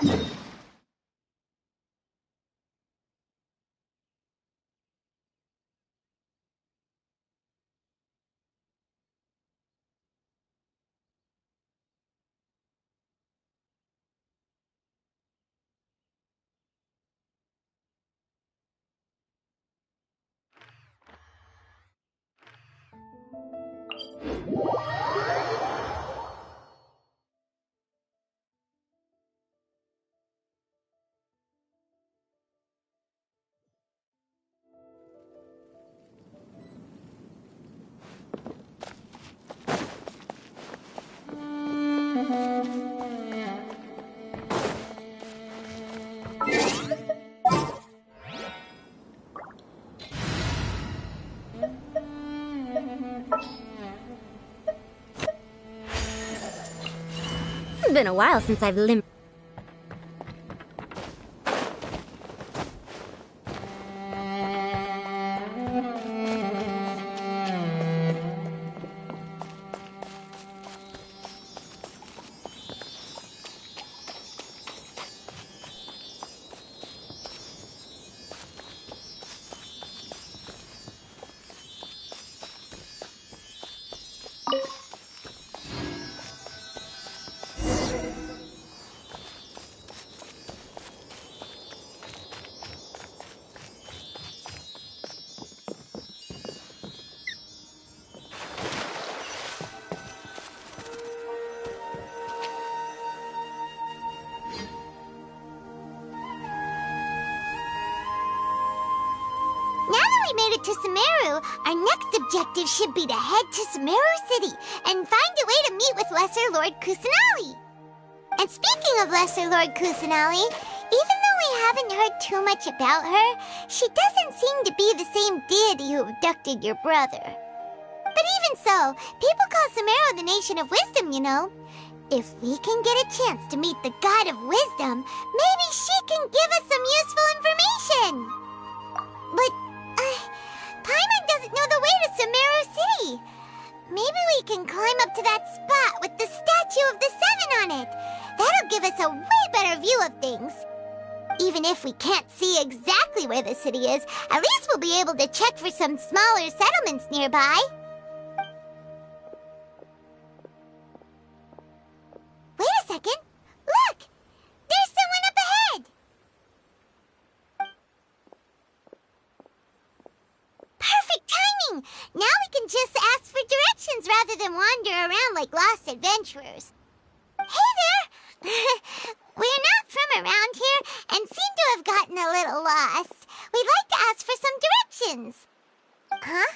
It's been a while since I've limp. To Sumeru, our next objective should be to head to Sumeru City and find a way to meet with Lesser Lord Kusanali. And speaking of Lesser Lord Kusanali, even though we haven't heard too much about her, she doesn't seem to be the same deity who abducted your brother. But even so, people call Sumeru the Nation of Wisdom, you know. If we can get a chance to meet the God of Wisdom, maybe she can give us some useful information. But Paimon doesn't know the way to Sumeru City. Maybe we can climb up to that spot with the statue of the Seven on it. That'll give us a way better view of things. Even if we can't see exactly where the city is, at least we'll be able to check for some smaller settlements nearby. Wait a second. Look! There's someone up ahead! Perfect timing! Now we can just ask for directions rather than wander around like lost adventurers. Hey there! We're not from around here and seem to have gotten a little lost. We'd like to ask for some directions. Huh?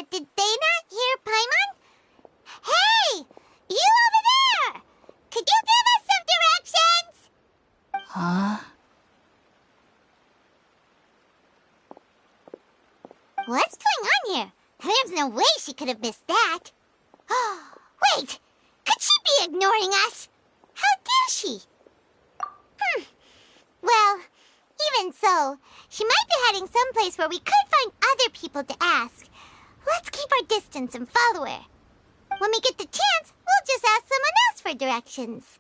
Did they not hear Paimon? Hey! You over there! Could you give us some directions? Huh? What's going on here? There's no way she could have missed that. Oh, wait! Could she be ignoring us? How dare she? Well, even so, she might be heading someplace where we could find other people to ask. Let's keep our distance and follow her. When we get the chance, we'll just ask someone else for directions.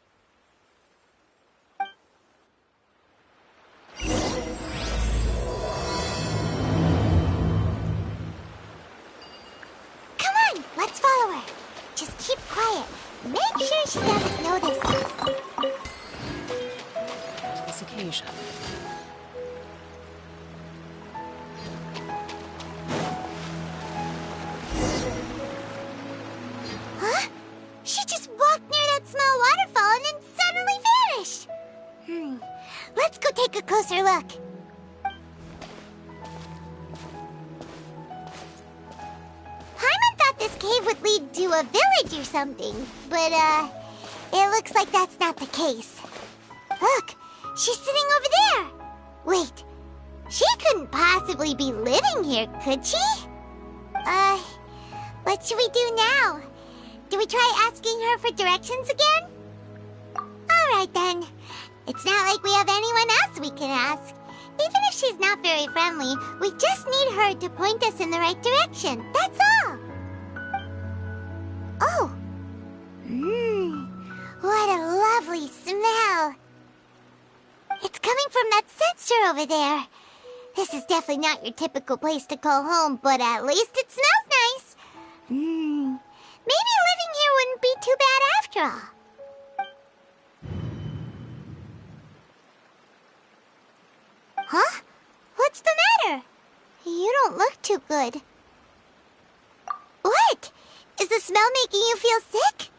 Come on, let's follow her. Just keep quiet. Make sure she doesn't notice us. To this occasion. Huh? She just walked near that small waterfall and then suddenly vanished. Let's go take a closer look. Paimon thought this cave would lead to a village or something, but, it looks like that's not the case. Look, she's sitting over there. Wait, she couldn't possibly be living here, could she? What should we do now? Do we try asking her for directions again? Alright then. It's not like we have anyone else we can ask. Even if she's not very friendly, we just need her to point us in the right direction. That's all. Oh. What a lovely smell. coming from that censor over there. This is definitely not your typical place to call home, but at least it smells nice. Maybe living here wouldn't be too bad after all. Huh? What's the matter? You don't look too good. What? Is the smell making you feel sick?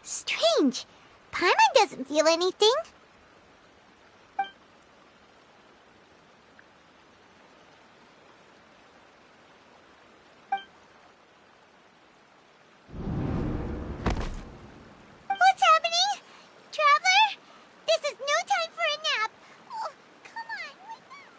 Strange. Paimon doesn't feel anything. What's happening? Traveler? This is no time for a nap. Oh, come on, wake up.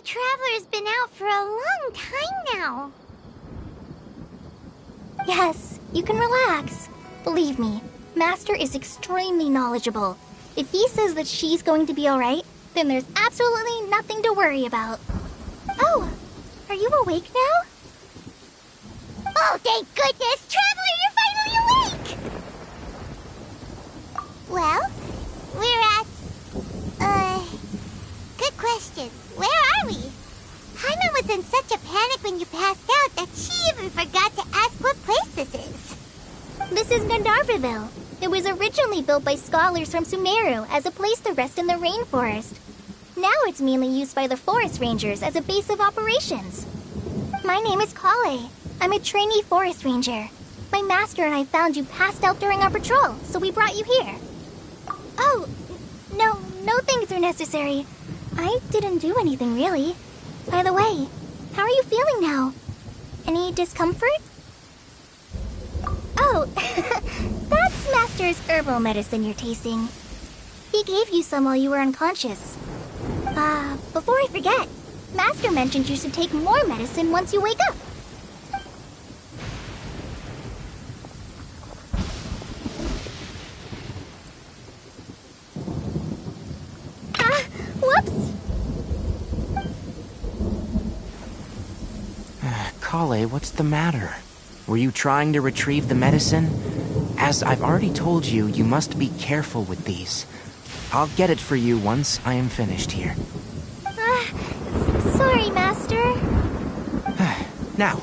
Traveler's been out for a long time now. Yes, you can relax. Believe me, Master is extremely knowledgeable. If he says that she's going to be alright, then there's absolutely nothing to worry about. Oh, are you awake now? Oh, thank goodness! Traveler, you're finally awake! Well, we're at... good question. Where are we? Paimon was in such a panic when you passed out that she even forgot to ask what place this is. This is Gandharvaville. It was originally built by scholars from Sumeru as a place to rest in the rainforest. Now it's mainly used by the forest rangers as a base of operations. My name is Kale. I'm a trainee forest ranger. My master and I found you passed out during our patrol, so we brought you here. Oh, no things are necessary. I didn't do anything, really. By the way, how are you feeling now? Any discomfort? Oh, that's Master's herbal medicine you're tasting. He gave you some while you were unconscious. Before I forget, Master mentioned you should take more medicine once you wake up. Whoops! Kale, what's the matter? Were you trying to retrieve the medicine? As I've already told you, you must be careful with these. I'll get it for you once I am finished here. Sorry, Master. Now,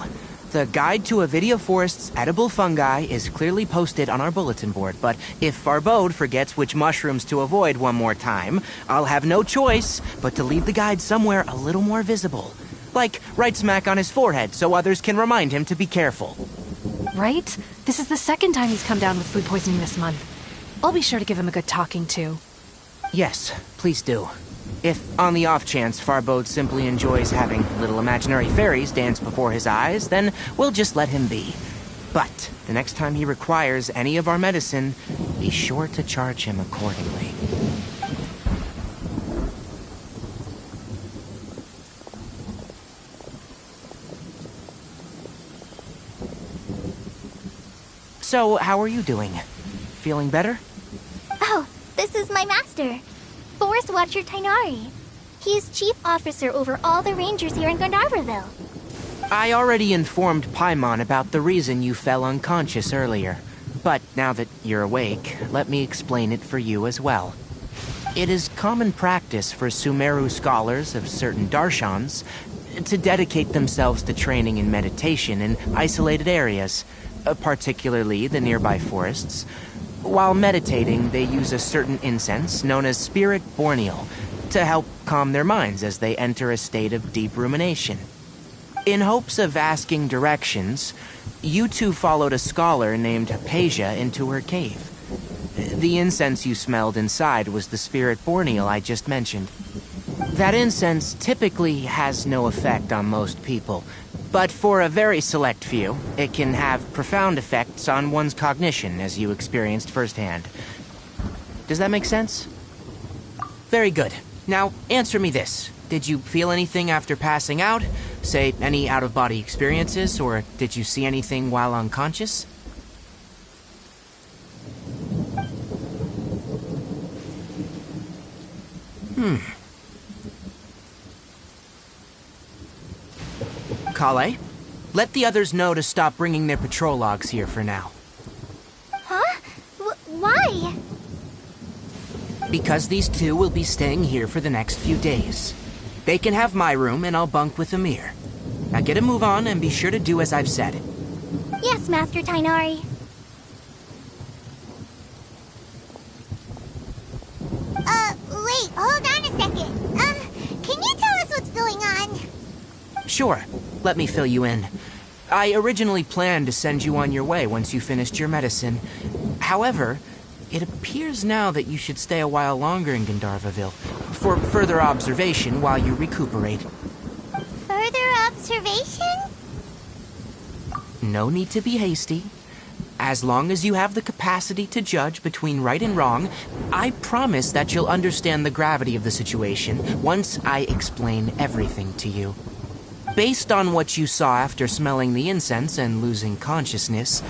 the guide to Avidia Forest's edible fungi is clearly posted on our bulletin board, but if Farbode forgets which mushrooms to avoid one more time, I'll have no choice but to leave the guide somewhere a little more visible. Like right smack on his forehead so others can remind him to be careful. Right? This is the second time he's come down with food poisoning this month. I'll be sure to give him a good talking to. Yes, please do. If, on the off chance, Farbode simply enjoys having little imaginary fairies dance before his eyes, then we'll just let him be. But the next time he requires any of our medicine, be sure to charge him accordingly. So, how are you doing? Feeling better? Oh, this is my master, Forest Watcher Tainari. He is chief officer over all the rangers here in Gandharvaville. I already informed Paimon about the reason you fell unconscious earlier. But now that you're awake, let me explain it for you as well. It is common practice for Sumeru scholars of certain darshans to dedicate themselves to training in meditation in isolated areas, particularly the nearby forests. While meditating, they use a certain incense known as Spirit Borneal to help calm their minds as they enter a state of deep rumination. In hopes of asking directions, you two followed a scholar named Hypatia into her cave. The incense you smelled inside was the Spirit Borneal I just mentioned. That incense typically has no effect on most people, but for a very select few, it can have profound effects on one's cognition, as you experienced firsthand. Does that make sense? Very good. Now, answer me this. Did you feel anything after passing out? Say, any out-of-body experiences, or did you see anything while unconscious? Kale, let the others know to stop bringing their patrol logs here for now. Huh? Why? Because these two will be staying here for the next few days. They can have my room, and I'll bunk with Amir. Now get a move on, and be sure to do as I've said. Yes, Master Tainari. Wait, hold on a second. Can you tell us what's going on? Sure. Let me fill you in. I originally planned to send you on your way once you finished your medicine. However, it appears now that you should stay a while longer in Gandharvaville for further observation while you recuperate. Further observation? No need to be hasty. As long as you have the capacity to judge between right and wrong, I promise that you'll understand the gravity of the situation once I explain everything to you. Based on what you saw after smelling the incense and losing consciousness,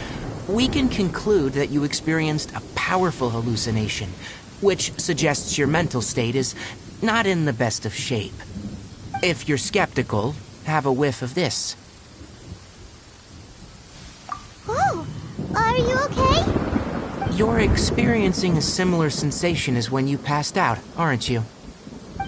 we can conclude that you experienced a powerful hallucination, which suggests your mental state is not in the best of shape. If you're skeptical, have a whiff of this. Oh, are you okay? You're experiencing a similar sensation as when you passed out, aren't you?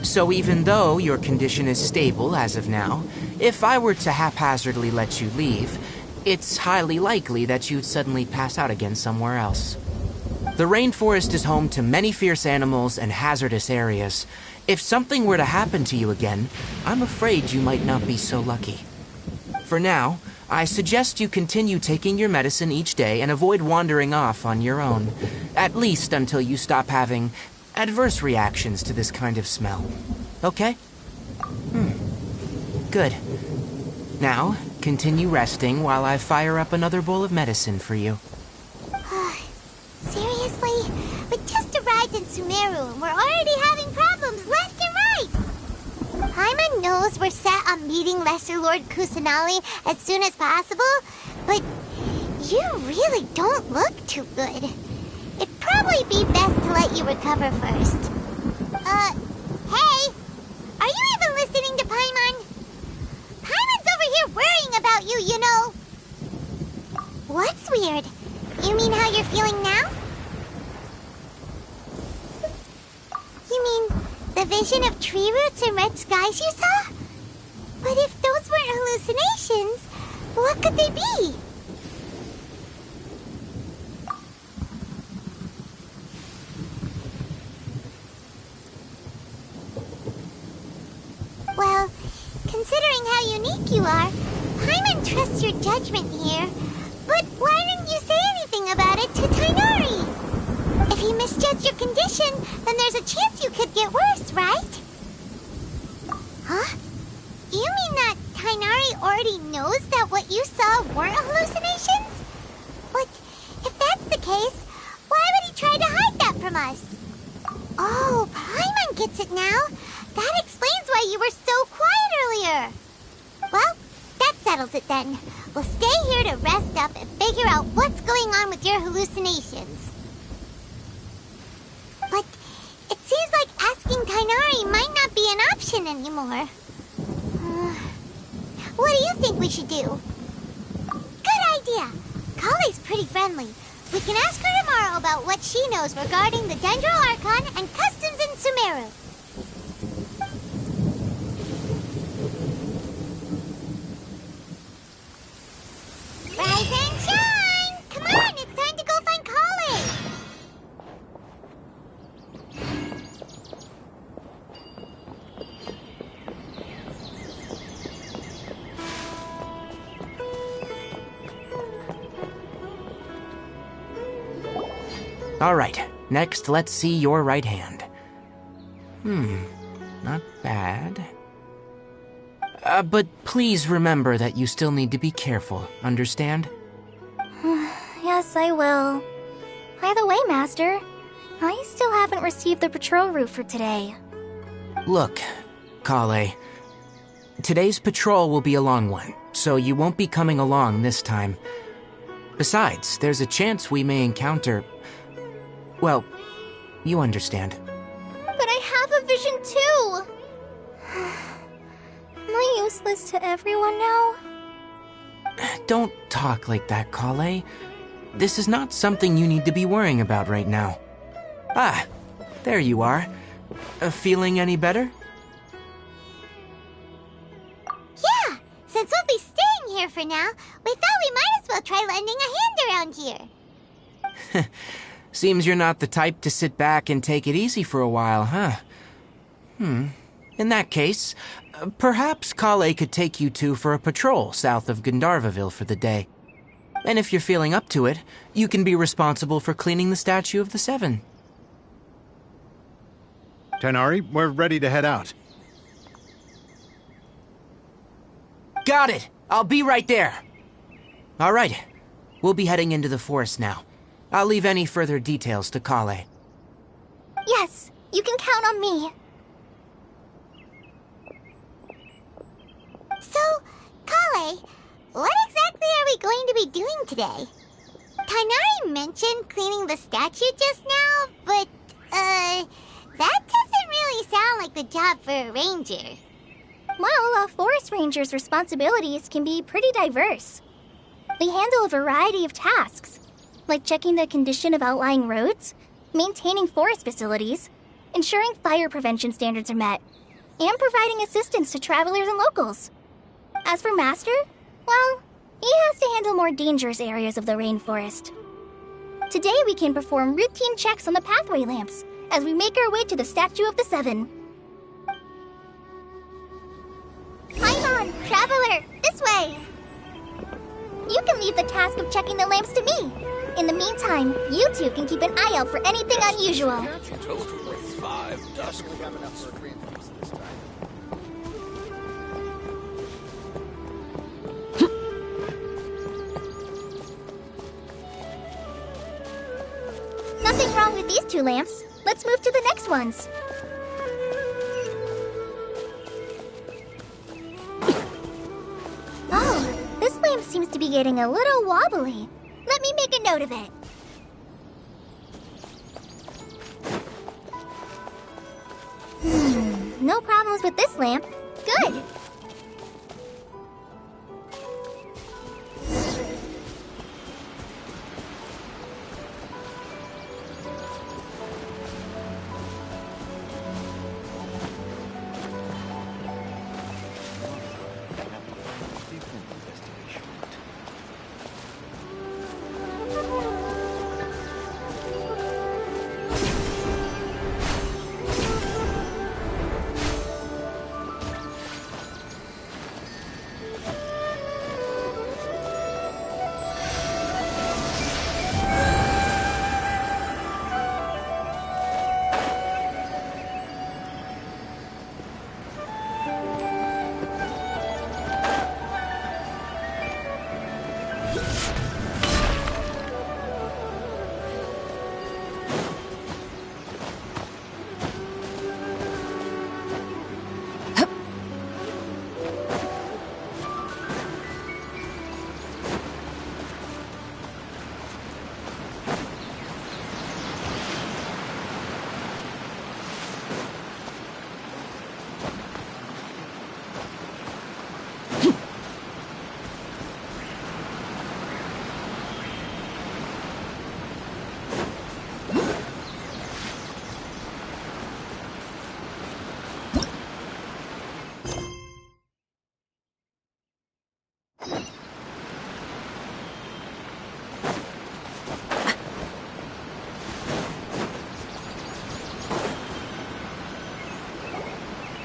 So even though your condition is stable as of now, if I were to haphazardly let you leave, it's highly likely that you'd suddenly pass out again somewhere else. The rainforest is home to many fierce animals and hazardous areas. If something were to happen to you again, I'm afraid you might not be so lucky. For now, I suggest you continue taking your medicine each day and avoid wandering off on your own, at least until you stop having adverse reactions to this kind of smell. Okay? Good. Now, continue resting while I fire up another bowl of medicine for you. Seriously? We just arrived in Sumeru and we're already having problems left and right! Paimon knows we're set on meeting Lesser Lord Kusanali as soon as possible, but you really don't look too good. It'd probably be best to let you recover first. Hey! Are you even listening to Paimon? Paimon's over here worrying about you, you know. What's weird? You mean how you're feeling now? You mean the vision of tree roots and red skies you saw? But if those weren't hallucinations, what could they be? Well, considering how unique you are, Paimon trusts your judgment here. But why didn't you say anything about it to Tainari? If he misjudged your condition, then there's a chance you could get worse, right? Huh? You mean that Tainari already knows that what you saw weren't hallucinations? But if that's the case, why would he try to hide that from us? Oh, Paimon gets it now. That explains why you were so quiet earlier. Well, that settles it then. We'll stay here to rest up and figure out what's going on with your hallucinations. But it seems like asking Tainari might not be an option anymore. What do you think we should do? Good idea. Kale's pretty friendly. We can ask her tomorrow about what she knows regarding the Dendro Archon and customs in Sumeru. Rise and shine! Come on, it's time to go find Kale! All right, next let's see your right hand. Not bad. But please remember that you still need to be careful, understand? Yes, I will. By the way, Master, I still haven't received the patrol route for today. Look, Kale, today's patrol will be a long one, so you won't be coming along this time. Besides, there's a chance we may encounter... Well, you understand. But I have a vision too! Am I useless to everyone now? Don't talk like that, Kale. This is not something you need to be worrying about right now. Ah, there you are. Feeling any better? Yeah, since we'll be staying here for now, we thought we might as well try lending a hand around here. Seems you're not the type to sit back and take it easy for a while, huh? In that case, perhaps Kale could take you two for a patrol south of Gandharvaville for the day. And if you're feeling up to it, you can be responsible for cleaning the Statue of the Seven. Tainari, we're ready to head out. Got it! I'll be right there! All right, we'll be heading into the forest now. I'll leave any further details to Kale. Yes, you can count on me. So, Kale, what exactly are we going to be doing today? Tainari mentioned cleaning the statue just now, but, that doesn't really sound like the job for a ranger. Well, a forest ranger's responsibilities can be pretty diverse. They handle a variety of tasks, like checking the condition of outlying roads, maintaining forest facilities, ensuring fire prevention standards are met, and providing assistance to travelers and locals. As for Master, well, he has to handle more dangerous areas of the rainforest. Today we can perform routine checks on the pathway lamps as we make our way to the Statue of the Seven. Paimon, Traveler, this way! You can leave the task of checking the lamps to me. In the meantime, you two can keep an eye out for anything unusual. Nothing wrong with these two lamps. Let's move to the next ones. Oh, this lamp seems to be getting a little wobbly. Let me make a note of it. No problems with this lamp. Good.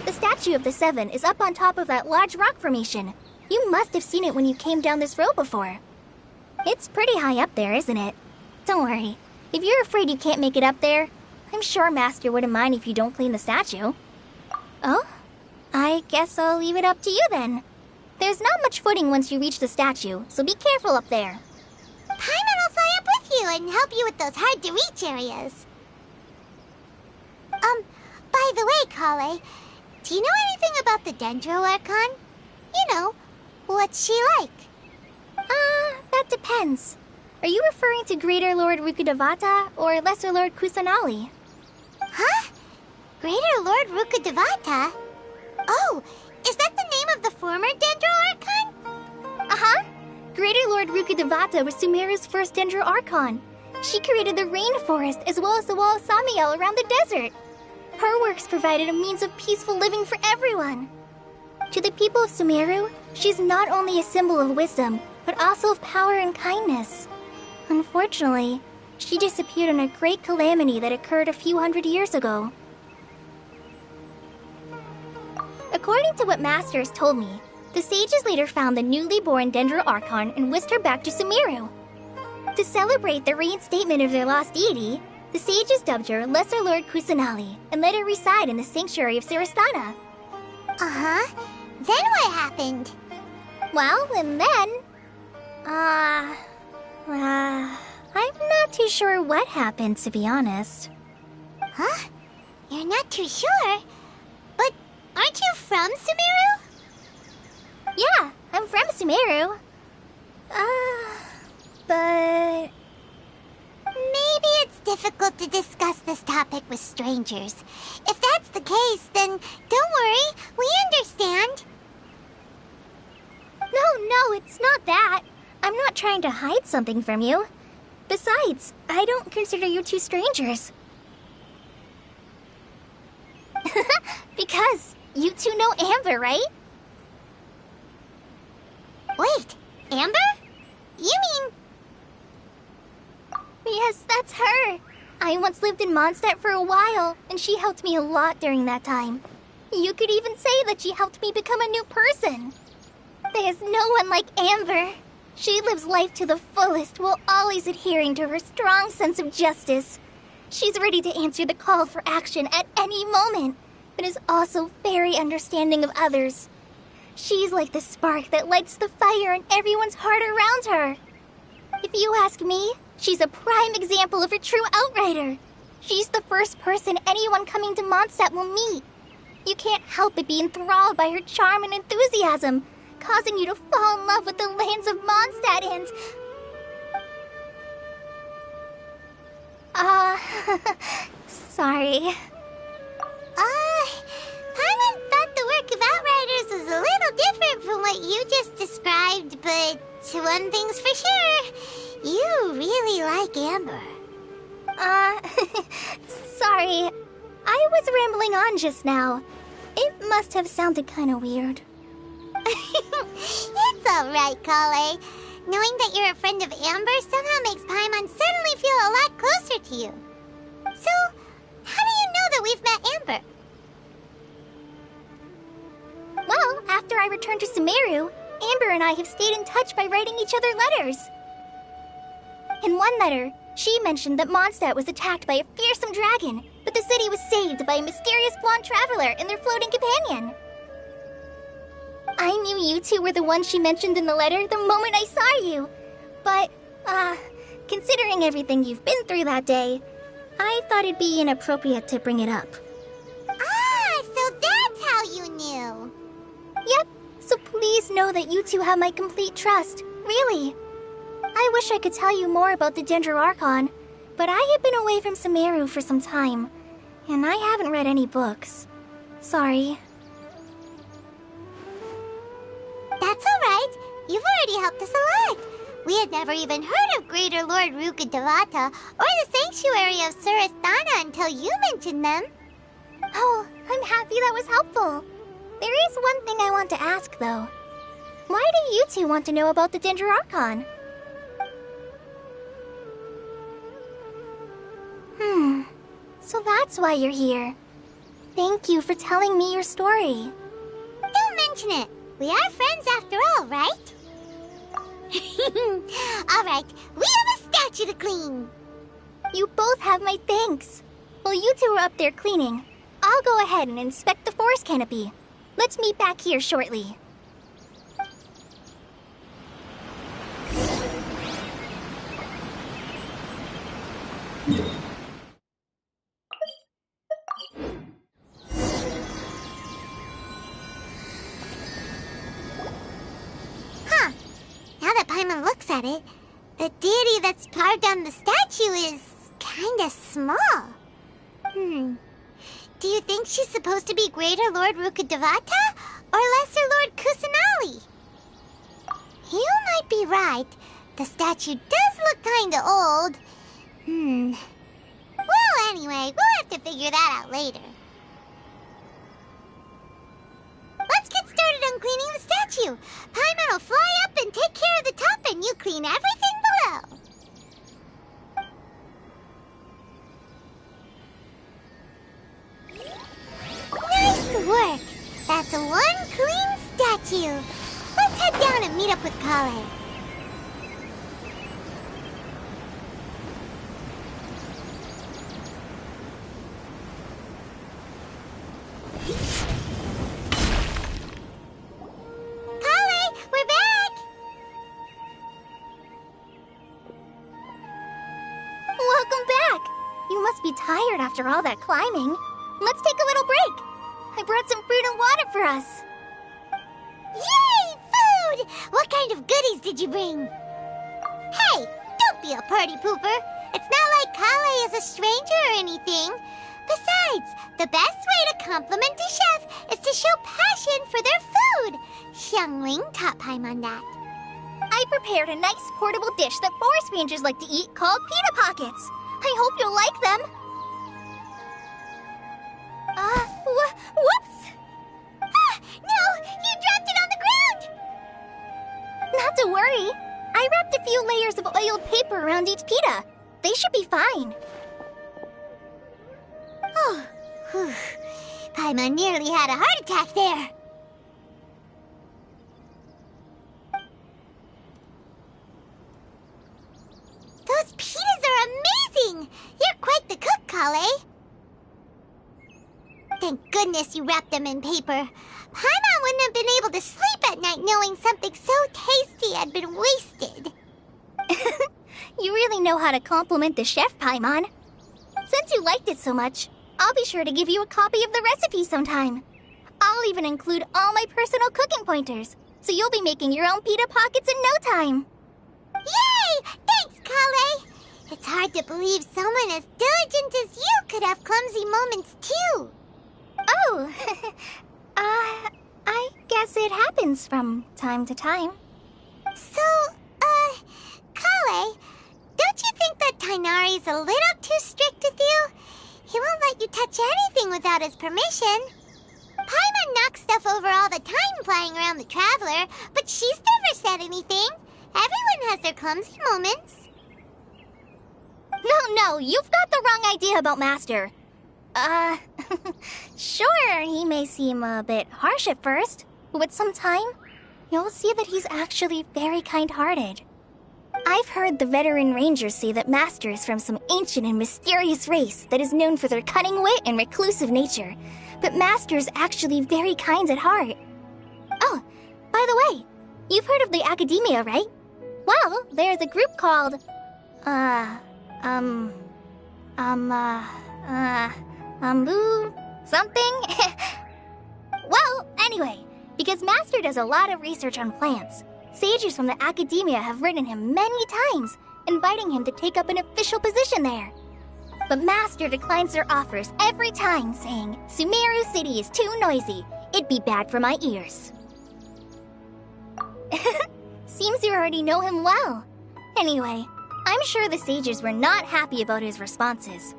The statue of the Seven is up on top of that large rock formation. You must have seen it when you came down this road before. It's pretty high up there, isn't it? Don't worry. If you're afraid you can't make it up there, I'm sure Master wouldn't mind if you don't clean the statue. Oh? I guess I'll leave it up to you then. There's not much footing once you reach the statue, so be careful up there. Paimon will fly up with you and help you with those hard-to-reach areas. By the way, Kale, do you know anything about the Dendro Archon? You know, what's she like? That depends. Are you referring to Greater Lord Rukkhadevata or Lesser Lord Kusanali? Huh? Greater Lord Rukkhadevata? Oh, is that the name of the former Dendro Archon? Uh-huh. Greater Lord Rukkhadevata was Sumeru's first Dendro Archon. She created the rainforest as well as the wall of Samiel around the desert. Her works provided a means of peaceful living for everyone. To the people of Sumeru, she's not only a symbol of wisdom, but also of power and kindness. Unfortunately, she disappeared in a great calamity that occurred a few hundred years ago. According to what Master has told me, the sages later found the newly born Dendro Archon and whisked her back to Sumeru. To celebrate the reinstatement of their lost deity, the sages dubbed her Lesser Lord Kusanali and let her reside in the sanctuary of Sarastana. Uh-huh. Then what happened? Well, and then... I'm not too sure what happened, to be honest. Huh? You're not too sure? But aren't you from Sumeru? Yeah, I'm from Sumeru. But... Maybe it's difficult to discuss this topic with strangers. If that's the case, then don't worry, we understand. No, it's not that. I'm not trying to hide something from you. Besides, I don't consider you two strangers. Because you two know Amber, right? Wait, Amber? You mean... Yes, that's her. I once lived in Mondstadt for a while, and she helped me a lot during that time. You could even say that she helped me become a new person. There's no one like Amber. She lives life to the fullest while always adhering to her strong sense of justice. She's ready to answer the call for action at any moment, but is also very understanding of others. She's like the spark that lights the fire in everyone's heart around her. If you ask me, she's a prime example of a true outrider. She's the first person anyone coming to Mondstadt will meet. You can't help but be enthralled by her charm and enthusiasm, causing you to fall in love with the lands of Mondstadt and... sorry. Paimon thought the work of Outriders was a little different from what you just described, but one thing's for sure, you really like Amber. Sorry. I was rambling on just now. It must have sounded kind of weird. It's alright, Kale. Knowing that you're a friend of Amber somehow makes Paimon suddenly feel a lot closer to you. So, how do you know that we've met Amber? Well, after I returned to Sumeru, Amber and I have stayed in touch by writing each other letters. In one letter, she mentioned that Mondstadt was attacked by a fearsome dragon, but the city was saved by a mysterious blonde traveler and their floating companion. I knew you two were the ones she mentioned in the letter the moment I saw you. considering everything you've been through that day, I thought it'd be inappropriate to bring it up. Ah, so that's how you knew. Yep, so please know that you two have my complete trust, really. I wish I could tell you more about the Ginger Archon, but I have been away from Sumeru for some time, and I haven't read any books. Sorry. That's alright. You've already helped us a lot. We had never even heard of Greater Lord Rukkhadevata or the Sanctuary of Surasthana until you mentioned them. Oh, I'm happy that was helpful. There is one thing I want to ask, though. Why do you two want to know about the Ginger Archon? So that's why you're here. Thank you for telling me your story. Don't mention it. We are friends after all, right? Alright, we have a statue to clean. You both have my thanks. While you two are up there cleaning, I'll go ahead and inspect the forest canopy. Let's meet back here shortly. Huh. Now that Paimon looks at it, the deity that's carved on the statue is kinda small. Do you think she's supposed to be Greater Lord Rukkhadevata or Lesser Lord Kusanali? You might be right. The statue does look kinda old. Well, anyway, we'll have to figure that out later. Let's get started on cleaning the statue. Paimon will fly up and take care of the top, and you clean everything below. Nice work! That's one clean statue. Let's head down and meet up with Kale. Kale, we're back! Welcome back! You must be tired after all that climbing. Let's take a little break. I brought some fruit and water for us. Yay! Food! What kind of goodies did you bring? Hey, don't be a party pooper. It's not like Kale is a stranger or anything. Besides, the best way to compliment a chef is to show passion for their food. Xiangling taught Paimon that. I prepared a nice portable dish that forest rangers like to eat called pita pockets. I hope you'll like them. Whoops! Ah, no! You dropped it on the ground! Not to worry. I wrapped a few layers of oiled paper around each pita. They should be fine. Oh, whew. Paimon nearly had a heart attack there. Those pitas are amazing! You're quite the cook, Kale. Thank goodness you wrapped them in paper. Paimon wouldn't have been able to sleep at night knowing something so tasty had been wasted. You really know how to compliment the chef, Paimon. Since you liked it so much, I'll be sure to give you a copy of the recipe sometime. I'll even include all my personal cooking pointers, so you'll be making your own pita pockets in no time. Yay! Thanks, Kale! It's hard to believe someone as diligent as you could have clumsy moments, too. Oh, I guess it happens from time to time. So, Kale, don't you think that Tighnari's a little too strict with you? He won't let you touch anything without his permission. Paimon knocks stuff over all the time flying around the Traveler, but she's never said anything. Everyone has their clumsy moments. No, you've got the wrong idea about Master. Sure, he may seem a bit harsh at first, but with some time, you'll see that he's actually very kind-hearted. I've heard the veteran rangers say that Master is from some ancient and mysterious race that is known for their cunning wit and reclusive nature, but Master is actually very kind at heart. Oh, by the way, you've heard of the Academia, right? Well, there's a group called... Boo something? Well, anyway, because Master does a lot of research on plants, sages from the academia have written him many times, inviting him to take up an official position there. But Master declines their offers every time, saying, Sumeru City is too noisy. It'd be bad for my ears. Seems you already know him well. Anyway, I'm sure the sages were not happy about his responses.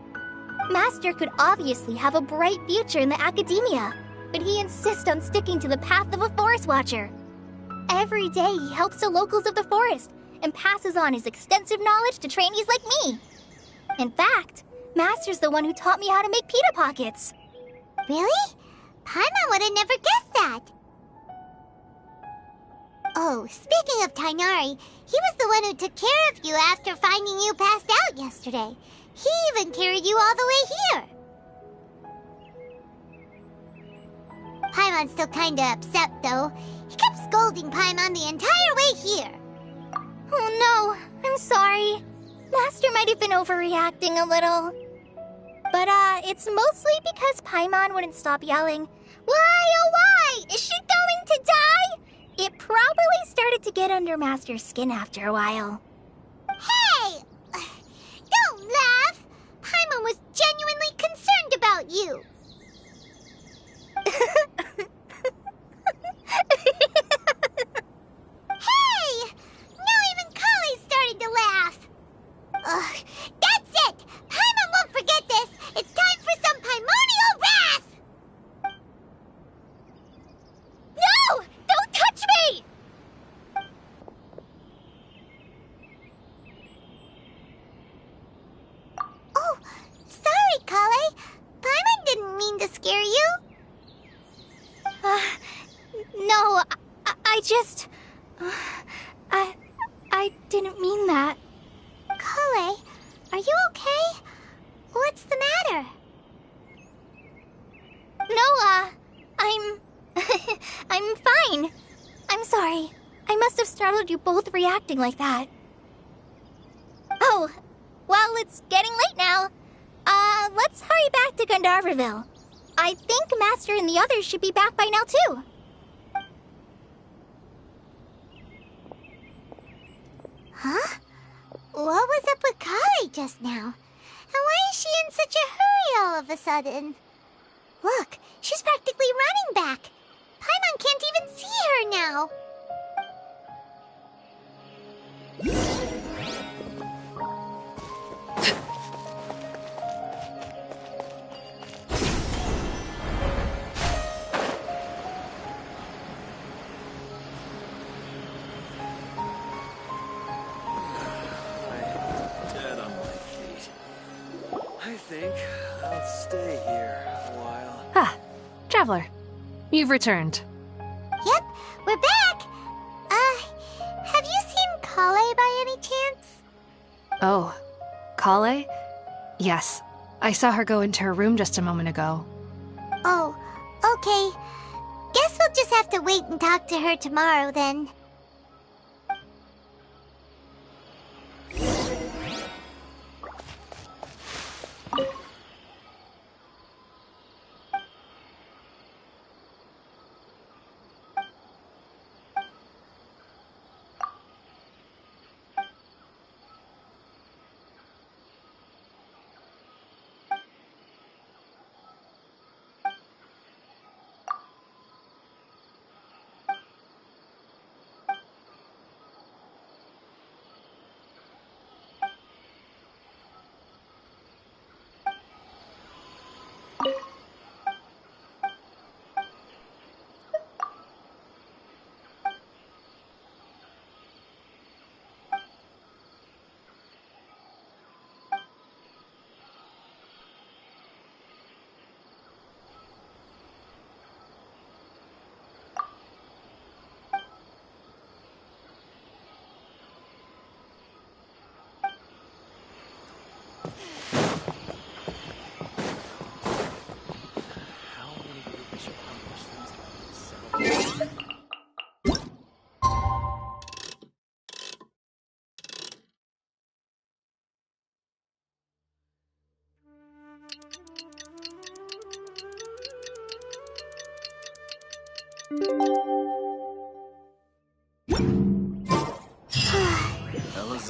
Master could obviously have a bright future in the academia, but he insists on sticking to the path of a forest watcher. Every day he helps the locals of the forest and passes on his extensive knowledge to trainees like me. In fact, Master's the one who taught me how to make pita pockets. Really? Paimon would have never guessed that. Oh, speaking of Tainari, he was the one who took care of you after finding you passed out yesterday. He even carried you all the way here. Paimon's still kinda upset, though. He kept scolding Paimon the entire way here. Oh no, I'm sorry. Master might have been overreacting a little. But, it's mostly because Paimon wouldn't stop yelling, Why, oh why? Is she going to die? It probably started to get under Master's skin after a while. Hey! Don't laugh! Paimon was genuinely concerned about you. Hey! Now even Kali's starting to laugh. Ugh, that's it! Paimon won't forget this! It's time for some primordial wrath! No! Don't touch me! Oh, sorry, Kale. Paimon didn't mean to scare you. No, I just... I didn't mean that. Kale, are you okay? What's the matter? No, I'm... I'm fine. I'm sorry. I must have startled you both reacting like that. Oh, well, it's getting late now. Let's hurry back to Gandharville. I think Master and the others should be back by now, too. Huh? What was up with Kale just now? And why is she in such a hurry all of a sudden? Look, she's practically running back. Paimon can't even see her now. Dead on my feet. I think I'll stay here a while. Ah, Traveler. You've returned. Yep, we're back. Have you seen Kale by any chance? Oh, Kale? Yes, I saw her go into her room just a moment ago. Oh, okay. Guess we'll just have to wait and talk to her tomorrow then.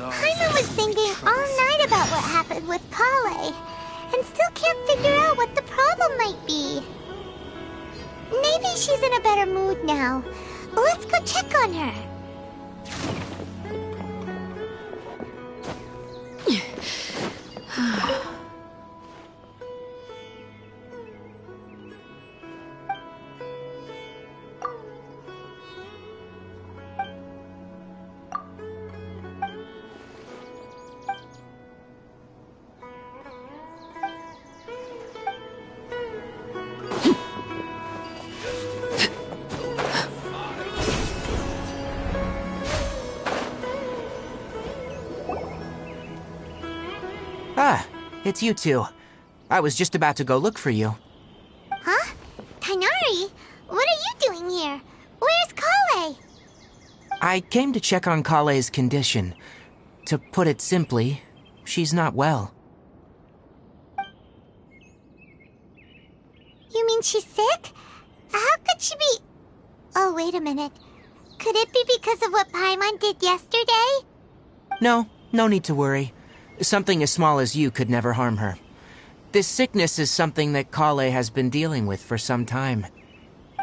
Paimon was thinking all night about what happened with Kale, and still can't figure out what the problem might be. Maybe she's in a better mood now. Let's go check on her. Ah, it's you two. I was just about to go look for you. Huh? Tighnari? What are you doing here? Where's Kale? I came to check on Kale's condition. To put it simply, she's not well. You mean she's sick? How could she be... Oh, wait a minute. Could it be because of what Paimon did yesterday? No need to worry. Something as small as you could never harm her. This sickness is something that Kale has been dealing with for some time.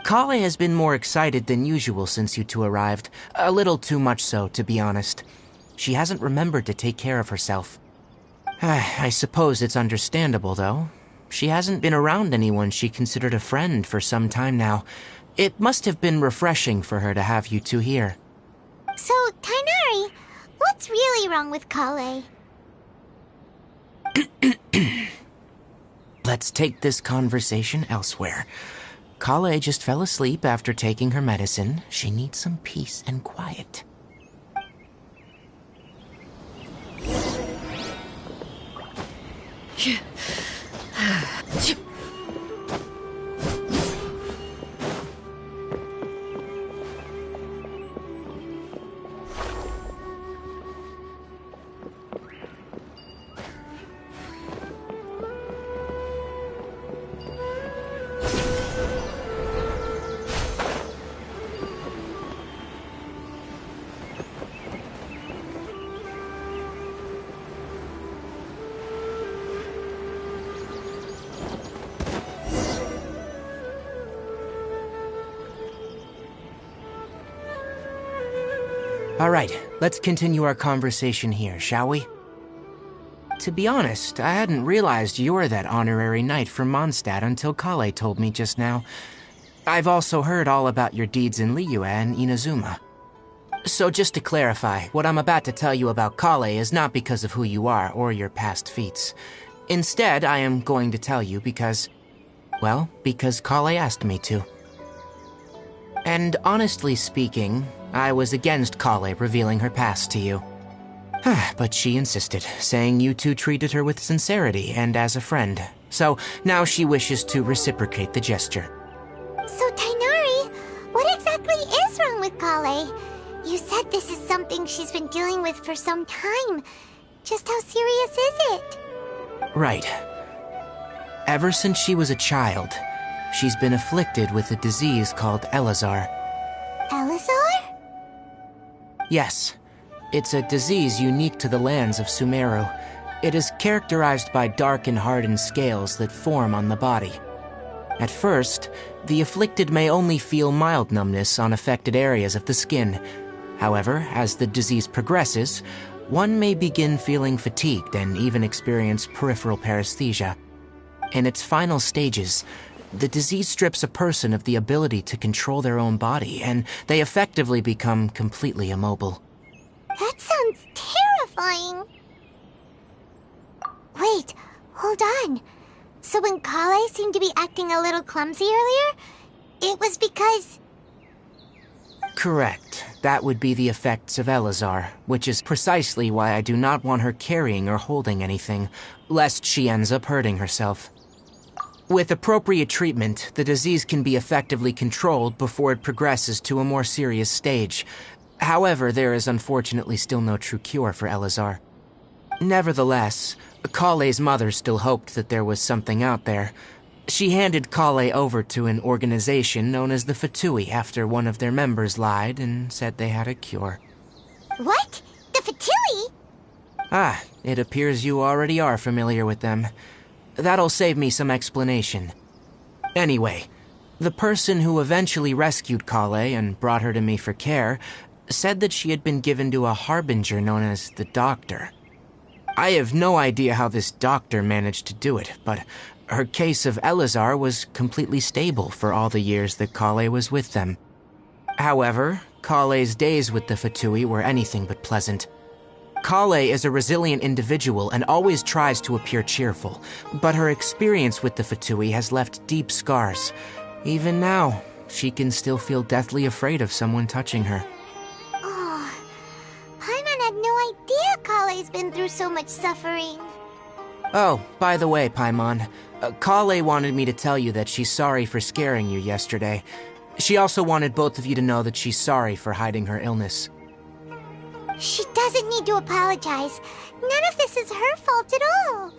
Kale has been more excited than usual since you two arrived. A little too much so, to be honest. She hasn't remembered to take care of herself. I suppose it's understandable, though. She hasn't been around anyone she considered a friend for some time now. It must have been refreshing for her to have you two here. So, Tighnari, what's really wrong with Kale? Let's take this conversation elsewhere. Kale just fell asleep after taking her medicine. She needs some peace and quiet. All right, let's continue our conversation here, shall we? To be honest, I hadn't realized you're that honorary knight from Mondstadt until Kale told me just now. I've also heard all about your deeds in Liyue and Inazuma. So just to clarify, what I'm about to tell you about Kale is not because of who you are or your past feats. Instead, I am going to tell you because Kale asked me to. And honestly speaking, I was against Kale revealing her past to you. But she insisted, saying you two treated her with sincerity and as a friend. So now she wishes to reciprocate the gesture. So, Tighnari, what exactly is wrong with Kale? You said this is something she's been dealing with for some time. Just how serious is it? Right. Ever since she was a child, she's been afflicted with a disease called Elazar. Elazar? Yes. It's a disease unique to the lands of Sumeru. It is characterized by dark and hardened scales that form on the body. At first, the afflicted may only feel mild numbness on affected areas of the skin. However, as the disease progresses, one may begin feeling fatigued and even experience peripheral paresthesia. In its final stages, the disease strips a person of the ability to control their own body, and they effectively become completely immobile. That sounds terrifying. Wait, hold on. So when Kale seemed to be acting a little clumsy earlier, it was because... Correct. That would be the effects of Elazar, which is precisely why I do not want her carrying or holding anything, lest she ends up hurting herself. With appropriate treatment, the disease can be effectively controlled before it progresses to a more serious stage. However, there is unfortunately still no true cure for Elazar. Nevertheless, Kale's mother still hoped that there was something out there. She handed Kale over to an organization known as the Fatui after one of their members lied and said they had a cure. What? The Fatui? Ah, it appears you already are familiar with them. That'll save me some explanation. Anyway, the person who eventually rescued Kale and brought her to me for care said that she had been given to a harbinger known as the Doctor. I have no idea how this doctor managed to do it, but her case of Elazar was completely stable for all the years that Kale was with them. However, Kale's days with the Fatui were anything but pleasant. Kale is a resilient individual and always tries to appear cheerful, but her experience with the Fatui has left deep scars. Even now, she can still feel deathly afraid of someone touching her. Oh, Paimon had no idea Kale's been through so much suffering. Oh, by the way, Paimon, Kale wanted me to tell you that she's sorry for scaring you yesterday. She also wanted both of you to know that she's sorry for hiding her illness. She doesn't need to apologize. None of this is her fault at all.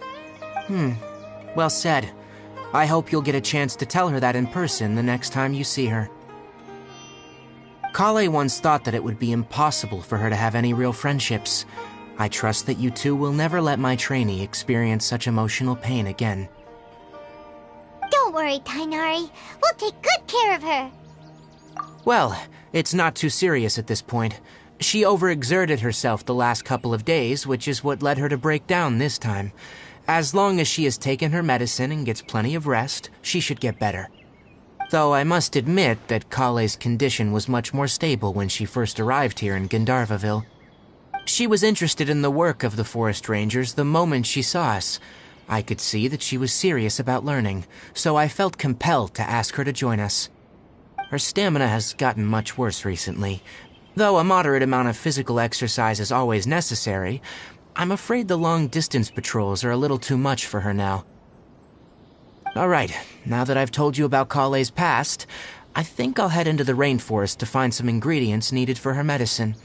Well said. I hope you'll get a chance to tell her that in person the next time you see her. Kale once thought that it would be impossible for her to have any real friendships. I trust that you two will never let my trainee experience such emotional pain again. Don't worry, Tainari. We'll take good care of her. Well, it's not too serious at this point. She overexerted herself the last couple of days, which is what led her to break down this time. As long as she has taken her medicine and gets plenty of rest, she should get better. Though I must admit that Kale's condition was much more stable when she first arrived here in Gandharvaville. She was interested in the work of the forest rangers the moment she saw us. I could see that she was serious about learning, so I felt compelled to ask her to join us. Her stamina has gotten much worse recently. Though a moderate amount of physical exercise is always necessary, I'm afraid the long-distance patrols are a little too much for her now. Alright, now that I've told you about Kale's past, I think I'll head into the rainforest to find some ingredients needed for her medicine.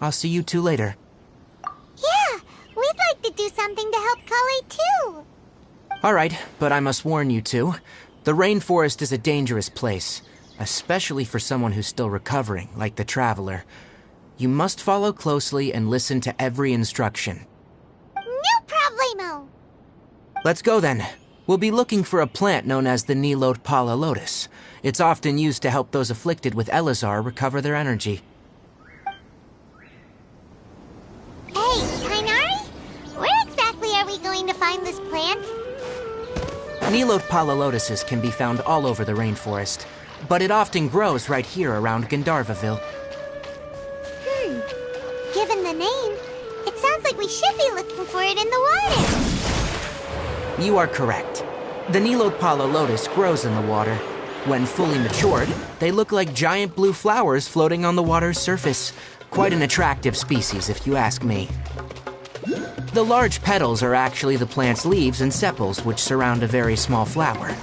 I'll see you two later. Yeah, we'd like to do something to help Kale too. Alright, but I must warn you two. The rainforest is a dangerous place, especially for someone who's still recovering, like the Traveler. You must follow closely and listen to every instruction. No problemo. Let's go then. We'll be looking for a plant known as the Nilot Pala Lotus. It's often used to help those afflicted with Elazar recover their energy. Hey, Tainari? Where exactly are we going to find this plant? Nilot Pala Lotuses can be found all over the rainforest, but it often grows right here around Gandharvaville. Given the name, it sounds like we should be looking for it in the water. You are correct. The Nilot Pala Lotus grows in the water. When fully matured, they look like giant blue flowers floating on the water's surface. Quite an attractive species, if you ask me. The large petals are actually the plant's leaves and sepals, which surround a very small flower.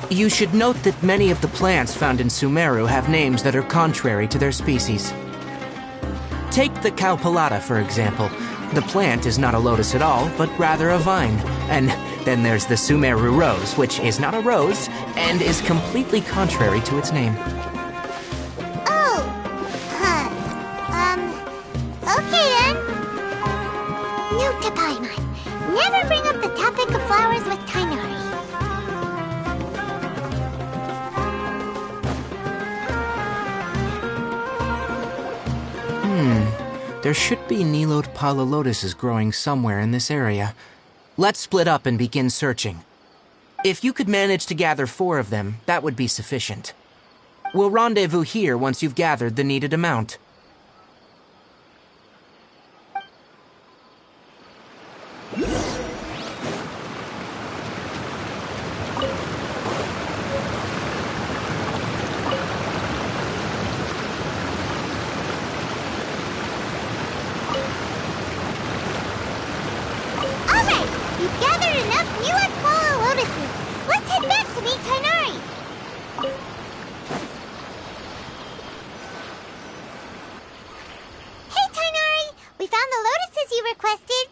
You should note that many of the plants found in Sumeru have names that are contrary to their species. Take the Cowpelata, for example. The plant is not a lotus at all, but rather a vine. And then there's the Sumeru rose, which is not a rose, and is completely contrary to its name. Oh, okay then. Note to Paimon. Never bring up the topic of flowers with Tainari. There should be Nilot Pala Lotuses growing somewhere in this area. Let's split up and begin searching. If you could manage to gather 4 of them, that would be sufficient. We'll rendezvous here once you've gathered the needed amount. You've gathered enough Nilot Pala Lotuses. Let's head back to meet Tainari. Hey, Tainari! We found the lotuses you requested.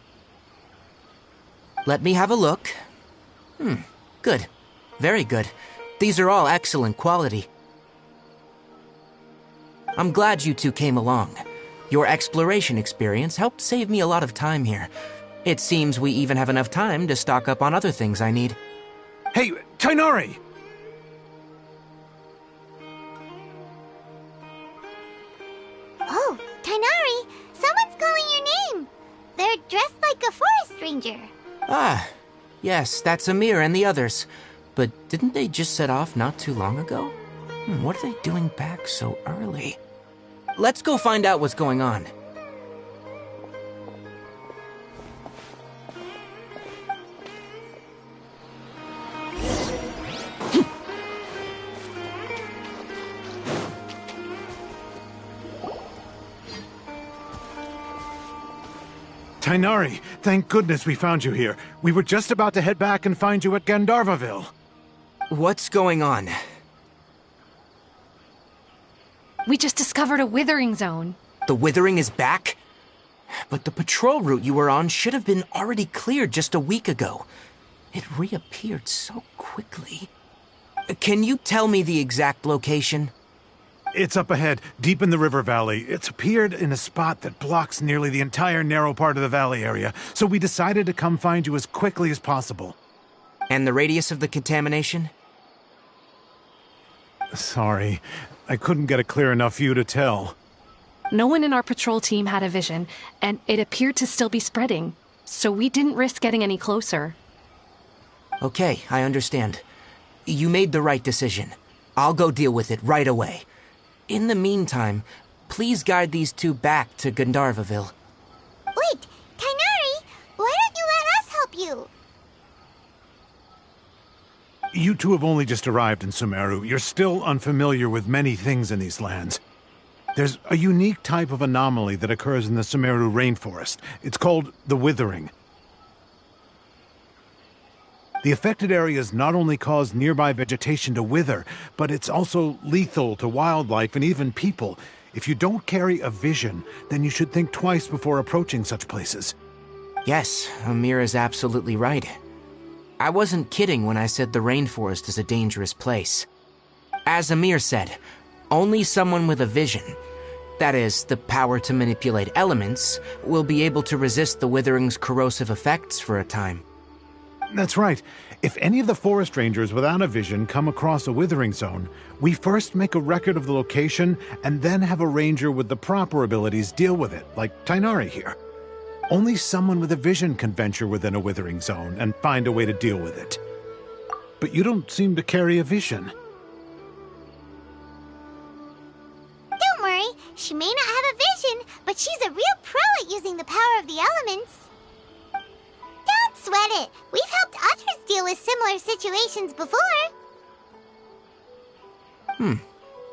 Let me have a look. Good. Very good. These are all excellent quality. I'm glad you two came along. Your exploration experience helped save me a lot of time here. It seems we even have enough time to stock up on other things I need. Hey, Tainari! Oh, Tainari, someone's calling your name. They're dressed like a forest ranger. Ah, yes, that's Amir and the others. But didn't they just set off not too long ago? What are they doing back so early? Let's go find out what's going on. Tainari, thank goodness we found you here. We were just about to head back and find you at Gandharvaville. What's going on? We just discovered a withering zone. The withering is back? But the patrol route you were on should have been already cleared just a week ago. It reappeared so quickly. Can you tell me the exact location? It's up ahead, deep in the river valley. It's appeared in a spot that blocks nearly the entire narrow part of the valley area, so we decided to come find you as quickly as possible. And the radius of the contamination? Sorry, I couldn't get a clear enough view to tell. No one in our patrol team had a vision, and it appeared to still be spreading, so we didn't risk getting any closer. Okay, I understand. You made the right decision. I'll go deal with it right away. In the meantime, please guide these two back to Gandharvaville. Wait, Tainari, why don't you let us help you? You two have only just arrived in Sumeru. You're still unfamiliar with many things in these lands. There's a unique type of anomaly that occurs in the Sumeru rainforest. It's called the withering. The affected areas not only cause nearby vegetation to wither, but it's also lethal to wildlife and even people. If you don't carry a vision, then you should think twice before approaching such places. Yes, Amir is absolutely right. I wasn't kidding when I said the rainforest is a dangerous place. As Amir said, only someone with a vision, that is, the power to manipulate elements, will be able to resist the withering's corrosive effects for a time. That's right. If any of the forest rangers without a vision come across a withering zone, we first make a record of the location and then have a ranger with the proper abilities deal with it, like Tainari here. Only someone with a vision can venture within a withering zone and find a way to deal with it. But you don't seem to carry a vision. Don't worry, she may not have a vision, but she's a real pro at using the power of the elements. Don't sweat it. We've helped others deal with similar situations before.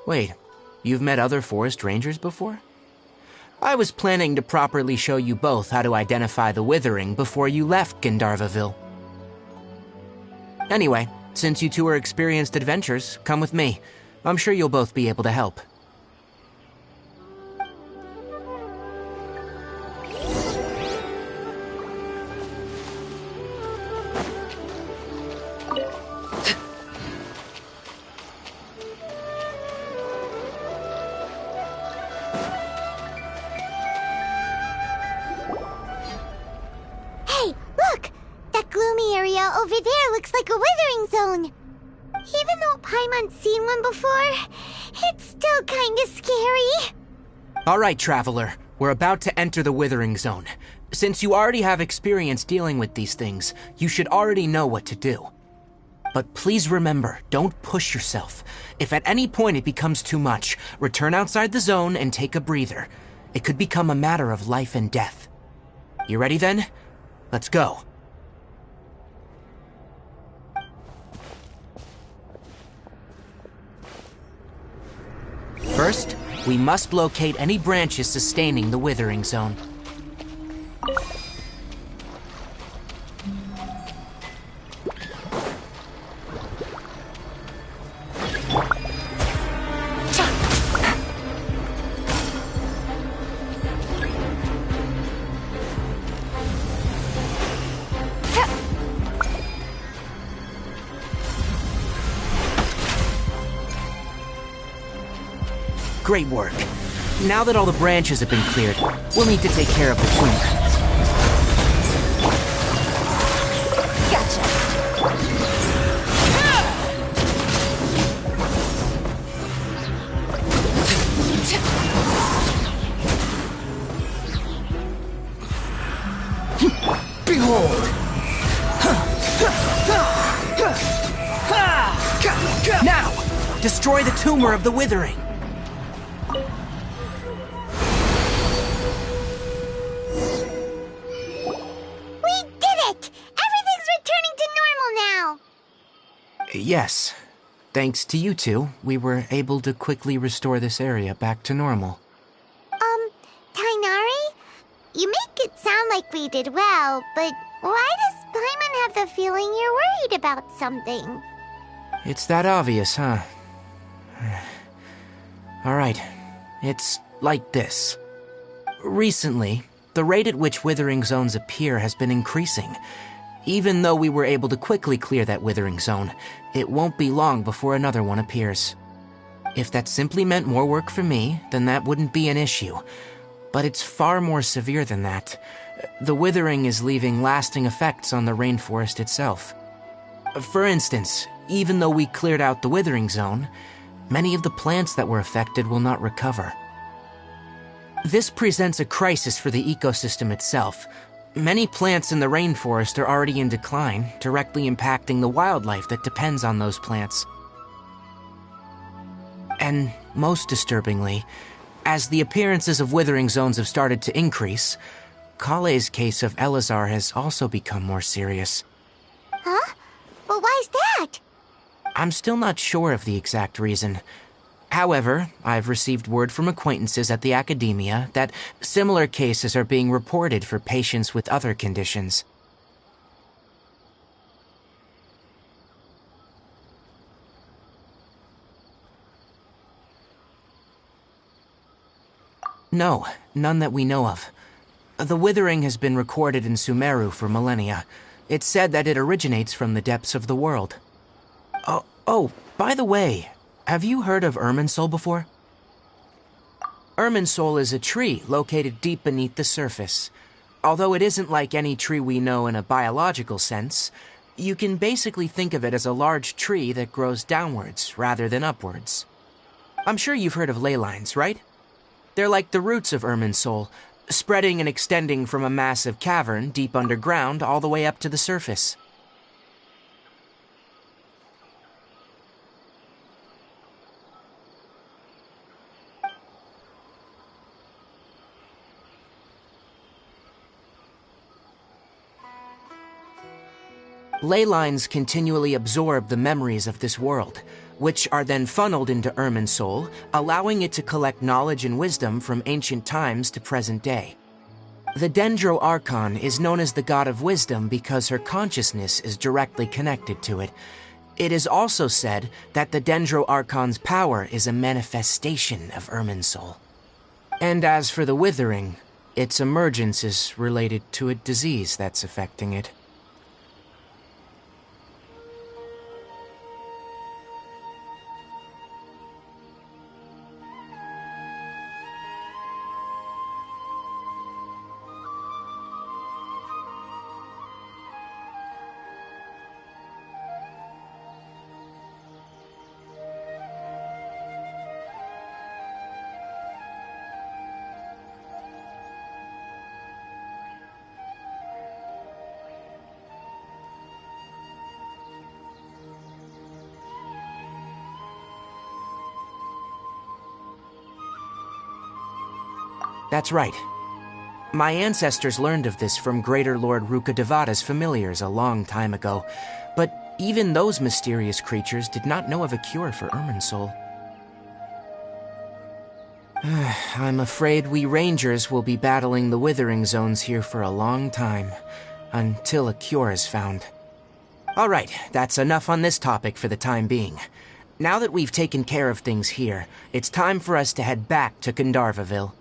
Wait, you've met other forest rangers before? I was planning to properly show you both how to identify the withering before you left Gandharvaville. Anyway, since you two are experienced adventurers, come with me. I'm sure you'll both be able to help. Over there looks like a withering zone. Even though Paimon's seen one before, it's still kinda scary. All right, Traveler. We're about to enter the withering zone. Since you already have experience dealing with these things, you should already know what to do. But please remember, don't push yourself. If at any point it becomes too much, return outside the zone and take a breather. It could become a matter of life and death. You ready then? Let's go. First, we must locate any branches sustaining the withering zone. Great work. Now that all the branches have been cleared, we'll need to take care of the tumor. Behold! Now! Destroy the tumor of the withering! We did it! Everything's returning to normal now! Yes. Thanks to you two, we were able to quickly restore this area back to normal. Tainari? You make it sound like we did well, but why does Paimon have the feeling you're worried about something? It's that obvious, huh? Alright, it's like this. Recently, the rate at which withering zones appear has been increasing. Even though we were able to quickly clear that withering zone, it won't be long before another one appears. If that simply meant more work for me, then that wouldn't be an issue. But it's far more severe than that. The withering is leaving lasting effects on the rainforest itself. For instance, even though we cleared out the withering zone, many of the plants that were affected will not recover. This presents a crisis for the ecosystem itself. Many plants in the rainforest are already in decline, directly impacting the wildlife that depends on those plants. And most disturbingly, as the appearances of withering zones have started to increase, Kale's case of Elazar has also become more serious. Huh? Well, why's that? I'm still not sure of the exact reason. However, I've received word from acquaintances at the academia that similar cases are being reported for patients with other conditions. No, none that we know of. The withering has been recorded in Sumeru for millennia. It's said that it originates from the depths of the world. Oh, by the way, have you heard of Irminsul before? Irminsul is a tree located deep beneath the surface. Although it isn't like any tree we know in a biological sense, you can basically think of it as a large tree that grows downwards rather than upwards. I'm sure you've heard of ley lines, right? They're like the roots of Irminsul, spreading and extending from a massive cavern deep underground all the way up to the surface. Ley lines continually absorb the memories of this world, which are then funneled into Irminsul, allowing it to collect knowledge and wisdom from ancient times to present day. The Dendro Archon is known as the god of wisdom because her consciousness is directly connected to it. It is also said that the Dendro Archon's power is a manifestation of Irminsul. And as for the withering, its emergence is related to a disease that's affecting it. That's right. My ancestors learned of this from Greater Lord Rukkhadevata's familiars a long time ago, but even those mysterious creatures did not know of a cure for Irminsul. I'm afraid we Rangers will be battling the withering zones here for a long time, until a cure is found. Alright, that's enough on this topic for the time being. Now that we've taken care of things here, it's time for us to head back to Gandharvaville.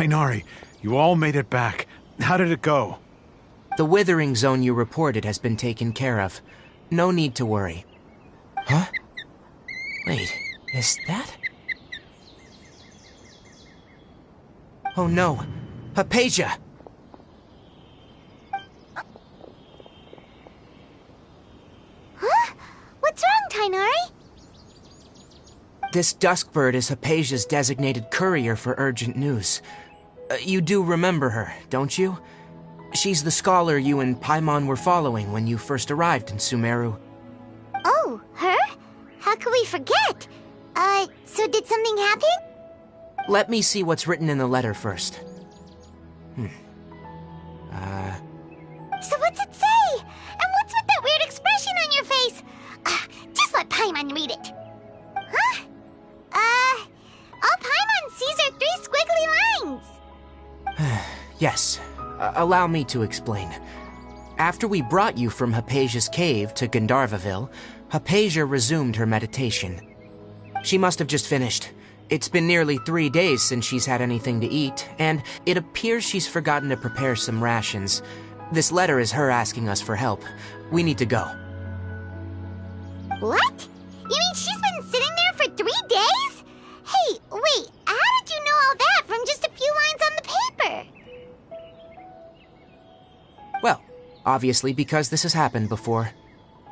Tighnari, you all made it back. How did it go? The withering zone you reported has been taken care of. No need to worry. Huh? Wait, is that? Oh no, Hypatia! Huh? What's wrong, Tighnari? This Duskbird is Hypatia's designated courier for urgent news. You do remember her, don't you? She's the scholar you and Paimon were following when you first arrived in Sumeru. Oh, her? How could we forget? So did something happen? Let me see what's written in the letter first. So what's it say? And what's with that weird expression on your face? Just let Paimon read it. Huh? All Paimon sees are 3 squiggly lines. Yes, allow me to explain. After we brought you from Hypatia's cave to Gandharvaville, Hypatia resumed her meditation. She must have just finished. It's been nearly 3 days since she's had anything to eat, and it appears she's forgotten to prepare some rations. This letter is her asking us for help. We need to go. What? You mean she's been sitting there for 3 days? Hey, wait, how did you know all that from just a few lines on the paper? Well, obviously because this has happened before.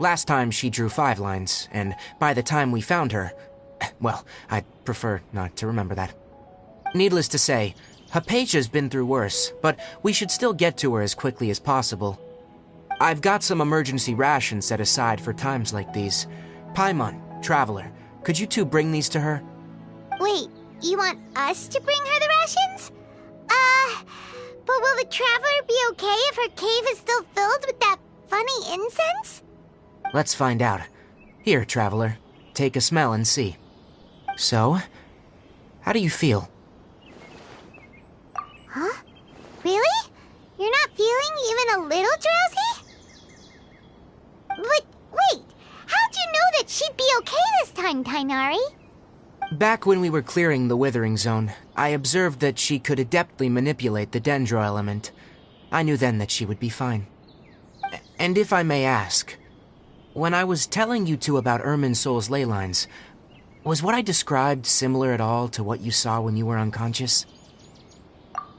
Last time she drew 5 lines, and by the time we found her, well, I'd prefer not to remember that. Needless to say, Hypatia's been through worse, but we should still get to her as quickly as possible. I've got some emergency rations set aside for times like these. Paimon, Traveler, could you two bring these to her? Wait, you want us to bring her the rations? But will the Traveler be okay if her cave is still filled with that funny incense? Let's find out. Here, Traveler, take a smell and see. So, how do you feel? Huh? Really? You're not feeling even a little drowsy? But wait, how'd you know that she'd be okay this time, Tighnari? Back when we were clearing the Withering Zone, I observed that she could adeptly manipulate the Dendro element. I knew then that she would be fine. And if I may ask, when I was telling you two about Irminsol's ley lines, was what I described similar at all to what you saw when you were unconscious?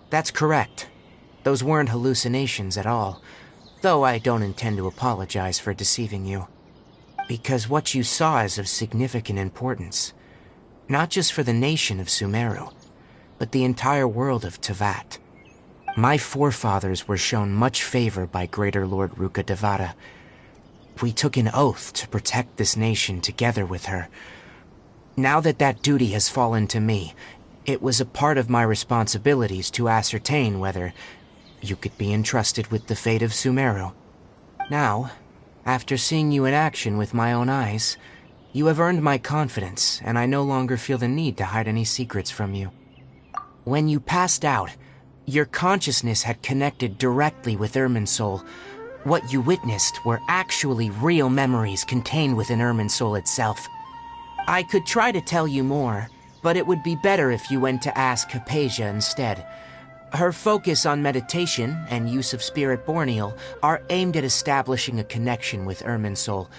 That's correct. Those weren't hallucinations at all, though I don't intend to apologize for deceiving you. Because what you saw is of significant importance. Not just for the nation of Sumeru, but the entire world of Teyvat. My forefathers were shown much favor by Greater Lord Rukkhadevata. We took an oath to protect this nation together with her. Now that that duty has fallen to me, it was a part of my responsibilities to ascertain whether you could be entrusted with the fate of Sumeru. Now, after seeing you in action with my own eyes, you have earned my confidence, and I no longer feel the need to hide any secrets from you. When you passed out, your consciousness had connected directly with Irminsol. What you witnessed were actually real memories contained within Irminsol itself. I could try to tell you more, but it would be better if you went to ask Hypatia instead. Her focus on meditation and use of Spirit Borneal are aimed at establishing a connection with Irminsol,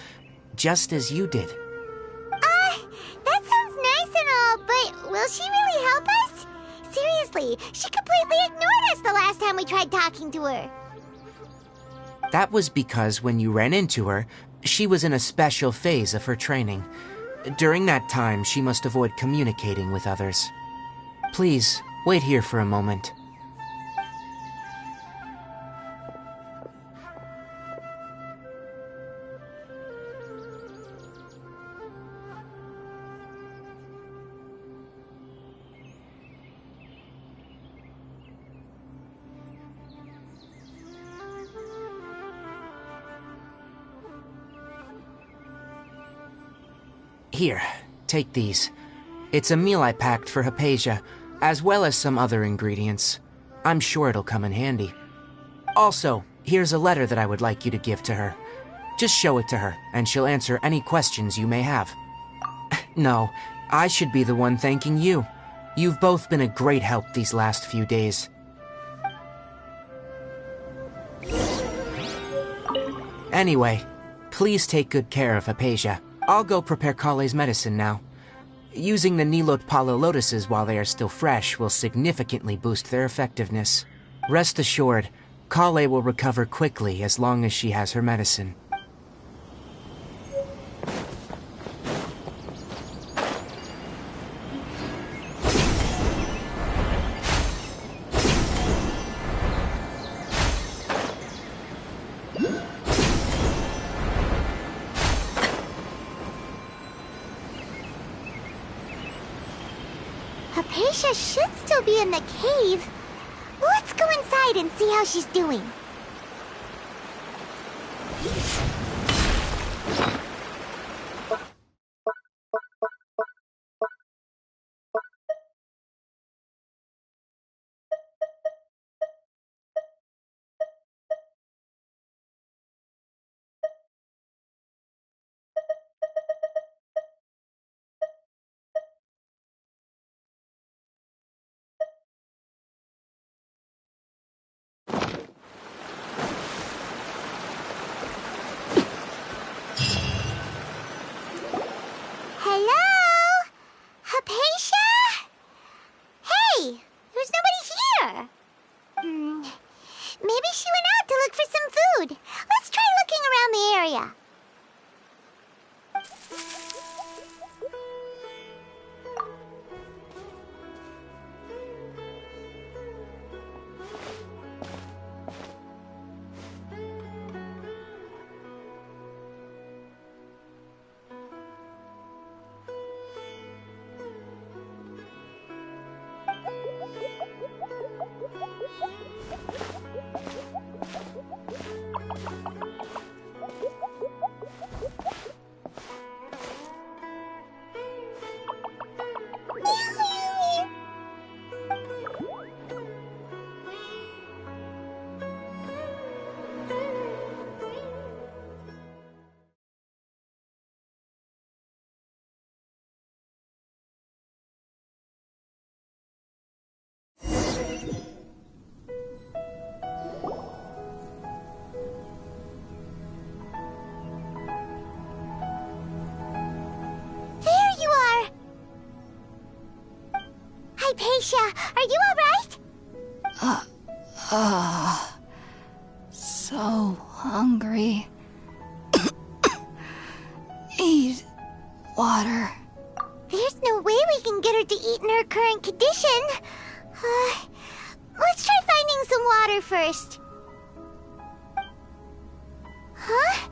just as you did. That sounds nice and all, but will she really help us? Seriously, she completely ignored us the last time we tried talking to her. That was because when you ran into her, she was in a special phase of her training. During that time, she must avoid communicating with others. Please, wait here for a moment. Here, take these. It's a meal I packed for Hypatia, as well as some other ingredients. I'm sure it'll come in handy. Also, here's a letter that I would like you to give to her. Just show it to her, and she'll answer any questions you may have. No, I should be the one thanking you. You've both been a great help these last few days. Anyway, please take good care of Hypatia. I'll go prepare Kale's medicine now. Using the Nilot Palo Lotuses while they are still fresh will significantly boost their effectiveness. Rest assured, Kale will recover quickly as long as she has her medicine. Hypatia should still be in the cave. Let's go inside and see how she's doing. Hello? Hypatia? Hey, there's nobody here. Maybe she went out to look for some food. Let's try looking around the area. Hypatia, are you alright? So hungry. Need water. There's no way we can get her to eat in her current condition. Let's try finding some water first. Huh?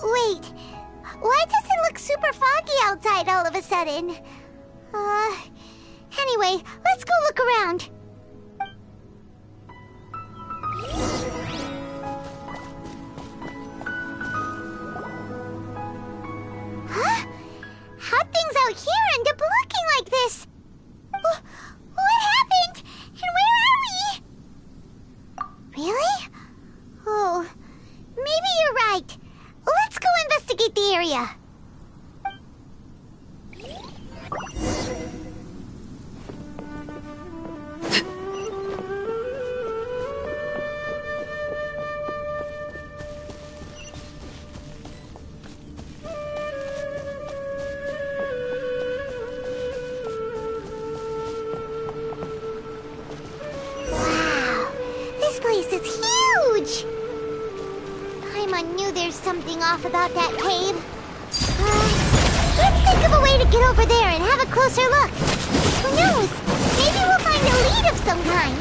Wait, why does it look super foggy outside all of a sudden? Anyway, let's go look around. Huh? How'd things out here end up looking like this? What happened? And where are we? Really? Oh, maybe you're right. Let's go investigate the area. Something off about that cave. Let's think of a way to get over there and have a closer look. Who knows? Maybe we'll find a lead of some kind.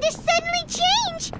just suddenly change?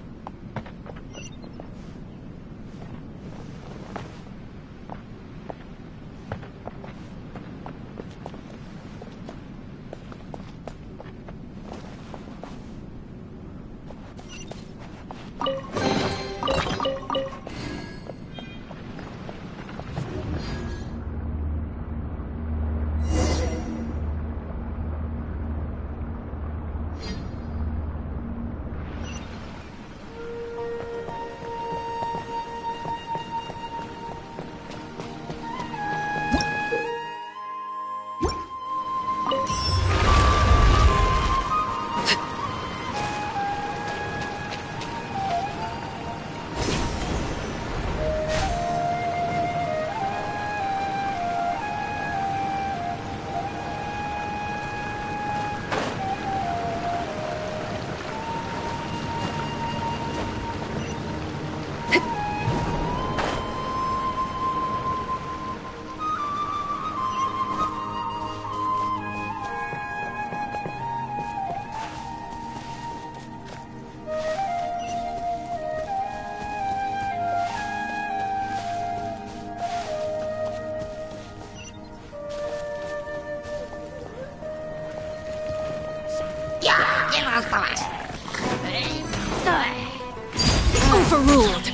Overruled.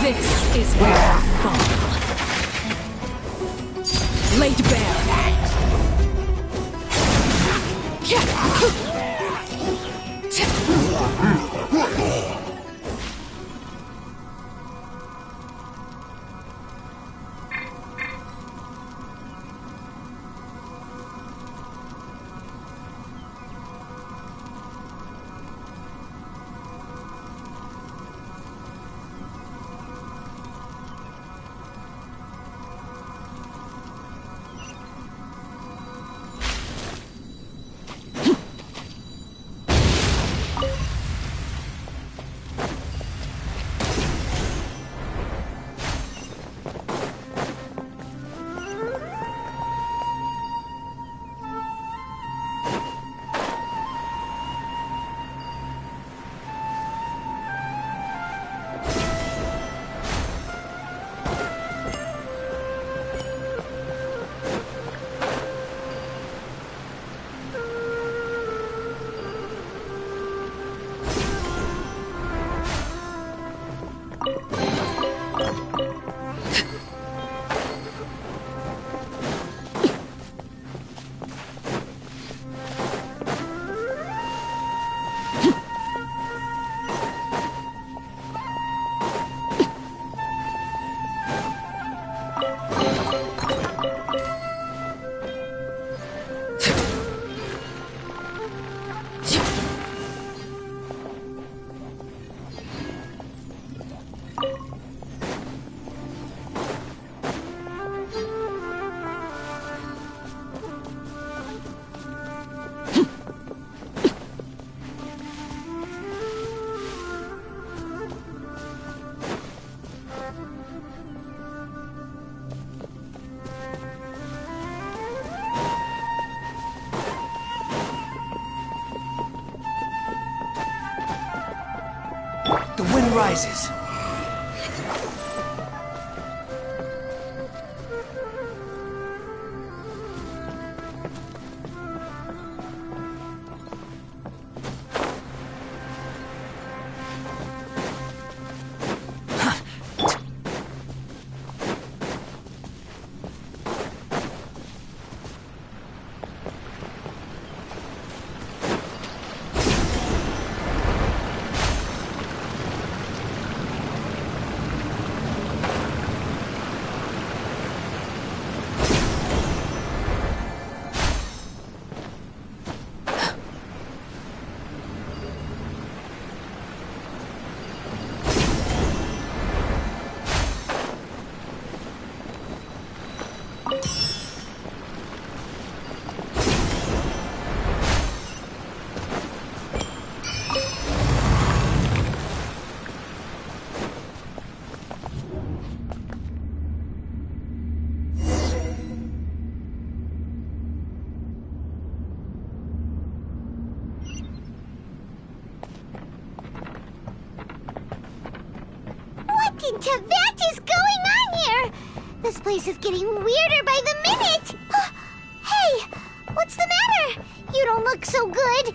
This is where I fall. Laid bare. The wind rises. What is going on here? This place is getting weirder by the minute. Hey, what's the matter? You don't look so good.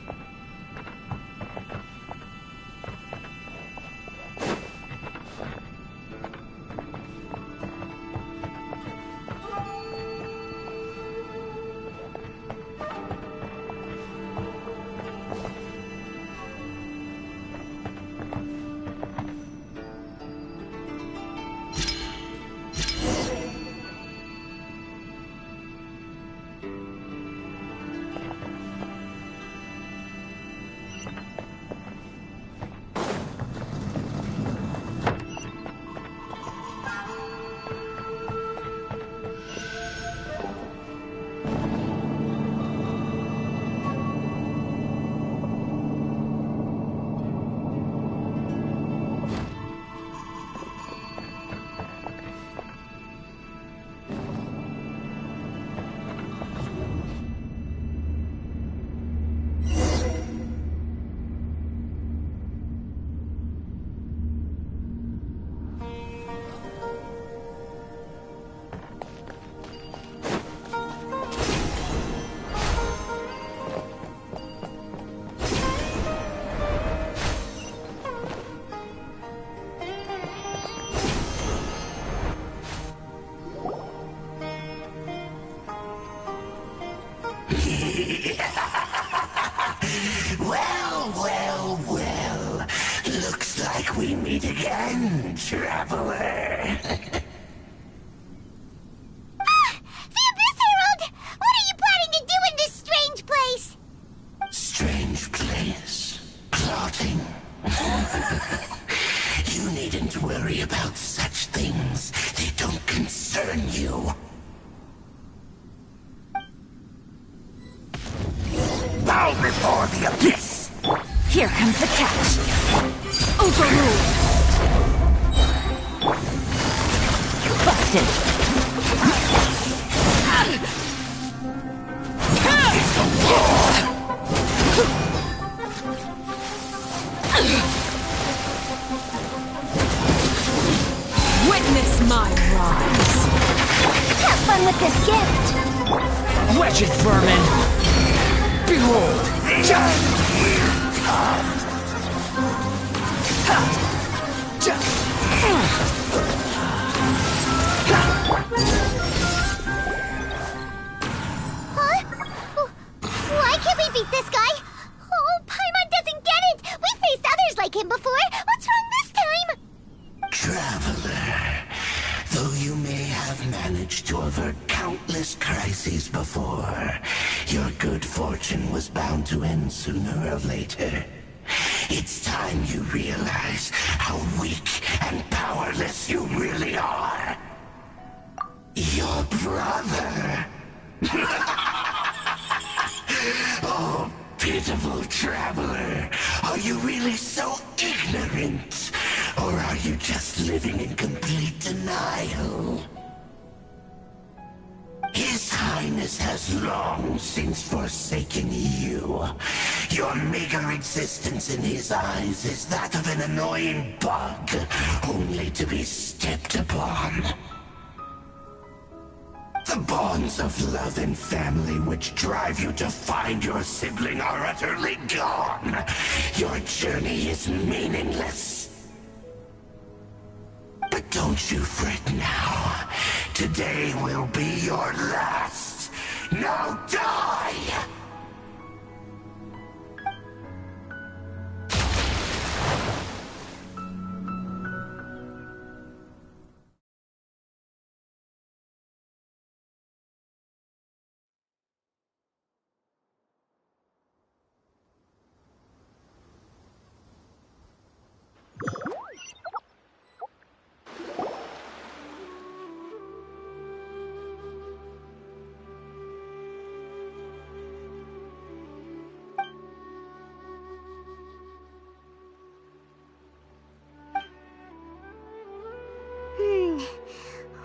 Well. Looks like we meet again, traveler. The Abyss Herald! What are you planning to do in this strange place? Strange place. Plotting. You needn't worry about such things. They don't concern you. Bow before the Abyss! Here comes the catch. Overruled. Busted. Witness my rise. Have fun with this gift. Wretched vermin! Behold! Why can't we beat this guy? Oh, Paimon doesn't get it! We faced others like him before! What's wrong this time? Traveler, though you may have managed to avert countless crises before, your good fortune was bound to end sooner or later. It's time you realize how weak and powerless you really are. Your brother. Oh, pitiful traveler. Are you really so ignorant? Or are you just living in complete denial? His Highness has long since forsaken you. Your meager existence in his eyes is that of an annoying bug, only to be stepped upon. The bonds of love and family which drive you to find your sibling are utterly gone. Your journey is meaningless. But don't you fret now. Today will be your last. Now die!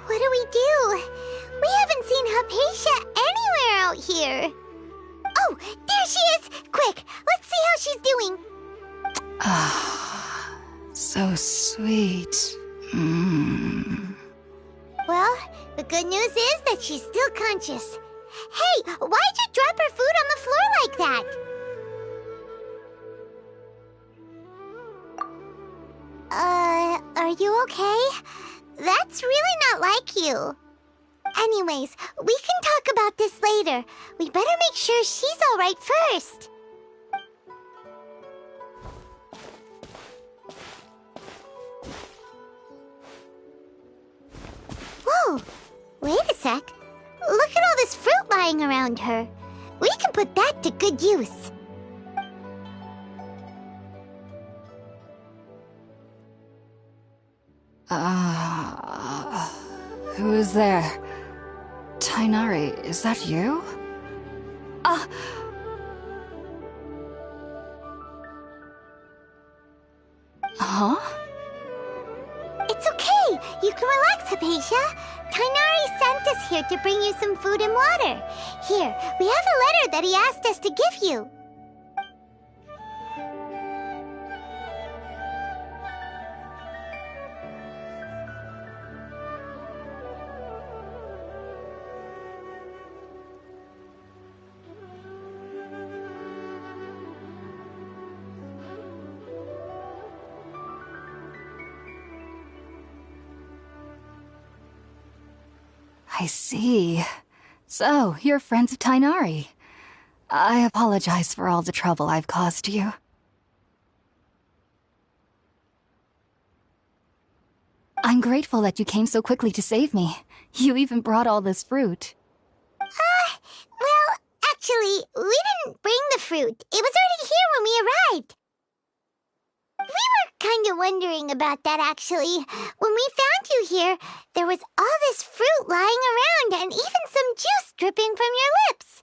What do we do? We haven't seen Hypatia anywhere out here. Oh, there she is! Quick, let's see how she's doing. So sweet. Well, the good news is that she's still conscious. Hey, why'd you drop her food on the floor like that? Are you okay? That's really not like you. Anyways, we can talk about this later. We better make sure she's alright first. Whoa, wait a sec. Look at all this fruit lying around her. We can put that to good use. Who is there? Tainari, is that you? Huh? It's okay. You can relax, Hypatia. Tainari sent us here to bring you some food and water. Here, we have a letter that he asked us to give you. I see. So, you're friends of Tainari. I apologize for all the trouble I've caused you. I'm grateful that you came so quickly to save me. You even brought all this fruit. Well, actually, we didn't bring the fruit. It was already here when we arrived. We were kind of wondering about that, actually. When we found you here, there was all this fruit lying around and even some juice dripping from your lips.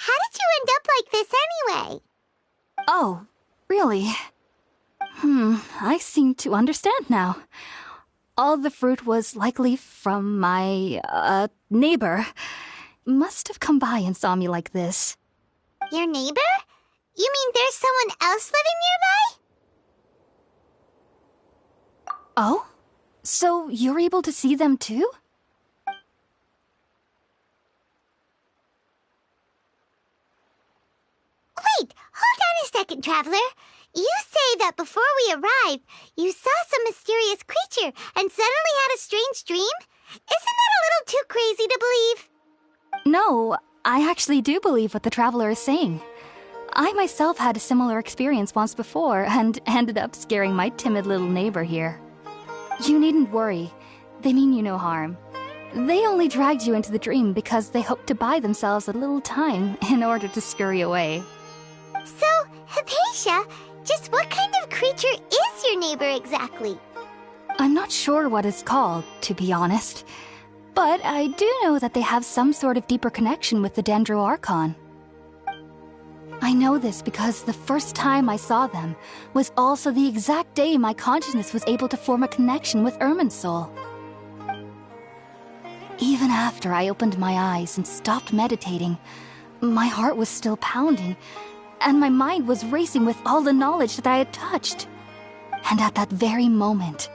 How did you end up like this anyway? Oh, really? I seem to understand now. All the fruit was likely from my, neighbor. Must have come by and saw me like this. Your neighbor? You mean there's someone else living nearby? Oh? So you're able to see them too? Wait, hold on a second, Traveler. You say that before we arrived, you saw some mysterious creature and suddenly had a strange dream? Isn't that a little too crazy to believe? No, I actually do believe what the Traveler is saying. I myself had a similar experience once before and ended up scaring my timid little neighbor here. You needn't worry. They mean you no harm. They only dragged you into the dream because they hoped to buy themselves a little time in order to scurry away. So, Hypatia, just what kind of creature is your neighbor exactly? I'm not sure what it's called, to be honest. But I do know that they have some sort of deeper connection with the Dendro Archon. I know this because the first time I saw them was also the exact day my consciousness was able to form a connection with Irminsul. Even after I opened my eyes and stopped meditating, my heart was still pounding, and my mind was racing with all the knowledge that I had touched. And at that very moment,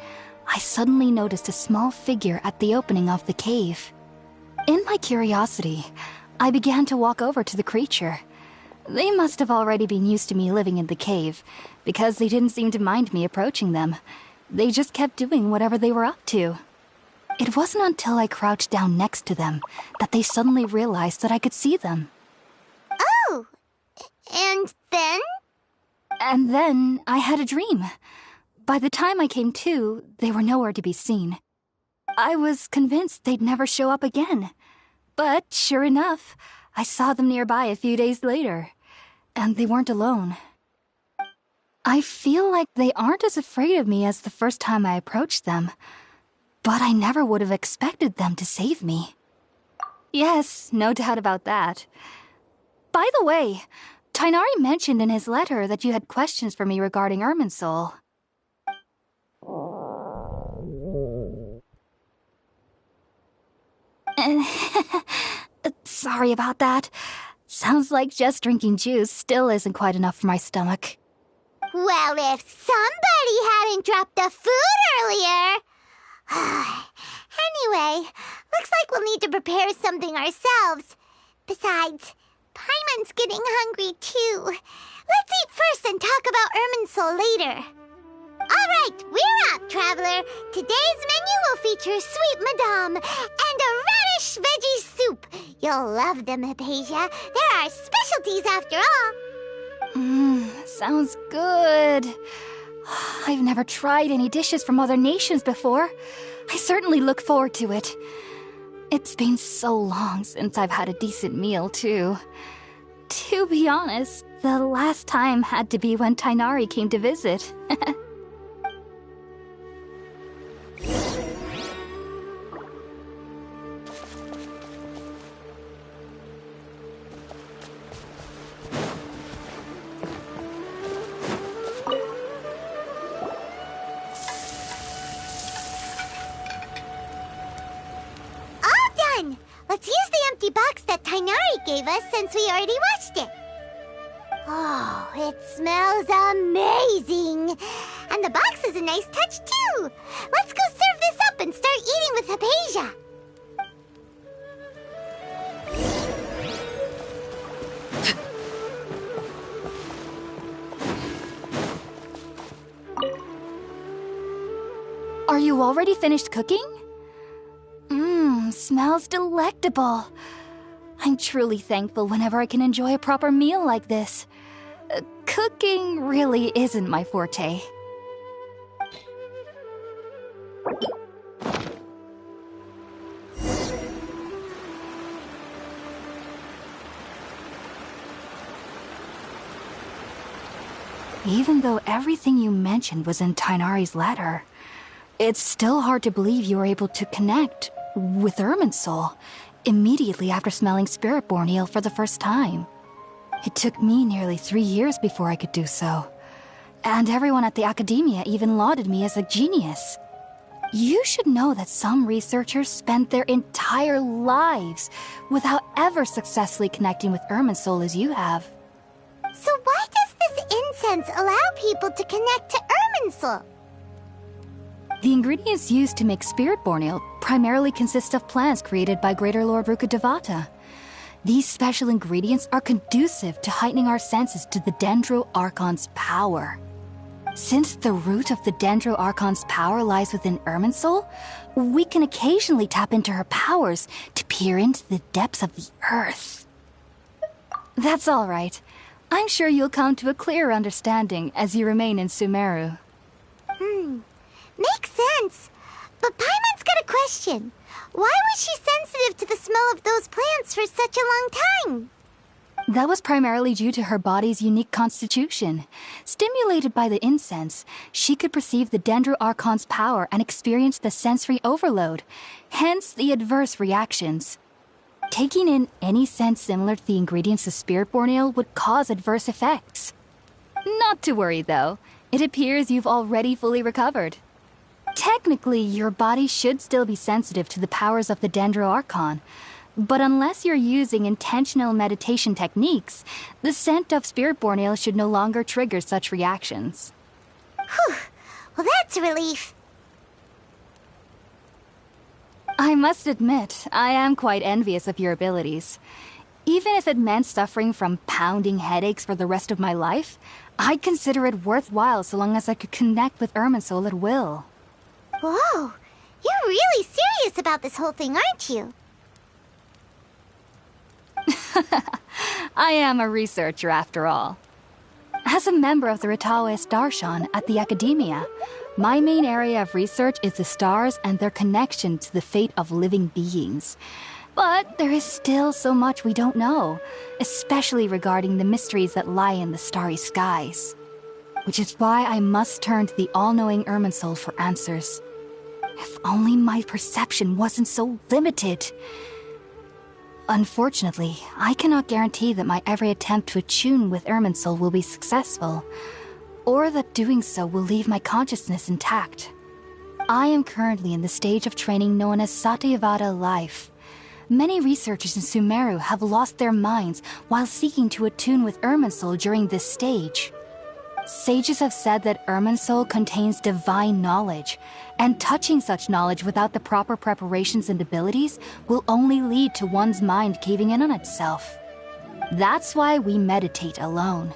I suddenly noticed a small figure at the opening of the cave. In my curiosity, I began to walk over to the creature. They must have already been used to me living in the cave, because they didn't seem to mind me approaching them. They just kept doing whatever they were up to. It wasn't until I crouched down next to them that they suddenly realized that I could see them. Oh! And then? And then I had a dream. By the time I came to, they were nowhere to be seen. I was convinced they'd never show up again. But sure enough, I saw them nearby a few days later. And they weren't alone. I feel like they aren't as afraid of me as the first time I approached them. But I never would have expected them to save me. Yes, no doubt about that. By the way, Tainari mentioned in his letter that you had questions for me regarding Irminsul. Sorry about that. Sounds like just drinking juice still isn't quite enough for my stomach. Well, if somebody hadn't dropped the food earlier... Anyway, looks like we'll need to prepare something ourselves. Besides, Paimon's getting hungry too. Let's eat first and talk about Irminsul later. Alright, we're up, Traveler. Today's menu will feature Sweet Madame and a radish veggie soup. You'll love them, Hypatia. They're our specialties after all. Sounds good. I've never tried any dishes from other nations before. I certainly look forward to it. It's been so long since I've had a decent meal, too. To be honest, the last time had to be when Tighnari came to visit. Let's use the empty box that Tighnari gave us since we already watched it. Oh, it smells amazing. And the box is a nice touch, too. Let's go serve this up and start eating with Hypatia. Are you already finished cooking? Smells delectable. I'm truly thankful whenever I can enjoy a proper meal like this. Cooking really isn't my forte. Even though everything you mentioned was in Tighnari's letter, it's still hard to believe you were able to connect with Irminsul immediately after smelling Spiritborn ale for the first time. It took me nearly 3 years before I could do so, and everyone at the Academia even lauded me as a genius. You should know that some researchers spend their entire lives without ever successfully connecting with Irminsul as you have. So why does this incense allow people to connect to Irminsul? The ingredients used to make Spiritborn ale primarily consist of plants created by Greater Lord Rukkhadevata. These special ingredients are conducive to heightening our senses to the Dendro Archon's power. Since the root of the Dendro Archon's power lies within Irminsul, we can occasionally tap into her powers to peer into the depths of the earth. That's all right. I'm sure you'll come to a clearer understanding as you remain in Sumeru. Makes sense. But Paimon's got a question. Why was she sensitive to the smell of those plants for such a long time? That was primarily due to her body's unique constitution. Stimulated by the incense, she could perceive the Dendro Archon's power and experience the sensory overload, hence the adverse reactions. Taking in any scent similar to the ingredients of Spiritborn ale would cause adverse effects. Not to worry, though. It appears you've already fully recovered. Technically, your body should still be sensitive to the powers of the Dendro Archon, but unless you're using intentional meditation techniques, the scent of Spiritborn ale should no longer trigger such reactions. Whew. Well, that's a relief. I must admit, I am quite envious of your abilities. Even if it meant suffering from pounding headaches for the rest of my life, I'd consider it worthwhile so long as I could connect with Irminsul at will. Whoa, you're really serious about this whole thing, aren't you? I am a researcher after all. As a member of the Ritaoist Archon at the Academia, my main area of research is the stars and their connection to the fate of living beings. But there is still so much we don't know, especially regarding the mysteries that lie in the starry skies. Which is why I must turn to the all-knowing Irminsul for answers. If only my perception wasn't so limited. Unfortunately, I cannot guarantee that my every attempt to attune with Irminsul will be successful, or that doing so will leave my consciousness intact. I am currently in the stage of training known as Satyavada life. Many researchers in Sumeru have lost their minds while seeking to attune with Irminsul during this stage. Sages have said that Irminsul contains divine knowledge, and touching such knowledge without the proper preparations and abilities will only lead to one's mind caving in on itself. That's why we meditate alone.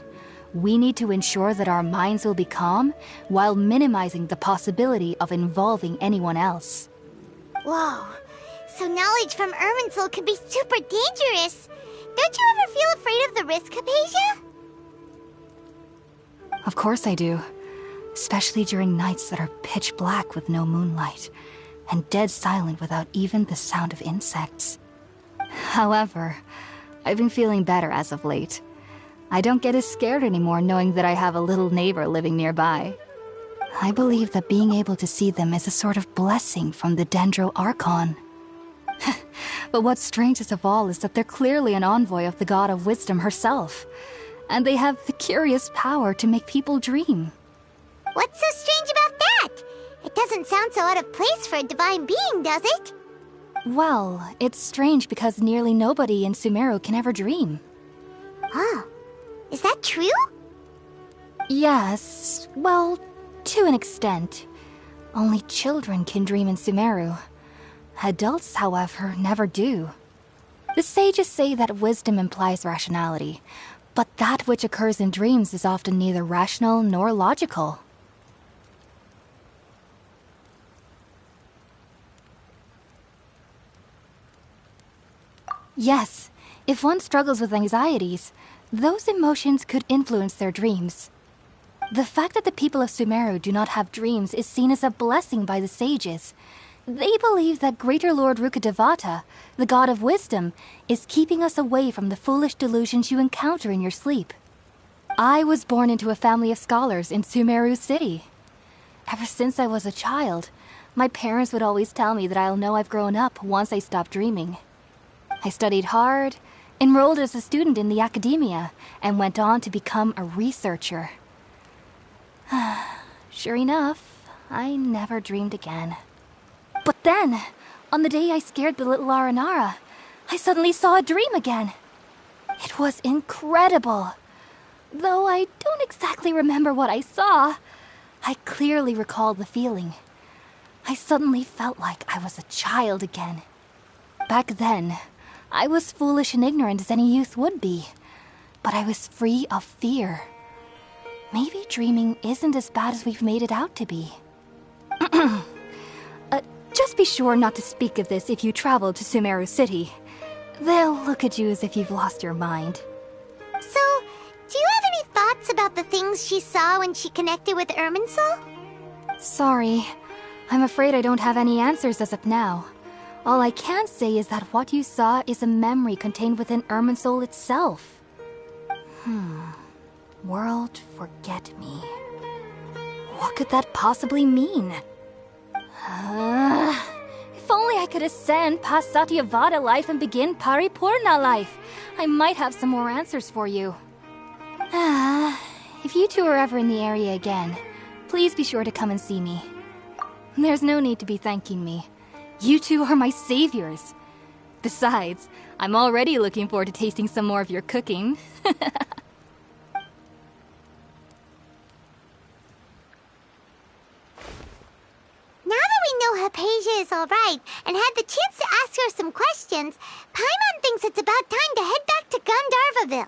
We need to ensure that our minds will be calm while minimizing the possibility of involving anyone else. Whoa. So knowledge from Irminsul can be super dangerous. Don't you ever feel afraid of the risk, Hypatia? Of course I do. Especially during nights that are pitch black with no moonlight, and dead silent without even the sound of insects. However, I've been feeling better as of late. I don't get as scared anymore knowing that I have a little neighbor living nearby. I believe that being able to see them is a sort of blessing from the Dendro Archon. But what's strangest of all is that they're clearly an envoy of the God of Wisdom herself, and they have the curious power to make people dream. What's so strange about that? It doesn't sound so out of place for a divine being, does it? Well, it's strange because nearly nobody in Sumeru can ever dream. Oh, is that true? Yes, well, to an extent. Only children can dream in Sumeru. Adults, however, never do. The sages say that wisdom implies rationality, but that which occurs in dreams is often neither rational nor logical. Yes, if one struggles with anxieties, those emotions could influence their dreams. The fact that the people of Sumeru do not have dreams is seen as a blessing by the sages. They believe that Greater Lord Rukkhadevata, the God of Wisdom, is keeping us away from the foolish delusions you encounter in your sleep. I was born into a family of scholars in Sumeru City. Ever since I was a child, my parents would always tell me that I'll know I've grown up once I stop dreaming. I studied hard, enrolled as a student in the academia, and went on to become a researcher. Sure enough, I never dreamed again. But then, on the day I scared the little Aranara, I suddenly saw a dream again. It was incredible. Though I don't exactly remember what I saw, I clearly recall the feeling. I suddenly felt like I was a child again. Back then, I was foolish and ignorant as any youth would be, but I was free of fear. Maybe dreaming isn't as bad as we've made it out to be. Just be sure not to speak of this if you travel to Sumeru City. They'll look at you as if you've lost your mind. So, do you have any thoughts about the things she saw when she connected with Irminsul? Sorry. I'm afraid I don't have any answers as of now. All I can say is that what you saw is a memory contained within Irminsul itself. World forget me. What could that possibly mean? If only I could ascend past Satyavada life and begin Paripurna life, I might have some more answers for you. If you two are ever in the area again, please be sure to come and see me. There's no need to be thanking me. You two are my saviors. Besides, I'm already looking forward to tasting some more of your cooking. Now that we know Hypatia is alright and had the chance to ask her some questions, Paimon thinks it's about time to head back to Gandharvaville.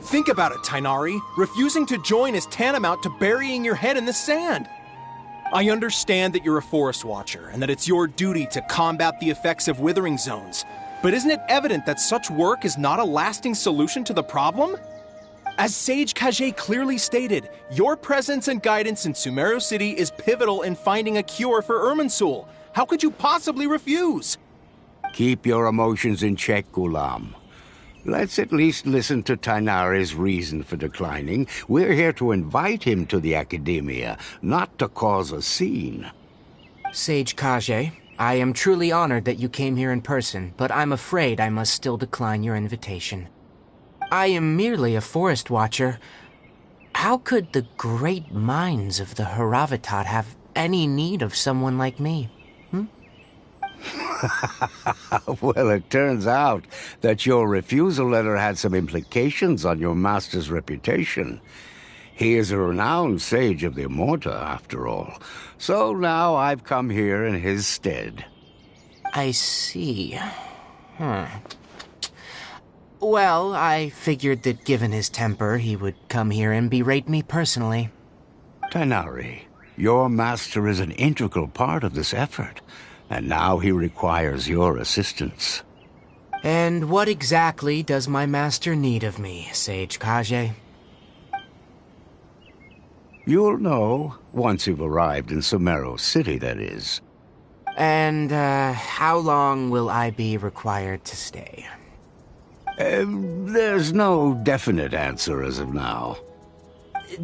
Think about it, Tainari. Refusing to join is tantamount to burying your head in the sand. I understand that you're a forest watcher and that it's your duty to combat the effects of withering zones, but isn't it evident that such work is not a lasting solution to the problem? As Sage Kage clearly stated, your presence and guidance in Sumeru City is pivotal in finding a cure for Irminsul. How could you possibly refuse? Keep your emotions in check, Ghulam. Let's at least listen to Tainari's reason for declining. We're here to invite him to the Academia, not to cause a scene. Sage Kage, I am truly honored that you came here in person, but I'm afraid I must still decline your invitation. I am merely a forest watcher. How could the great minds of the Haravatat have any need of someone like me? Well, it turns out that your refusal letter had some implications on your master's reputation. He is a renowned sage of the Immorta, after all. So now I've come here in his stead. I see. Well, I figured that given his temper, he would come here and berate me personally. Tainari, your master is an integral part of this effort, and now he requires your assistance. And what exactly does my master need of me, Sage Kage? You'll know, once you've arrived in Sumeru City, that is. And, how long will I be required to stay? There's no definite answer as of now.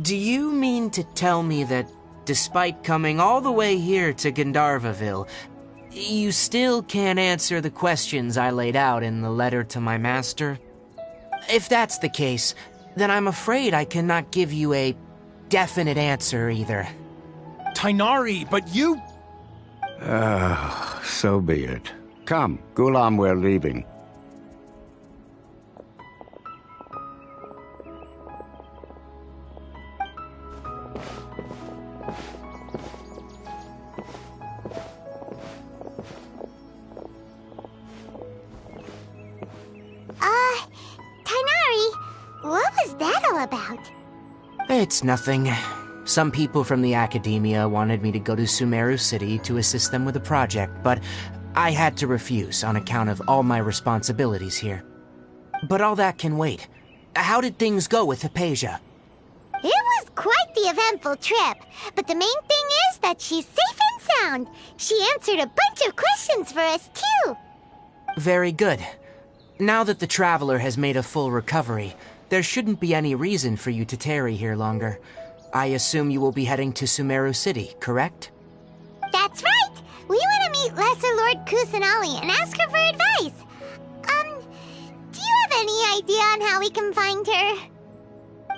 Do you mean to tell me that, despite coming all the way here to Gandharvaville, you still can't answer the questions I laid out in the letter to my master? If that's the case, then I'm afraid I cannot give you a definite answer either. Tainari, but you... So be it. Come, Ghulam, we're leaving. Tainari, what was that all about? It's nothing. Some people from the Academia wanted me to go to Sumeru City to assist them with a project, but I had to refuse on account of all my responsibilities here. But all that can wait. How did things go with Hypatia? It was quite the eventful trip, but the main thing is that she's safe and sound. She answered a bunch of questions for us, too. Very good. Now that the Traveler has made a full recovery, there shouldn't be any reason for you to tarry here longer. I assume you will be heading to Sumeru City, correct? That's right! We want to meet Lesser Lord Kusanali and ask her for advice. Do you have any idea on how we can find her?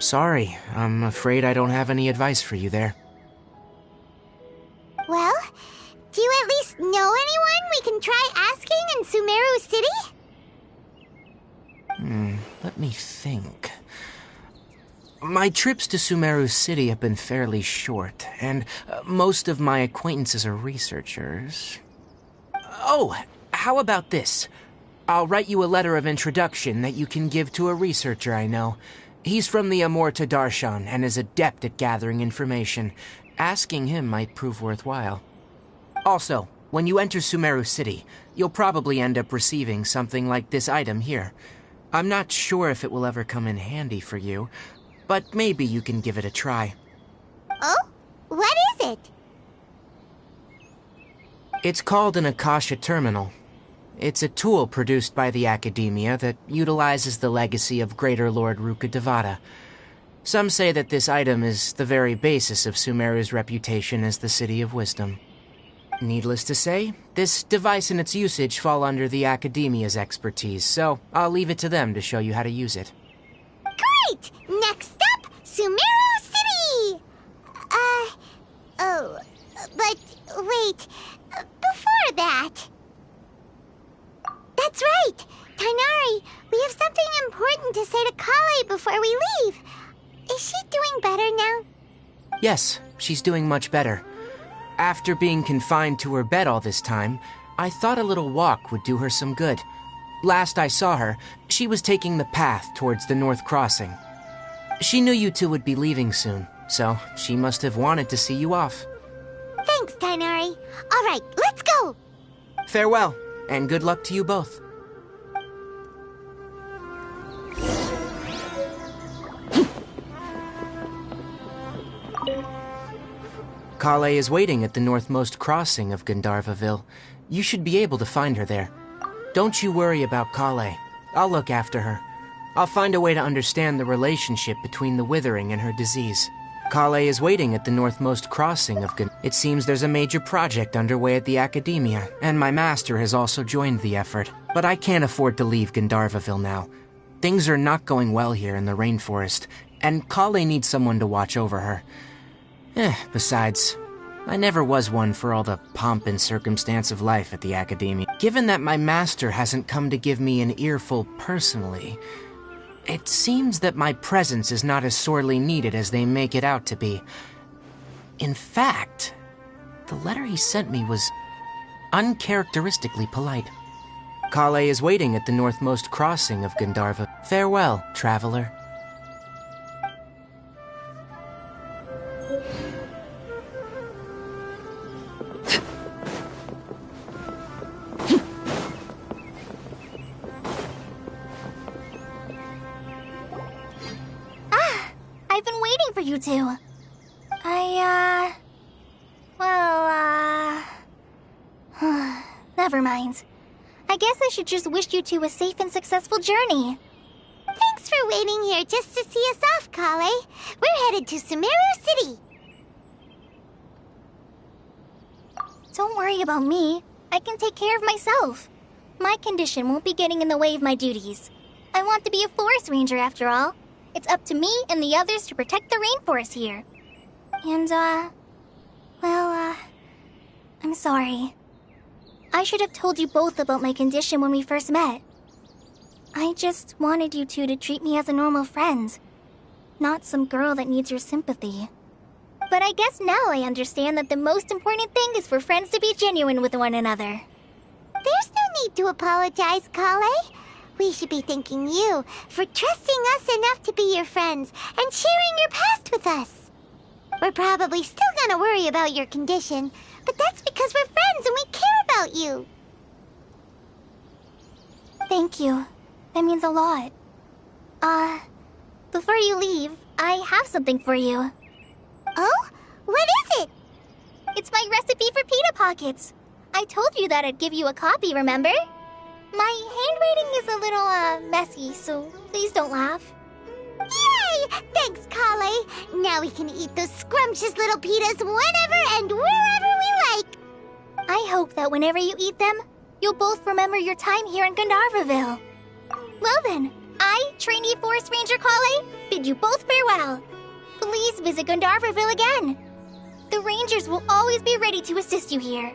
Sorry, I'm afraid I don't have any advice for you there. Well, do you at least know anyone we can try asking in Sumeru City? Let me think. My trips to Sumeru City have been fairly short, and most of my acquaintances are researchers. Oh, how about this? I'll write you a letter of introduction that you can give to a researcher I know. He's from the Amorta Darshan and is adept at gathering information. Asking him might prove worthwhile. Also, when you enter Sumeru City, you'll probably end up receiving something like this item here. I'm not sure if it will ever come in handy for you, but maybe you can give it a try. Oh? What is it? It's called an Akasha Terminal. It's a tool produced by the Academia that utilizes the legacy of Greater Lord Rukkhadevata. Some say that this item is the very basis of Sumeru's reputation as the City of Wisdom. Needless to say, this device and its usage fall under the Academia's expertise, so I'll leave it to them to show you how to use it. Great! Next up, Sumeru City! But wait, before that... That's right! Tainari, we have something important to say to Kale before we leave. Is she doing better now? Yes, she's doing much better. After being confined to her bed all this time, I thought a little walk would do her some good. Last I saw her, she was taking the path towards the North Crossing. She knew you two would be leaving soon, so she must have wanted to see you off. Thanks, Tainari. All right, let's go! Farewell, and good luck to you both. Kale is waiting at the northmost crossing of Gandharvaville. You should be able to find her there. Don't you worry about Kale. I'll look after her. I'll find a way to understand the relationship between the withering and her disease. Kale is waiting at the northmost crossing of It seems there's a major project underway at the Academia, and my master has also joined the effort. But I can't afford to leave Gandharvaville now. Things are not going well here in the rainforest, and Kale needs someone to watch over her. Besides, I never was one for all the pomp and circumstance of life at the Academia. Given that my master hasn't come to give me an earful personally, it seems that my presence is not as sorely needed as they make it out to be. In fact, the letter he sent me was uncharacteristically polite. Kale is waiting at the northmost crossing of Gandharva. Farewell, traveler. I've been waiting for you two. Never mind. I guess I should just wish you two a safe and successful journey. Thanks for waiting here just to see us off, Kale. We're headed to Sumeru City. Don't worry about me. I can take care of myself. My condition won't be getting in the way of my duties. I want to be a forest ranger after all. It's up to me and the others to protect the rainforest here. And, I'm sorry. I should have told you both about my condition when we first met. I just wanted you two to treat me as a normal friend, not some girl that needs your sympathy. But I guess now I understand that the most important thing is for friends to be genuine with one another. There's no need to apologize, Kale. We should be thanking you for trusting us enough to be your friends and sharing your past with us. We're probably still gonna worry about your condition, but that's because we're friends and we care about you. Thank you. That means a lot. Before you leave, I have something for you. Oh? What is it? It's my recipe for pita pockets. I told you that I'd give you a copy, remember? My handwriting is a little, messy, so please don't laugh. Yay! Thanks, Kale. Now we can eat those scrumptious little pitas whenever and wherever we like. I hope that whenever you eat them, you'll both remember your time here in Gandharvaville. Well then, I, trainee Forest Ranger Kale, bid you both farewell. Please visit Gandharvaville again. The Rangers will always be ready to assist you here.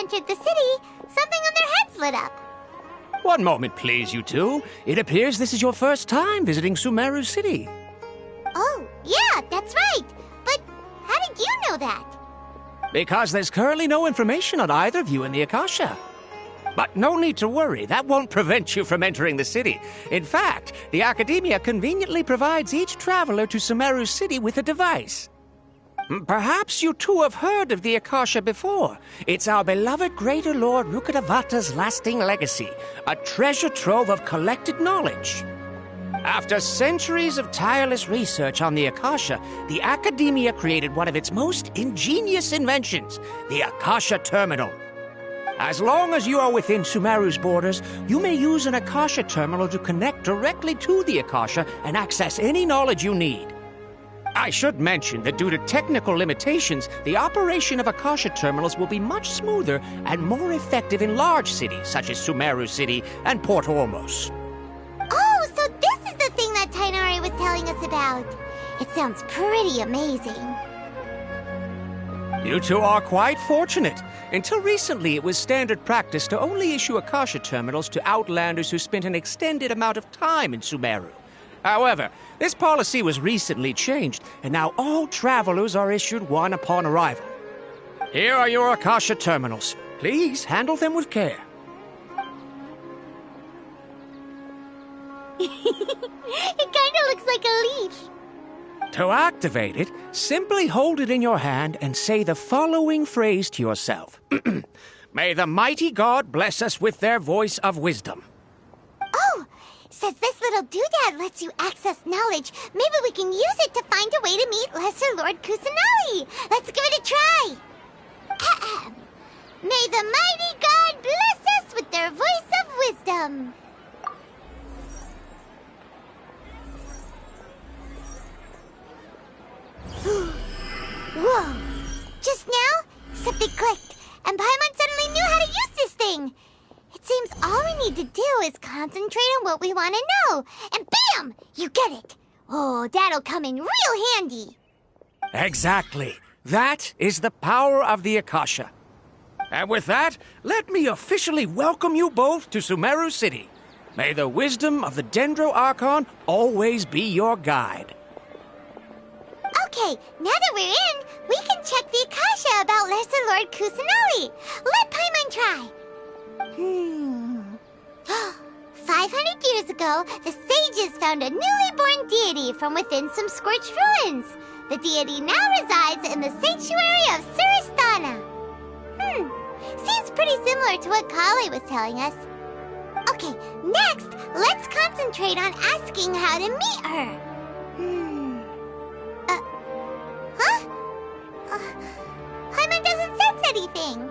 entered the city, something on their heads lit up. One moment, please, you two. It appears this is your first time visiting Sumeru City. Oh, yeah, that's right. But how did you know that? Because there's currently no information on either of you in the Akasha. But no need to worry, that won't prevent you from entering the city. In fact, the Academia conveniently provides each traveler to Sumeru City with a device. Perhaps you two have heard of the Akasha before. It's our beloved Greater Lord Rukkhadevata's lasting legacy, a treasure trove of collected knowledge. After centuries of tireless research on the Akasha, the Academia created one of its most ingenious inventions, the Akasha Terminal. As long as you are within Sumeru's borders, you may use an Akasha terminal to connect directly to the Akasha and access any knowledge you need. I should mention that due to technical limitations, the operation of Akasha terminals will be much smoother and more effective in large cities such as Sumeru City and Port Ormos. Oh, so this is the thing that Tainari was telling us about. It sounds pretty amazing. You two are quite fortunate. Until recently, it was standard practice to only issue Akasha terminals to outlanders who spent an extended amount of time in Sumeru. However, this policy was recently changed, and now all travelers are issued one upon arrival. Here are your Akasha terminals. Please handle them with care. It kinda looks like a leaf. To activate it, simply hold it in your hand and say the following phrase to yourself. May the mighty God bless us with their voice of wisdom. Oh, since this little doodad lets you access knowledge, maybe we can use it to find a way to meet Lesser Lord Kusanali. Let's give it a try. Ahem. May the mighty God bless us with their voice of wisdom. Whoa! Just now, something clicked, and Paimon suddenly knew how to use this thing. It seems all we need to do is concentrate on what we want to know, and bam! You get it. Oh, that'll come in real handy. Exactly. That is the power of the Akasha. And with that, let me officially welcome you both to Sumeru City. May the wisdom of the Dendro Archon always be your guide. Okay, now that we're in, we can check the Akasha about Lesser Lord Kusanali. Let Paimon try. 500 years ago, the sages found a newly born deity from within some scorched ruins. The deity now resides in the sanctuary of Suristana. Seems pretty similar to what Kali was telling us. Okay, next, let's concentrate on asking how to meet her. Paimon doesn't sense anything.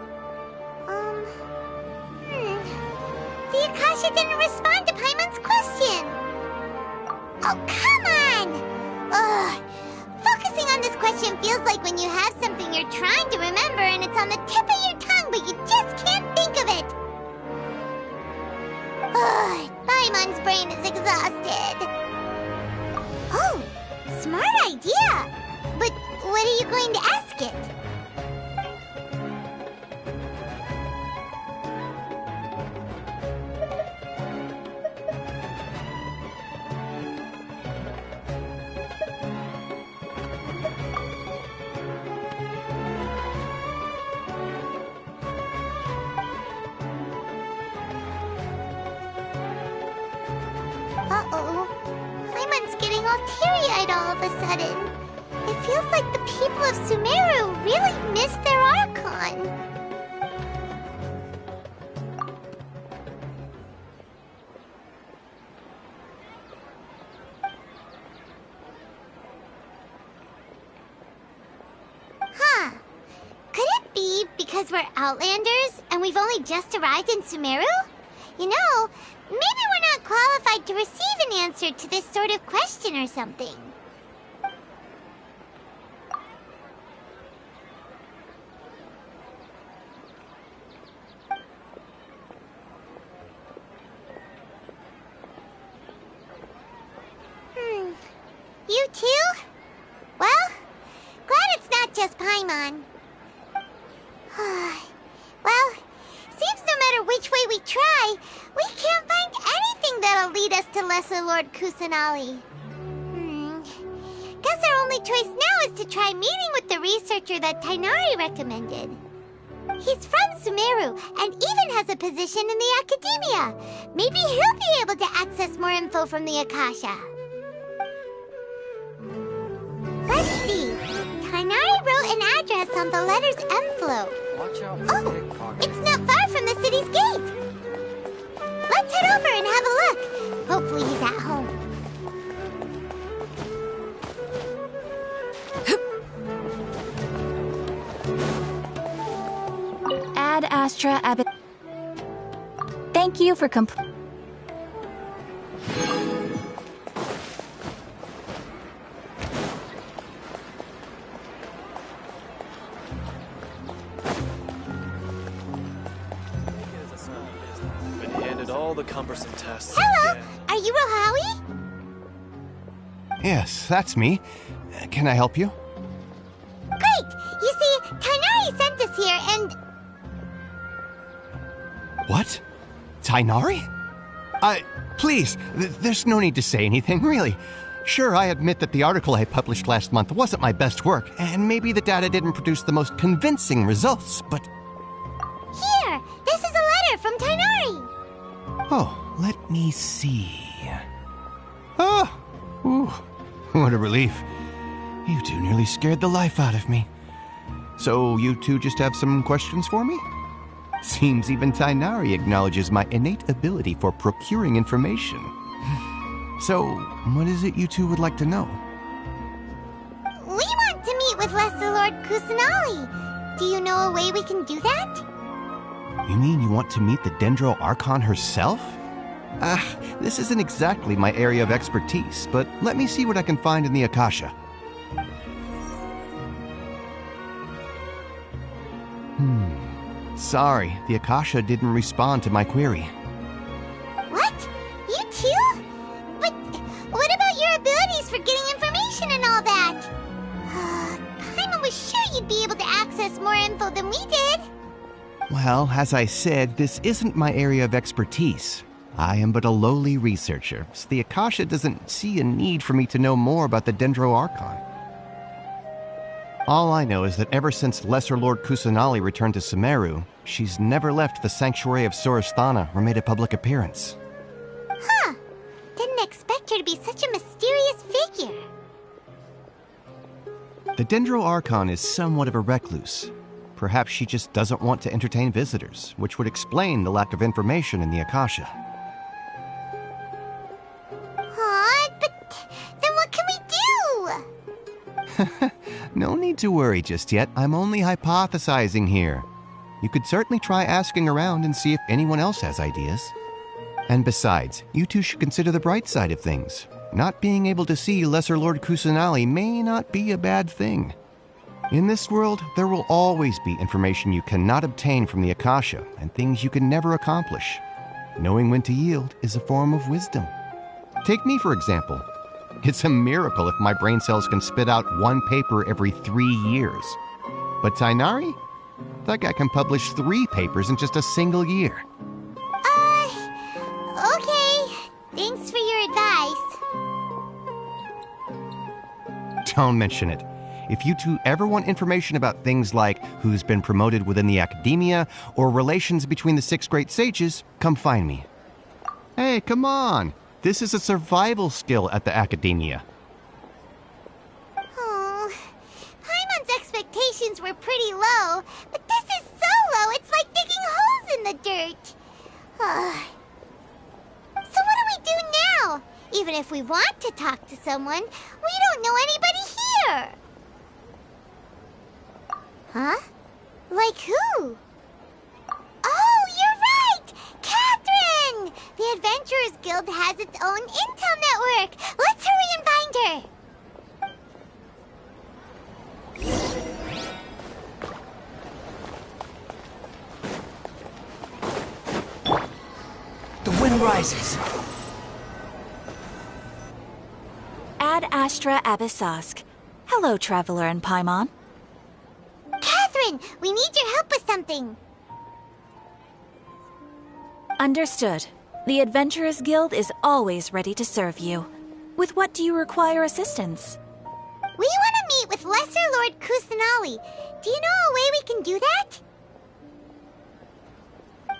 The Akasha didn't respond to Paimon's question. Oh, come on! Ugh. Focusing on this question feels like when you have something you're trying to remember and it's on the tip of your tongue, but you just can't think of it. Ugh, Paimon's brain is exhausted. Oh, smart idea. But what are you going to ask it? Uh-oh. Paimon's getting all teary-eyed all of a sudden. It feels like the people of Sumeru really miss their Archon. Huh. Could it be because we're Outlanders and we've only just arrived in Sumeru? You know, maybe we're not qualified to receive an answer to this sort of question or something. You too? Well, glad it's not just Paimon. Well, seems no matter which way we try, we can't find anything that'll lead us to Lesser Lord Kusanali. Guess our only choice now is to try meeting with the researcher that Tainari recommended. He's from Sumeru and even has a position in the Academia. Maybe he'll be able to access more info from the Akasha. Let's see. Tainari wrote an address on the letter's envelope. Oh, it's not far from the city's gate. Let's head over and have a look. Hopefully he's at home. Ad Astra Ab... Thank you for Been handed all the cumbersome tests. Hello! again. Are you Rohawi? Yes, that's me. Can I help you? Great! You see, Tainari sent us here and... What? Tainari? Please, there's no need to say anything, really. Sure, I admit that the article I published last month wasn't my best work, and maybe the data didn't produce the most convincing results, but... Here! This is a letter from Tainari! Oh, let me see... Oh! Ooh, what a relief. You two nearly scared the life out of me. So, you two just have some questions for me? Seems even Tainari acknowledges my innate ability for procuring information. So, what is it you two would like to know? We want to meet with Lesser Lord Kusanali. Do you know a way we can do that? You mean you want to meet the Dendro Archon herself? This isn't exactly my area of expertise, but let me see what I can find in the Akasha. Sorry, the Akasha didn't respond to my query. What? You too? But what about your abilities for getting information and all that? Paimon was sure you'd be able to access more info than we did. Well, as I said, this isn't my area of expertise. I am but a lowly researcher, so the Akasha doesn't see a need for me to know more about the Dendro Archon. All I know is that ever since Lesser Lord Kusanali returned to Sumeru, she's never left the Sanctuary of Sorasthana or made a public appearance. Huh. Didn't expect her to be such a mysterious figure. The Dendro Archon is somewhat of a recluse. Perhaps she just doesn't want to entertain visitors, which would explain the lack of information in the Akasha. But then what can we do? No need to worry just yet. I'm only hypothesizing here. You could certainly try asking around and see if anyone else has ideas. And besides, you two should consider the bright side of things. Not being able to see Lesser Lord Kusanali may not be a bad thing. In this world, there will always be information you cannot obtain from the Akasha and things you can never accomplish. Knowing when to yield is a form of wisdom. Take me, for example. It's a miracle if my brain cells can spit out one paper every 3 years. But Tainari? That guy can publish 3 papers in just a single year. Okay. Thanks for your advice. Don't mention it. If you two ever want information about things like who's been promoted within the academia or relations between the 6 great sages, come find me. Hey, come on! This is a survival skill at the academia. Oh, Paimon's expectations were pretty low, but this is so low it's like digging holes in the dirt. So what do we do now? Even if we want to talk to someone, we don't know anybody here. Huh? Like who? Oh, you're right! Catherine! The Adventurers Guild has its own intel network. Let's hurry and find her. The wind rises. Ad Astra Abyssosk. Hello, Traveler and Paimon. Catherine, we need your help with something. Understood. The Adventurers Guild is always ready to serve you. With what do you require assistance? We want to meet with Lesser Lord Kusanali. Do you know a way we can do that?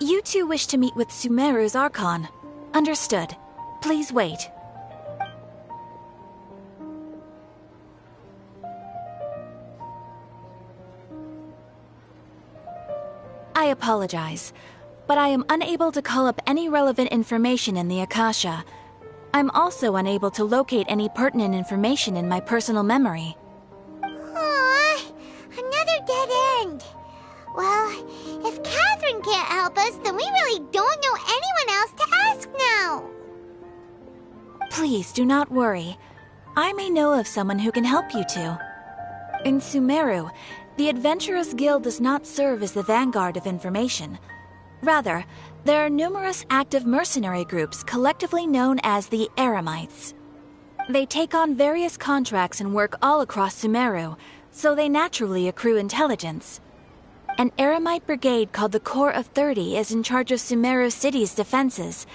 You two wish to meet with Sumeru's Archon. Understood. Please wait. I apologize, but I am unable to call up any relevant information in the Akasha. I'm also unable to locate any pertinent information in my personal memory. Aww, another dead end. Well, If Catherine can't help us, then we really don't know anyone else to ask now. Please do not worry. I may know of someone who can help you two. In Sumeru, the Adventurers Guild does not serve as the vanguard of information. Rather, there are numerous active mercenary groups collectively known as the Eremites. They take on various contracts and work all across Sumeru, so they naturally accrue intelligence. An Eremite brigade called the Corps of 30 is in charge of Sumeru City's defenses.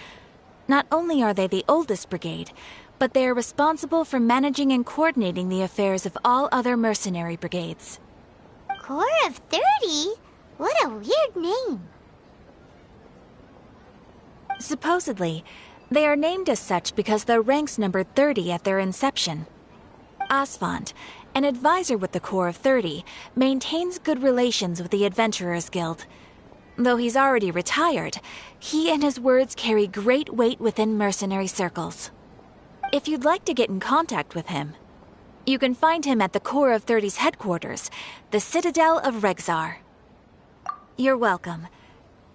Not only are they the oldest brigade, but they are responsible for managing and coordinating the affairs of all other mercenary brigades. Corps of 30? What a weird name. Supposedly, they are named as such because their ranks numbered 30 at their inception. Asphalt, an advisor with the Corps of 30, maintains good relations with the Adventurers Guild. Though he's already retired, he and his words carry great weight within mercenary circles. If you'd like to get in contact with him, you can find him at the Corps of 30's headquarters, the Citadel of Rexar. You're welcome.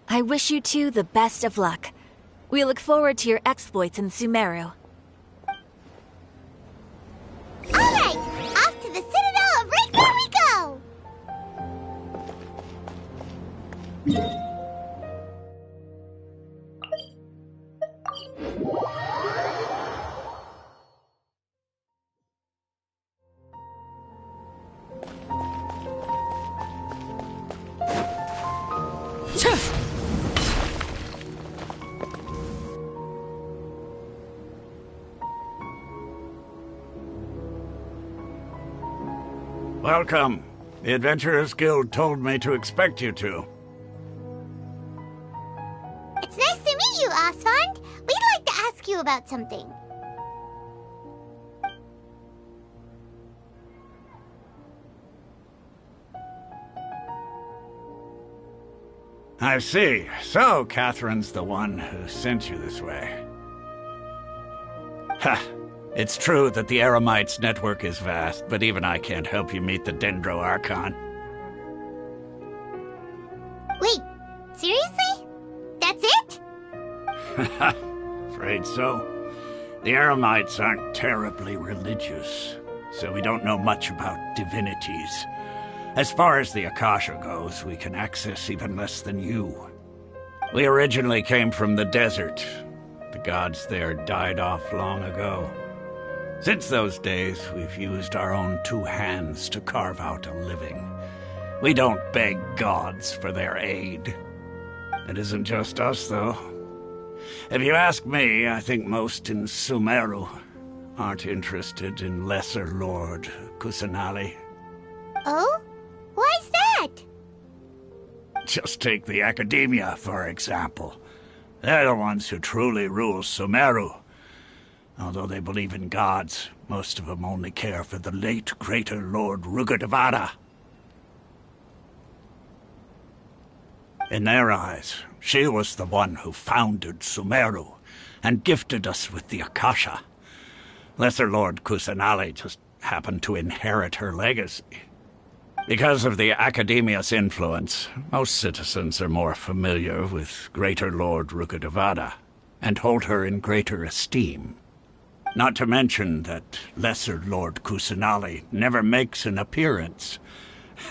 I wish you two the best of luck. We look forward to your exploits in Sumeru. Alright, off to the Citadel of Rexar we go! Welcome. The Adventurers Guild told me to expect you two. It's nice to meet you, Asphalt. We'd like to ask you about something. I see. So, Catherine's the one who sent you this way. Ha! It's true that the Eremites' network is vast, but even I can't help you meet the Dendro Archon. Wait, seriously? That's it? Afraid so. The Eremites aren't terribly religious, so we don't know much about divinities. As far as the Akasha goes, we can access even less than you. We originally came from the desert. The gods there died off long ago. Since those days, we've used our own two hands to carve out a living. We don't beg gods for their aid. It isn't just us, though. If you ask me, I think most in Sumeru aren't interested in Lesser Lord Kusanali. Oh? Why's that? Just take the Academia, for example. They're the ones who truly rule Sumeru. Although they believe in gods, most of them only care for the late Greater Lord Rugurdevada. In their eyes, she was the one who founded Sumeru and gifted us with the Akasha. Lesser Lord Kusanali just happened to inherit her legacy. Because of the Academia's influence, most citizens are more familiar with Greater Lord Rugurdevada and hold her in greater esteem. Not to mention that Lesser Lord Kusanali never makes an appearance,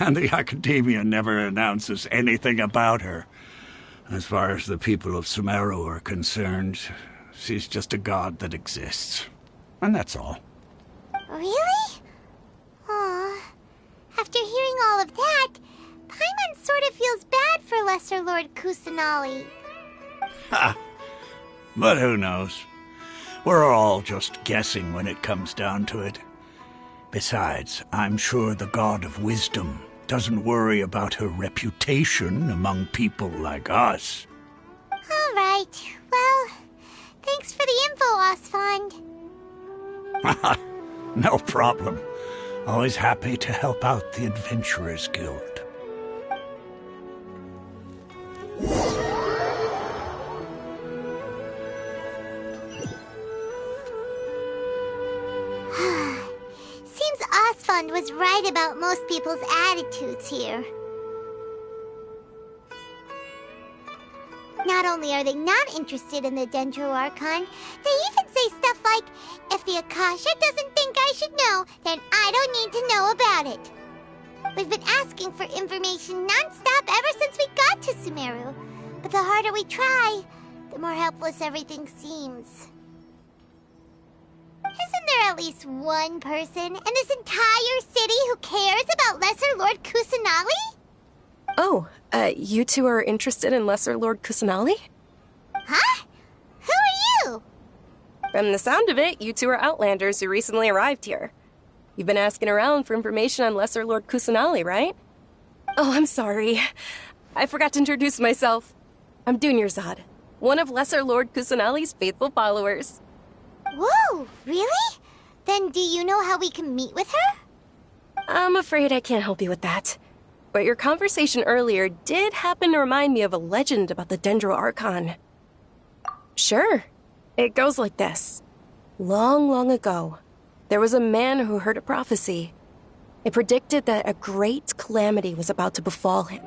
and the Academia never announces anything about her. As far as the people of Sumeru are concerned, she's just a god that exists. And that's all. Really? Aw. After hearing all of that, Paimon sort of feels bad for Lesser Lord Kusanali. Ha! But who knows? We're all just guessing when it comes down to it. Besides, I'm sure the God of Wisdom doesn't worry about her reputation among people like us. All right. Well, thanks for the info, Osfond. No problem. Always happy to help out the Adventurers Guild. Seems Osfond was right about most people's attitudes here. only are they not interested in the Dendro Archon, they even say stuff like, if the Akasha doesn't think I should know, then I don't need to know about it. We've been asking for information non-stop ever since we got to Sumeru. But the harder we try, the more helpless everything seems. Isn't there at least one person in this entire city who cares about Lesser Lord Kusanali? Oh, you two are interested in Lesser Lord Kusanali? Huh? Who are you? From the sound of it, you two are Outlanders who recently arrived here. You've been asking around for information on Lesser Lord Kusanali, right? Oh, I'm sorry. I forgot to introduce myself. I'm Dunyarzad, one of Lesser Lord Kusanali's faithful followers. Whoa, really? Then do you know how we can meet with her? I'm afraid I can't help you with that. But your conversation earlier did happen to remind me of a legend about the Dendro Archon. Sure. It goes like this. Long, long ago, there was a man who heard a prophecy. It predicted that a great calamity was about to befall him.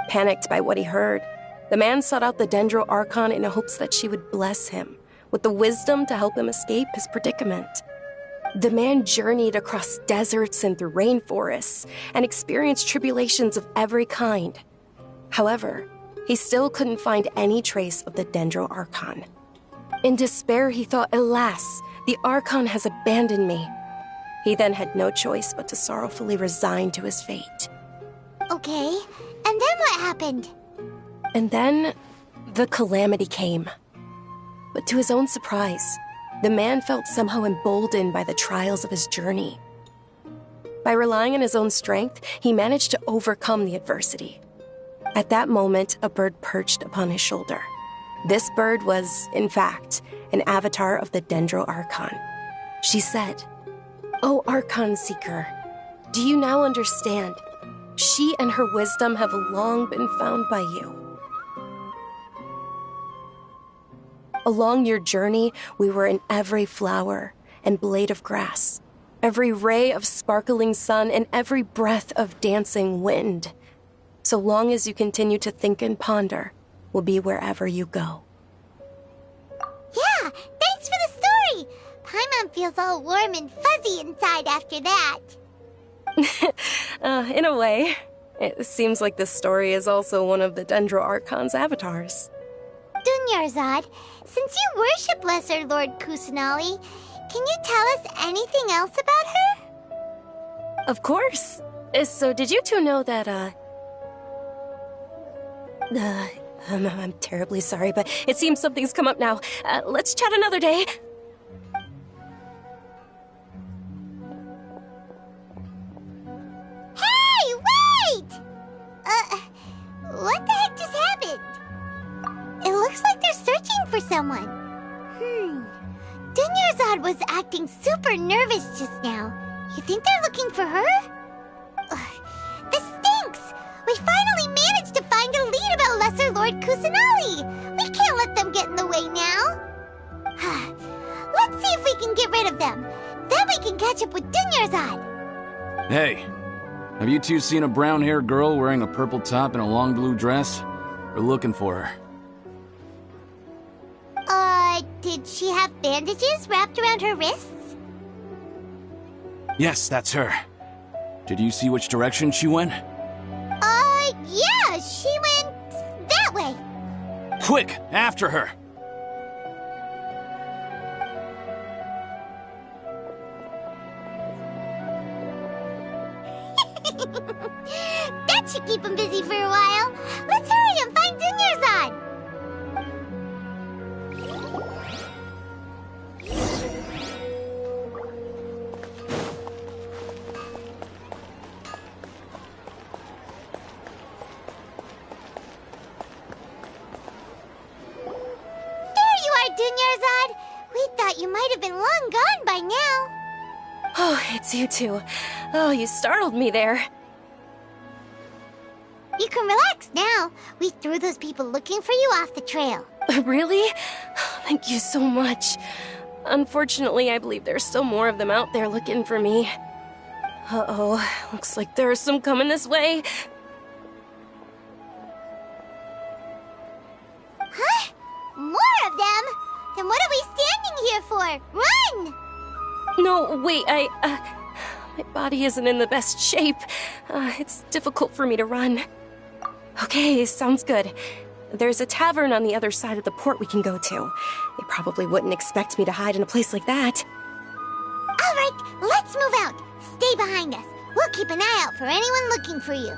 Panicked by what he heard, the man sought out the Dendro Archon in hopes that she would bless him with the wisdom to help him escape his predicament. The man journeyed across deserts and through rainforests and experienced tribulations of every kind. However, he still couldn't find any trace of the Dendro Archon. In despair, he thought, alas, the Archon has abandoned me. He then had no choice but to sorrowfully resign to his fate. Okay, and then what happened? And then, the calamity came. But to his own surprise, the man felt somehow emboldened by the trials of his journey. By relying on his own strength, he managed to overcome the adversity. At that moment, a bird perched upon his shoulder. This bird was, in fact, an avatar of the Dendro Archon. She said, "O Archon Seeker, do you now understand? She and her wisdom have long been found by you. Along your journey, we were in every flower and blade of grass, every ray of sparkling sun, and every breath of dancing wind. So long as you continue to think and ponder, we'll be wherever you go." Yeah, thanks for the story! Paimon feels all warm and fuzzy inside after that. In a way, it seems like this story is also one of the Dendro Archon's avatars. Dunyarzad, since you worship Lesser Lord Kusanali, can you tell us anything else about her? Of course. So did you two know that, I'm terribly sorry, but it seems something's come up now. Let's chat another day. Hey, wait! What the heck just happened? It looks like they're searching for someone. Dunyarzad was acting super nervous just now. You think they're looking for her? This stinks! We finally managed to find a lead about Lesser Lord Kusanali! We can't let them get in the way now! Let's see if we can get rid of them. Then we can catch up with Dunyarzad! Hey, have you two seen a brown-haired girl wearing a purple top and a long blue dress? We're looking for her. Did she have bandages wrapped around her wrists? Yes, that's her. Did you see which direction she went? Yeah, she went that way. Quick, after her! That should keep him busy for a while. Let's hurry and find Dunyarzad. Dunyarzad, we thought you might have been long gone by now. Oh, it's you two. Oh, you startled me there. You can relax now. We threw those people looking for you off the trail. Really? Thank you so much. Unfortunately, I believe there's still more of them out there looking for me. Uh-oh, looks like there's some coming this way. Huh? then what are we standing here for? Run! No, wait, my body isn't in the best shape. It's difficult for me to run. Okay, sounds good. There's a tavern on the other side of the port we can go to. They probably wouldn't expect me to hide in a place like that. All right, let's move out. Stay behind us. We'll keep an eye out for anyone looking for you.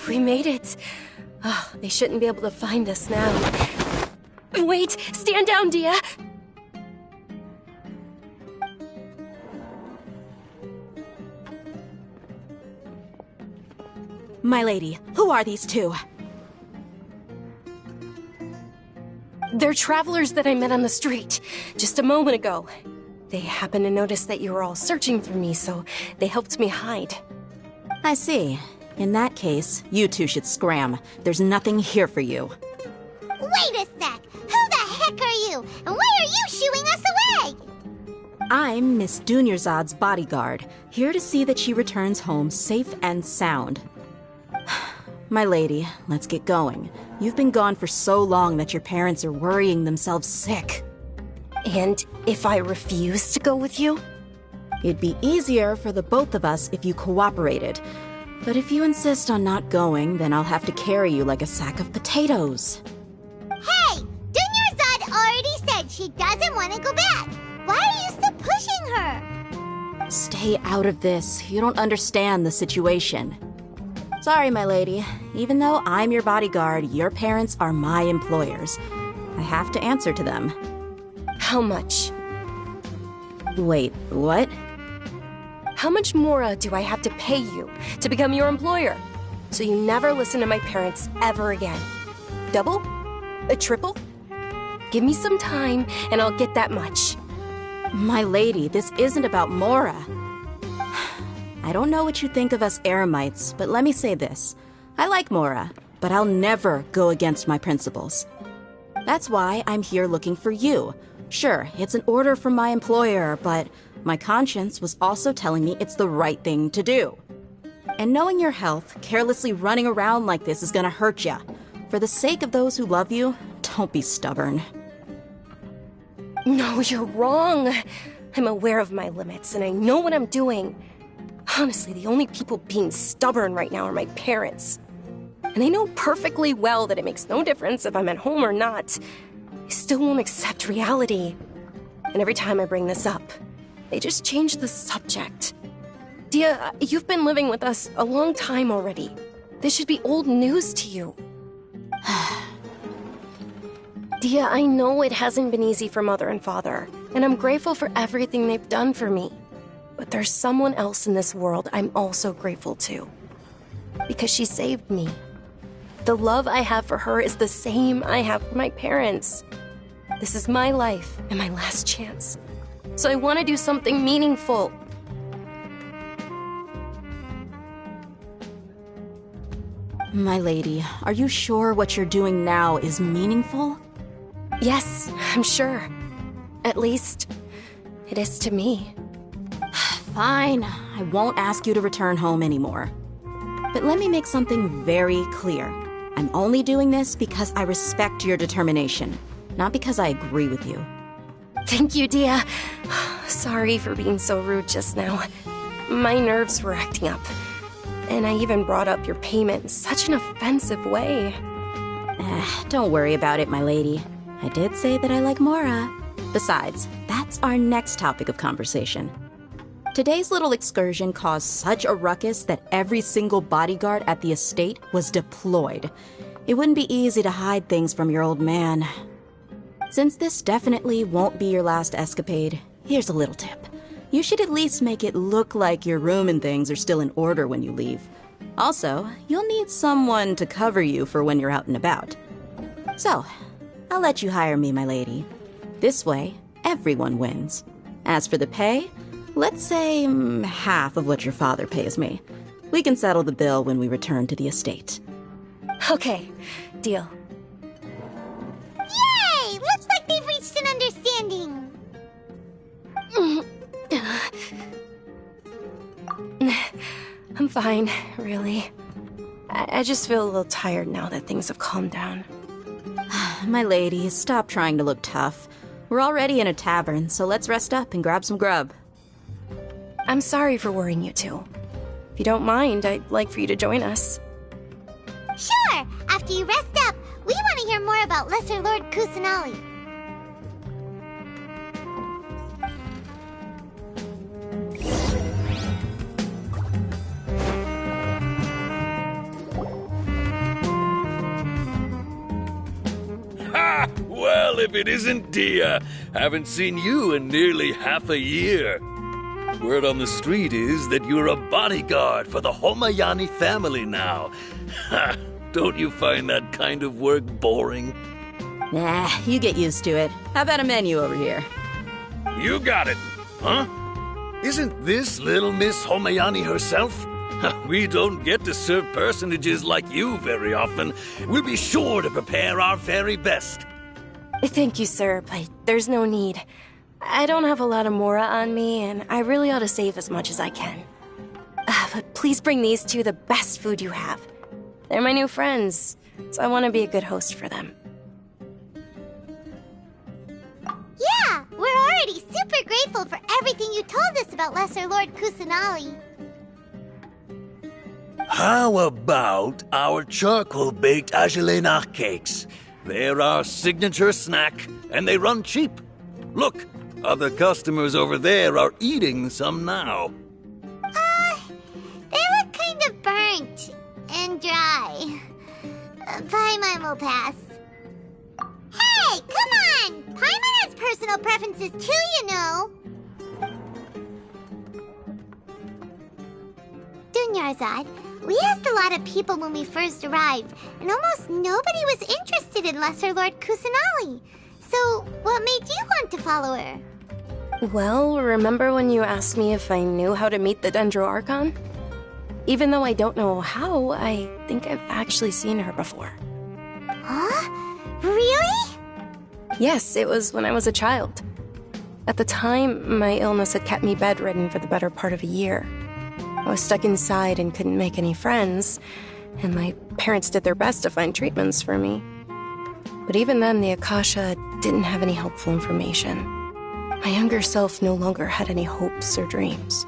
We made it. Oh, they shouldn't be able to find us now. Wait! Stand down, Dia! My lady, who are these two? They're travelers that I met on the street just a moment ago. They happened to notice that you were all searching for me, so they helped me hide. I see. In that case, you two should scram. There's nothing here for you. Wait a sec! Who the heck are you? And why are you shooing us away? I'm Miss Dunyarzad's bodyguard, here to see that she returns home safe and sound. My lady, let's get going. You've been gone for so long that your parents are worrying themselves sick. And if I refuse to go with you? It'd be easier for the both of us if you cooperated. But if you insist on not going, then I'll have to carry you like a sack of potatoes. Hey! Dunyarzad already said she doesn't want to go back. Why are you still pushing her? Stay out of this. You don't understand the situation. Sorry, my lady. Even though I'm your bodyguard, your parents are my employers. I have to answer to them. How much? Wait, what? How much more do I have to pay you to become your employer? So you never listen to my parents ever again. Double? A triple? Give me some time and I'll get that much. My lady, this isn't about Mora. I don't know what you think of us Eremites, but let me say this. I like Mora, but I'll never go against my principles. That's why I'm here looking for you. Sure, it's an order from my employer, but my conscience was also telling me it's the right thing to do. And knowing your health, carelessly running around like this is gonna hurt ya. For the sake of those who love you, don't be stubborn. No, you're wrong. I'm aware of my limits and I know what I'm doing. Honestly, the only people being stubborn right now are my parents. And I know perfectly well that it makes no difference if I'm at home or not. They still won't accept reality. And every time I bring this up, they just change the subject. Dia, you've been living with us a long time already. This should be old news to you. Dia, I know it hasn't been easy for Mother and Father, and I'm grateful for everything they've done for me. But there's someone else in this world I'm also grateful to. Because she saved me. The love I have for her is the same I have for my parents. This is my life and my last chance. So I want to do something meaningful. My lady, are you sure what you're doing now is meaningful? Yes, I'm sure. At least, it is to me. Fine, I won't ask you to return home anymore. But let me make something very clear. I'm only doing this because I respect your determination, not because I agree with you. Thank you, Dia. Sorry for being so rude just now. My nerves were acting up. And I even brought up your payment in such an offensive way. Don't worry about it, my lady. I did say that I like Mora. Besides, that's our next topic of conversation. Today's little excursion caused such a ruckus that every single bodyguard at the estate was deployed. It wouldn't be easy to hide things from your old man. Since this definitely won't be your last escapade, here's a little tip. You should at least make it look like your room and things are still in order when you leave. Also, you'll need someone to cover you for when you're out and about. So, I'll let you hire me, my lady. This way, everyone wins. As for the pay, let's say half of what your father pays me. We can settle the bill when we return to the estate. Okay, deal. Yay! Looks like they've reached an understanding. I'm fine, really. I just feel a little tired now that things have calmed down. My lady, stop trying to look tough. We're already in a tavern, so let's rest up and grab some grub. I'm sorry for worrying you two. If you don't mind, I'd like for you to join us. Sure! After you rest up, we want to hear more about Lesser Lord Kusanali. Ha! Well, if it isn't Dia. Haven't seen you in nearly half a year. Word on the street is that you're a bodyguard for the Homayani family now. Ha! Don't you find that kind of work boring? Nah, you get used to it. How about a menu over here? You got it, huh? Isn't this little Miss Homayani herself? We don't get to serve personages like you very often. We'll be sure to prepare our very best. Thank you, sir, but there's no need. I don't have a lot of Mora on me, and I really ought to save as much as I can. But please bring these two the best food you have. They're my new friends, so I want to be a good host for them. Yeah, we're already super grateful for everything you told us about Lesser Lord Kusanali. How about our charcoal-baked Agelenach cakes? They're our signature snack, and they run cheap. Look, other customers over there are eating some now. They look kind of burnt and dry. Paimon will pass. Hey, come on! Paimon has personal preferences too, you know. Dunyarzad, we asked a lot of people when we first arrived, and almost nobody was interested in Lesser Lord Kusanali. So, what made you want to follow her? Well, remember when you asked me if I knew how to meet the Dendro Archon? Even though I don't know how, I think I've actually seen her before. Huh? Really? Yes, it was when I was a child. At the time, my illness had kept me bedridden for the better part of a year. I was stuck inside and couldn't make any friends, and my parents did their best to find treatments for me. But even then, the Akasha didn't have any helpful information. My younger self no longer had any hopes or dreams.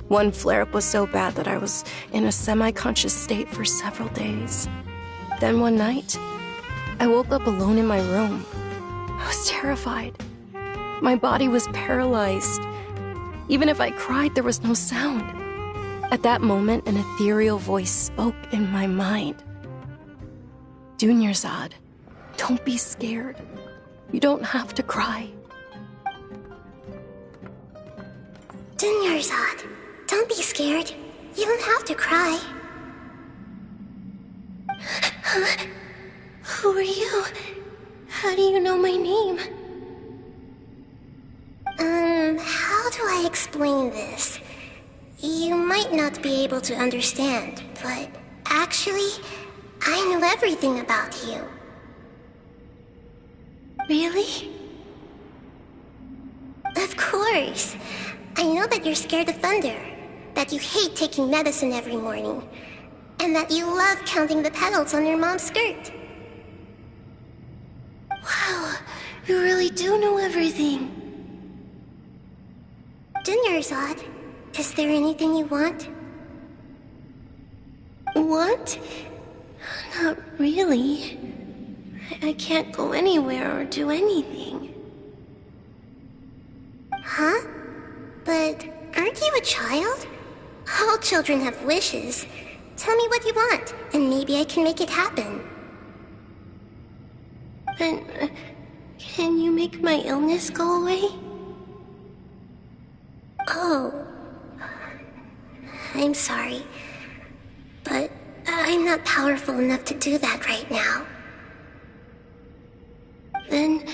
One flare-up was so bad that I was in a semi-conscious state for several days. Then one night, I woke up alone in my room. I was terrified. My body was paralyzed. Even if I cried, there was no sound. At that moment, an ethereal voice spoke in my mind. Dunyarzad, don't be scared. You don't have to cry. Dunyarzad, don't be scared. You don't have to cry. Who are you? How do you know my name? How do I explain this? You might not be able to understand, but actually, I know everything about you. Really? Of course. I know that you're scared of thunder, that you hate taking medicine every morning, and that you love counting the petals on your mom's skirt. Wow, you really do know everything. Dunyarzad, is there anything you want? Want? Not really. I can't go anywhere or do anything. Huh? But aren't you a child? All children have wishes. Tell me what you want, and maybe I can make it happen. But can you make my illness go away? Oh. I'm sorry. But I'm not powerful enough to do that right now. Then,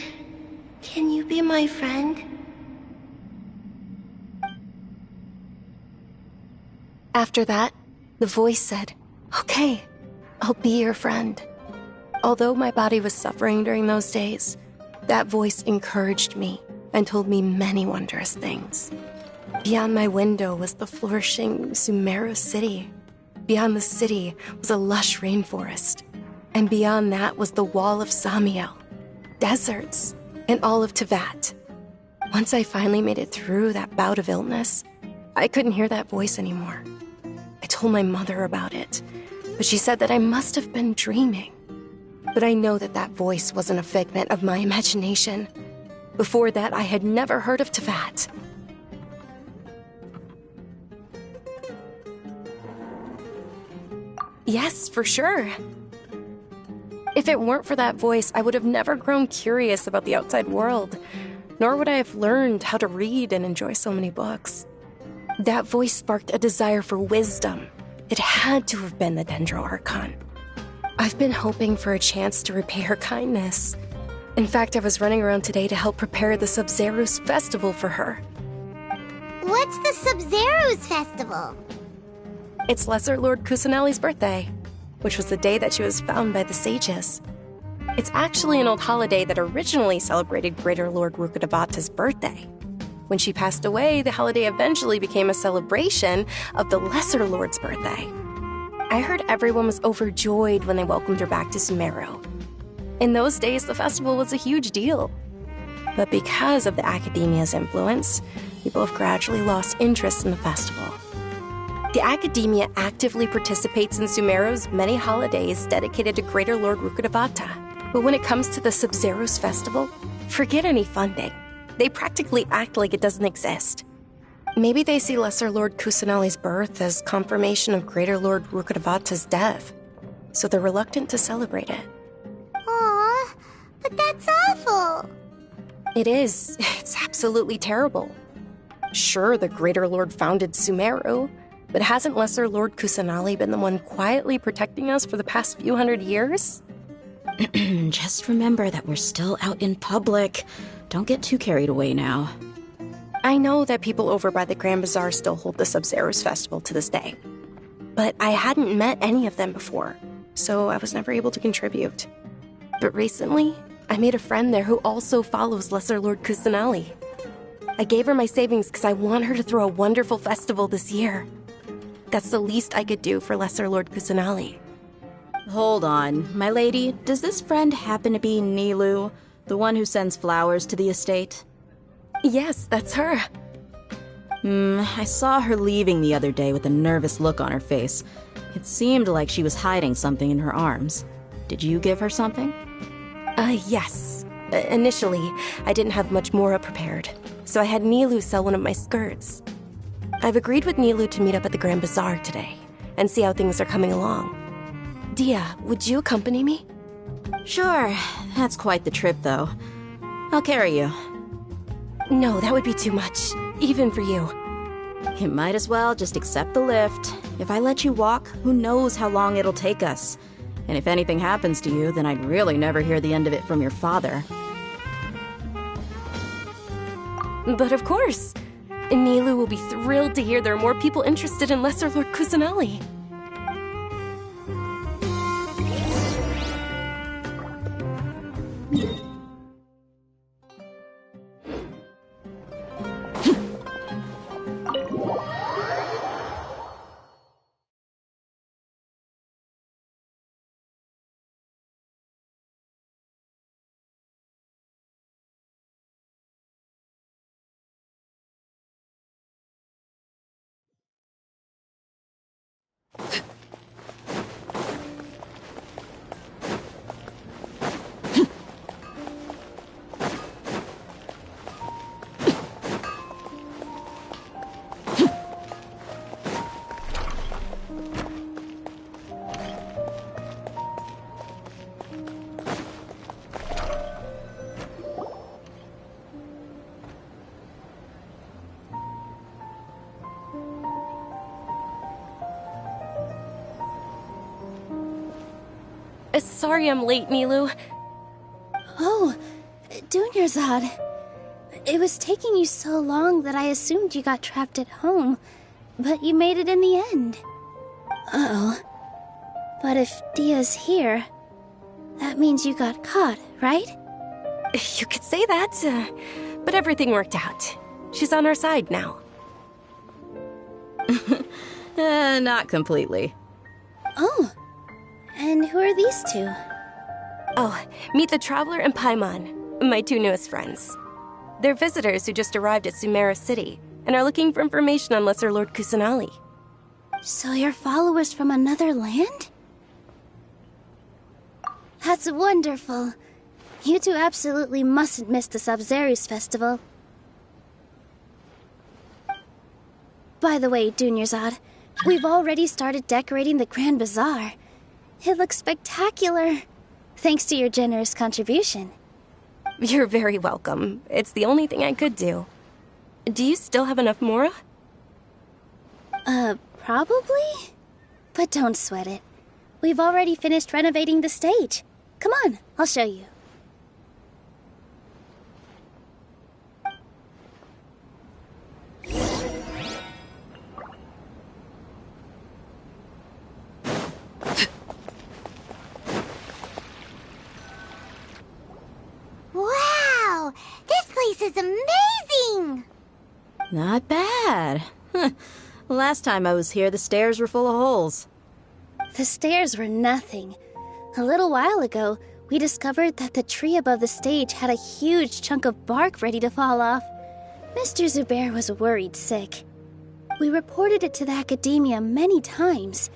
can you be my friend? After that, the voice said, "Okay, I'll be your friend." Although my body was suffering during those days, that voice encouraged me and told me many wondrous things. Beyond my window was the flourishing Sumeru city. Beyond the city was a lush rainforest. And beyond that was the wall of Samiel, deserts, and all of Tevat. Once I finally made it through that bout of illness, I couldn't hear that voice anymore. I told my mother about it, but she said that I must have been dreaming. But I know that that voice wasn't a figment of my imagination. Before that, I had never heard of Tevat. Yes, for sure. If it weren't for that voice, I would have never grown curious about the outside world, nor would I have learned how to read and enjoy so many books. That voice sparked a desire for wisdom. It had to have been the Dendro Archon. I've been hoping for a chance to repay her kindness. In fact, I was running around today to help prepare the Sub-Zerus festival for her. What's the Sub-Zerus festival? It's Lesser Lord Kusanali's birthday, which was the day that she was found by the sages. It's actually an old holiday that originally celebrated Greater Lord Rukkhadevata's birthday. When she passed away, the holiday eventually became a celebration of the Lesser Lord's birthday. I heard everyone was overjoyed when they welcomed her back to Sumeru. In those days, the festival was a huge deal. But because of the Academia's influence, people have gradually lost interest in the festival. The Academia actively participates in Sumeru's many holidays dedicated to Greater Lord Rukkhadevata. But when it comes to the Sub-Zerus festival, forget any funding. They practically act like it doesn't exist. Maybe they see Lesser Lord Kusanali's birth as confirmation of Greater Lord Rukkhadevata's death, so they're reluctant to celebrate it. Aww, but that's awful. It is. It's absolutely terrible. Sure, the Greater Lord founded Sumeru, but hasn't Lesser Lord Kusanali been the one quietly protecting us for the past few hundred years? Just remember that we're still out in public. Don't get too carried away now. I know that people over by the Grand Bazaar still hold the Sub-Zerus festival to this day. But I hadn't met any of them before, so I was never able to contribute. But recently, I made a friend there who also follows Lesser Lord Kusanali. I gave her my savings because I want her to throw a wonderful festival this year. That's the least I could do for Lesser Lord Kusanali. Hold on, my lady. Does this friend happen to be Nilu, the one who sends flowers to the estate? Yes, that's her. I saw her leaving the other day with a nervous look on her face. It seemed like she was hiding something in her arms. Did you give her something? Yes. Initially, I didn't have much Mora prepared, so I had Nilu sell one of my skirts. I've agreed with Nilu to meet up at the Grand Bazaar today and see how things are coming along. Dia, would you accompany me? Sure. That's quite the trip, though. I'll carry you. No, that would be too much, even for you. You might as well just accept the lift. If I let you walk, who knows how long it'll take us. And if anything happens to you, then I'd really never hear the end of it from your father. But of course. Nilu will be thrilled to hear there are more people interested in Lesser Lord Kusanali. Sorry I'm late, Nilou. Oh, Dunyarzad. It was taking you so long that I assumed you got trapped at home, but you made it in the end. Uh-oh. But if Dia's here, that means you got caught, right? You could say that, but everything worked out. She's on our side now. Not completely. Oh, and who are these two? Oh, meet the Traveler and Paimon, my two newest friends. They're visitors who just arrived at Sumeru City and are looking for information on Lesser Lord Kusanali. So you're followers from another land? That's wonderful. You two absolutely mustn't miss the Sabzeruz festival. By the way, Dunyarzad, we've already started decorating the Grand Bazaar. It looks spectacular, thanks to your generous contribution. You're very welcome. It's the only thing I could do. Do you still have enough Mora? Probably? But don't sweat it. We've already finished renovating the stage. Come on, I'll show you. Wow! This place is amazing! Not bad. Last time I was here, the stairs were full of holes. The stairs were nothing. A little while ago, we discovered that the tree above the stage had a huge chunk of bark ready to fall off. Mr. Zubair was worried sick. We reported it to the academia many times,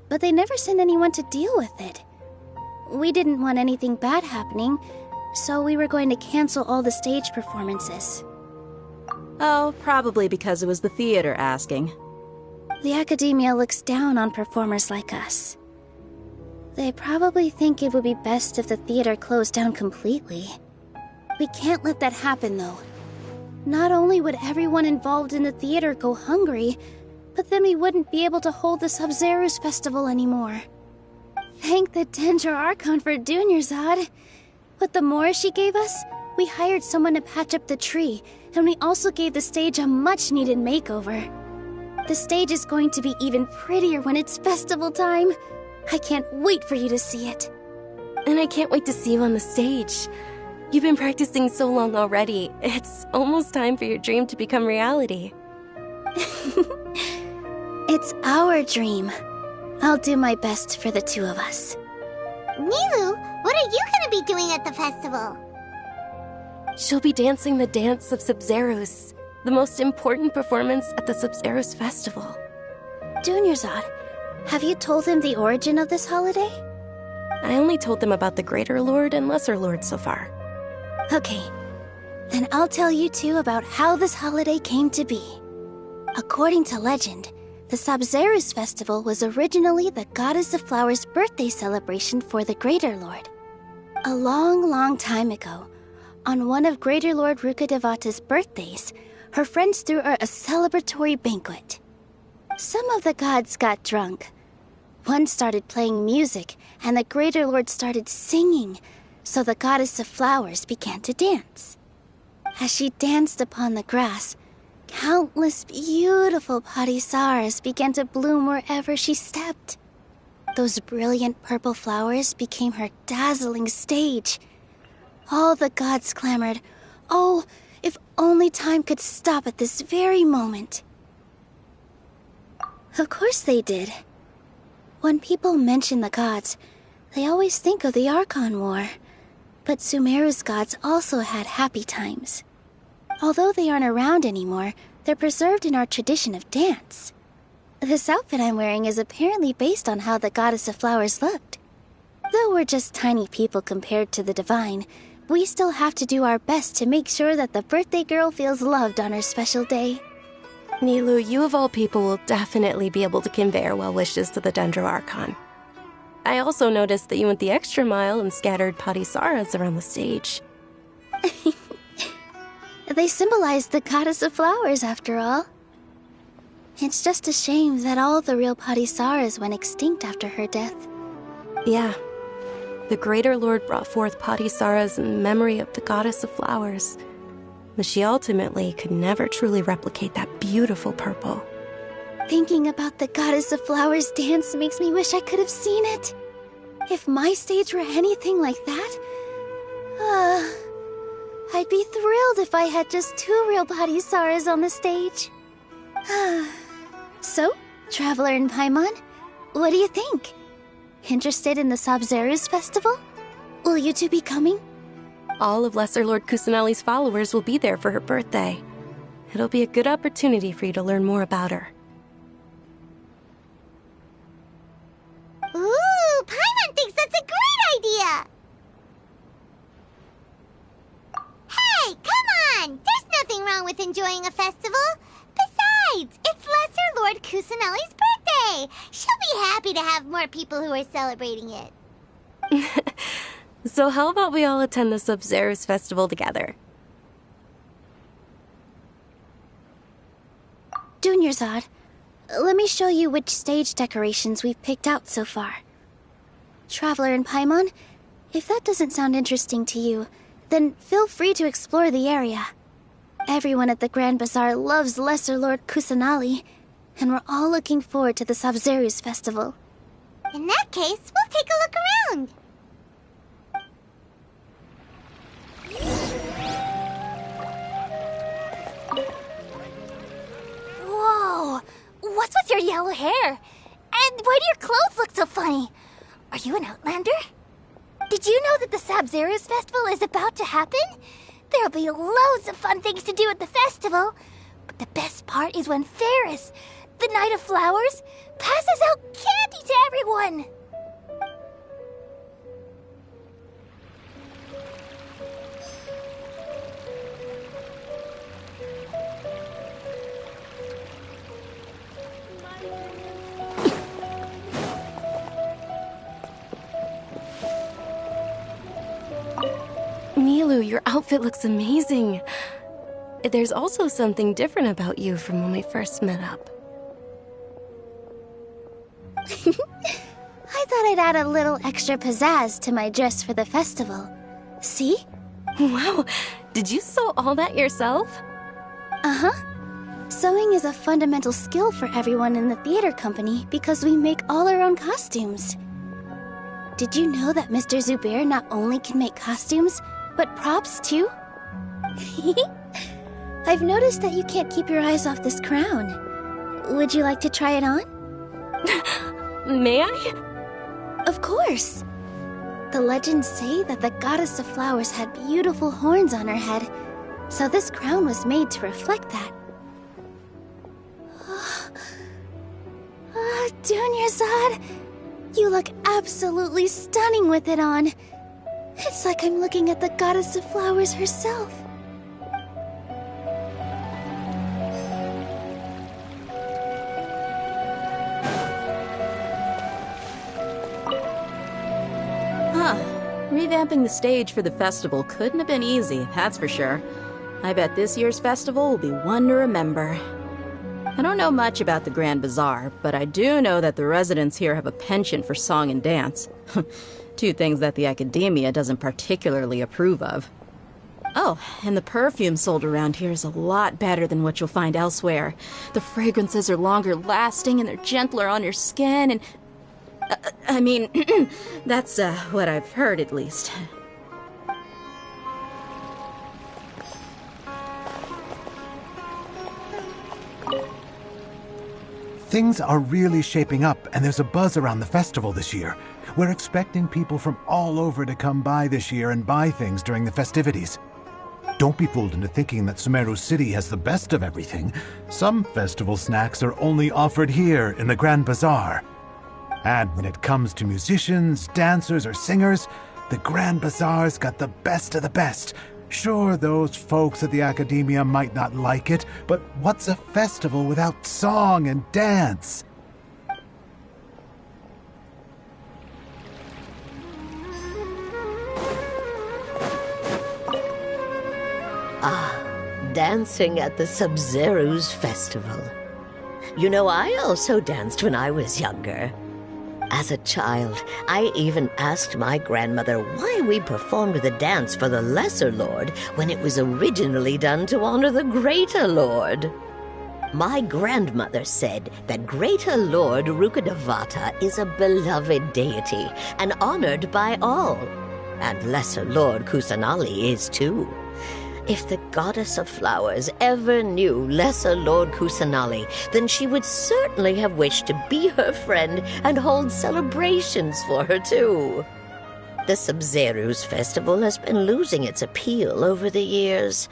but they never sent anyone to deal with it. We didn't want anything bad happening, so we were going to cancel all the stage performances. Oh, probably because it was the theater asking. The academia looks down on performers like us. They probably think it would be best if the theater closed down completely. We can't let that happen, though. Not only would everyone involved in the theater go hungry, but then we wouldn't be able to hold the Sabzeruz festival anymore. Thank the Dendro Archon for Dunyarzad. With the Mora she gave us, we hired someone to patch up the tree, and we also gave the stage a much-needed makeover. The stage is going to be even prettier when it's festival time. I can't wait for you to see it. And I can't wait to see you on the stage. You've been practicing so long already. It's almost time for your dream to become reality. It's our dream. I'll do my best for the two of us. Nilou, what are you gonna be doing at the festival? She'll be dancing the dance of Sabzeruz, the most important performance at the Sabzeruz festival. Dunyarzad, have you told him the origin of this holiday? I only told them about the Greater Lord and Lesser Lord so far. Okay, then I'll tell you two about how this holiday came to be. According to legend, the Sabzeruz festival was originally the Goddess of Flowers' birthday celebration for the Greater Lord. A long, long time ago, on one of Greater Lord Rukkhadevata's birthdays, her friends threw her a celebratory banquet. Some of the gods got drunk. One started playing music, and the Greater Lord started singing, so the Goddess of Flowers began to dance. As she danced upon the grass, countless beautiful parisaras began to bloom wherever she stepped. Those brilliant purple flowers became her dazzling stage. All the gods clamored, "Oh, if only time could stop at this very moment." Of course they did. When people mention the gods, they always think of the Archon War. But Sumeru's gods also had happy times. Although they aren't around anymore, they're preserved in our tradition of dance. This outfit I'm wearing is apparently based on how the Goddess of Flowers looked. Though we're just tiny people compared to the Divine, we still have to do our best to make sure that the birthday girl feels loved on her special day. Nilou, you of all people will definitely be able to convey our well wishes to the Dendro Archon. I also noticed that you went the extra mile and scattered parisaras around the stage. They symbolize the Goddess of Flowers, after all. It's just a shame that all the real parisaras went extinct after her death. Yeah. The Greater Lord brought forth Padisara's in memory of the goddess of flowers, but she ultimately could never truly replicate that beautiful purple. Thinking about the Goddess of Flowers dance makes me wish I could have seen it. If my stage were anything like that, I'd be thrilled if I had just 2 real Padisaras on the stage. So, Traveler and Paimon, what do you think? Interested in the Sabzeruz festival? Will you two be coming? All of Lesser Lord Kusanali's followers will be there for her birthday. It'll be a good opportunity for you to learn more about her. Ooh, Paimon thinks that's a great idea! Hey, come on! There's nothing wrong with enjoying a festival. Besides, it's Lesser Lord Kusanali's birthday. She'll be happy to have more people who are celebrating it. So how about we all attend the Sabzeruz festival together? Dunyarzad, let me show you which stage decorations we've picked out so far. Traveler and Paimon, if that doesn't sound interesting to you, then feel free to explore the area. Everyone at the Grand Bazaar loves Lesser Lord Kusanali, and we're all looking forward to the Sabzeruz festival. In that case, we'll take a look around. Whoa! What's with your yellow hair? And why do your clothes look so funny? Are you an Outlander? Did you know that the Sabzeruz festival is about to happen? There'll be loads of fun things to do at the festival. But the best part is when Ferris, the Knight of Flowers, passes out candy to everyone. Milu, your outfit looks amazing. There's also something different about you from when we first met up. I thought I'd add a little extra pizzazz to my dress for the festival. See? Wow, did you sew all that yourself? Uh-huh. Sewing is a fundamental skill for everyone in the theater company because we make all our own costumes. Did you know that Mr. Zubair not only can make costumes, but props too? I've noticed that you can't keep your eyes off this crown. Would you like to try it on? May I? Of course. The legends say that the Goddess of Flowers had beautiful horns on her head, so this crown was made to reflect that. Dunyarzad, you look absolutely stunning with it on. It's like I'm looking at the Goddess of Flowers herself. Revamping the stage for the festival couldn't have been easy, that's for sure. I bet this year's festival will be one to remember. I don't know much about the Grand Bazaar, but I do know that the residents here have a penchant for song and dance. 2 things that the academia doesn't particularly approve of. Oh, and the perfume sold around here is a lot better than what you'll find elsewhere. The fragrances are longer lasting and they're gentler on your skin and... I mean, that's what I've heard at least. Things are really shaping up, and there's a buzz around the festival this year. We're expecting people from all over to come by this year and buy things during the festivities. Don't be fooled into thinking that Sumeru City has the best of everything. Some festival snacks are only offered here in the Grand Bazaar. And when it comes to musicians, dancers, or singers, the Grand Bazaar's got the best of the best. Sure, those folks at the academia might not like it, but what's a festival without song and dance? Dancing at the Sabzeruz festival. You know, I also danced when I was younger. As a child, I even asked my grandmother why we performed the dance for the Lesser Lord when it was originally done to honor the Greater Lord. My grandmother said that Greater Lord Rukkhadevata is a beloved deity and honored by all, and Lesser Lord Kusanali is too. If the goddess of flowers ever knew Lesser Lord Kusanali, then she would certainly have wished to be her friend and hold celebrations for her too. The Sumeru's festival has been losing its appeal over the years.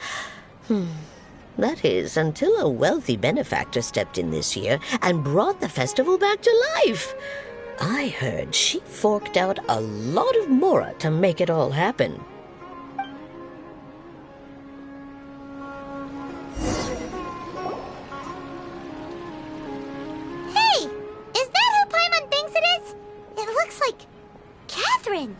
That is, until a wealthy benefactor stepped in this year and brought the festival back to life. I heard she forked out a lot of mora to make it all happen. Hey! Is that who Paimon thinks it is? It looks like Catherine.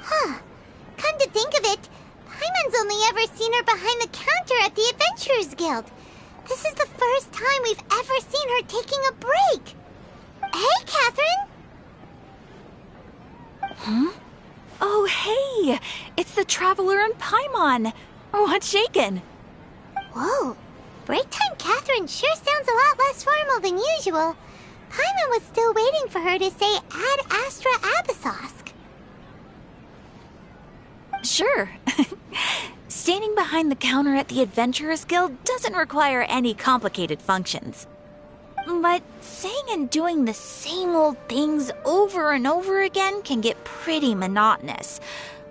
Huh. Come to think of it, Paimon's only ever seen her behind the counter at the Adventurers Guild. This is the first time we've ever seen her taking a break. Hey, Catherine! Huh? Oh, hey! It's the Traveler and Paimon! What's shaken? Whoa. Break time Catherine sure sounds a lot less formal than usual. Paimon was still waiting for her to say Ad Astra Abyssosk. Sure. Standing behind the counter at the Adventurers Guild doesn't require any complicated functions. But saying and doing the same old things over and over again can get pretty monotonous.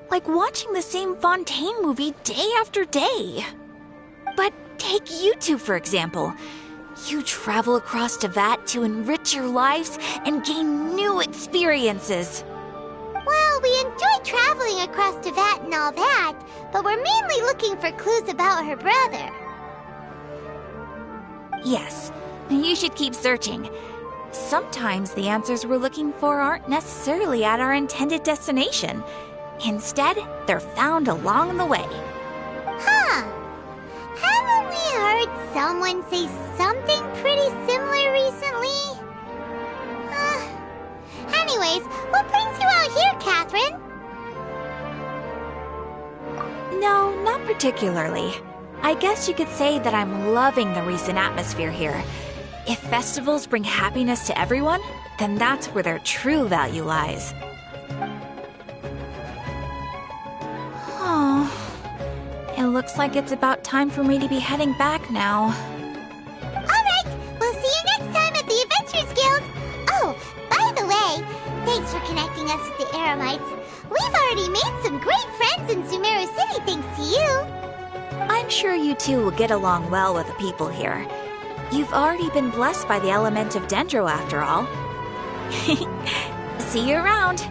Like watching the same Fontaine movie day after day. But take you two, for example. You travel across Teyvat to enrich your lives and gain new experiences. Well, we enjoy traveling across Teyvat and all that, but we're mainly looking for clues about her brother. Yes, you should keep searching. Sometimes the answers we're looking for aren't necessarily at our intended destination. Instead, they're found along the way. Huh. Haven't we heard someone say something pretty similar recently? Anyways, what brings you out here, Catherine? No, not particularly. I guess you could say that I'm loving the recent atmosphere here. If festivals bring happiness to everyone, then that's where their true value lies. Oh, it looks like it's about time for me to be heading back now. Alright, we'll see you next time at the Adventurers Guild. Oh, by the way, thanks for connecting us with the Eremites. We've already made some great friends in Sumeru City thanks to you. I'm sure you two will get along well with the people here. You've already been blessed by the element of Dendro after all. See you around.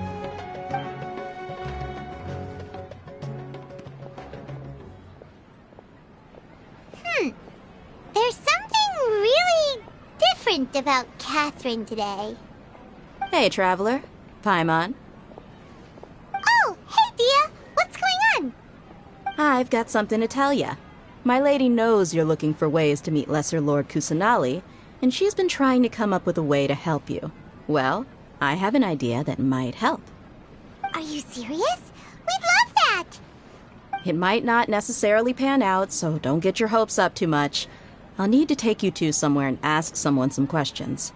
There's something really different about Catherine today. Hey, Traveler. Paimon. Oh, hey, Dia. What's going on? I've got something to tell ya. My lady knows you're looking for ways to meet Lesser Lord Kusanali, and she's been trying to come up with a way to help you. Well, I have an idea that might help. Are you serious? We'd love that! It might not necessarily pan out, so don't get your hopes up too much. I'll need to take you two somewhere and ask someone some questions.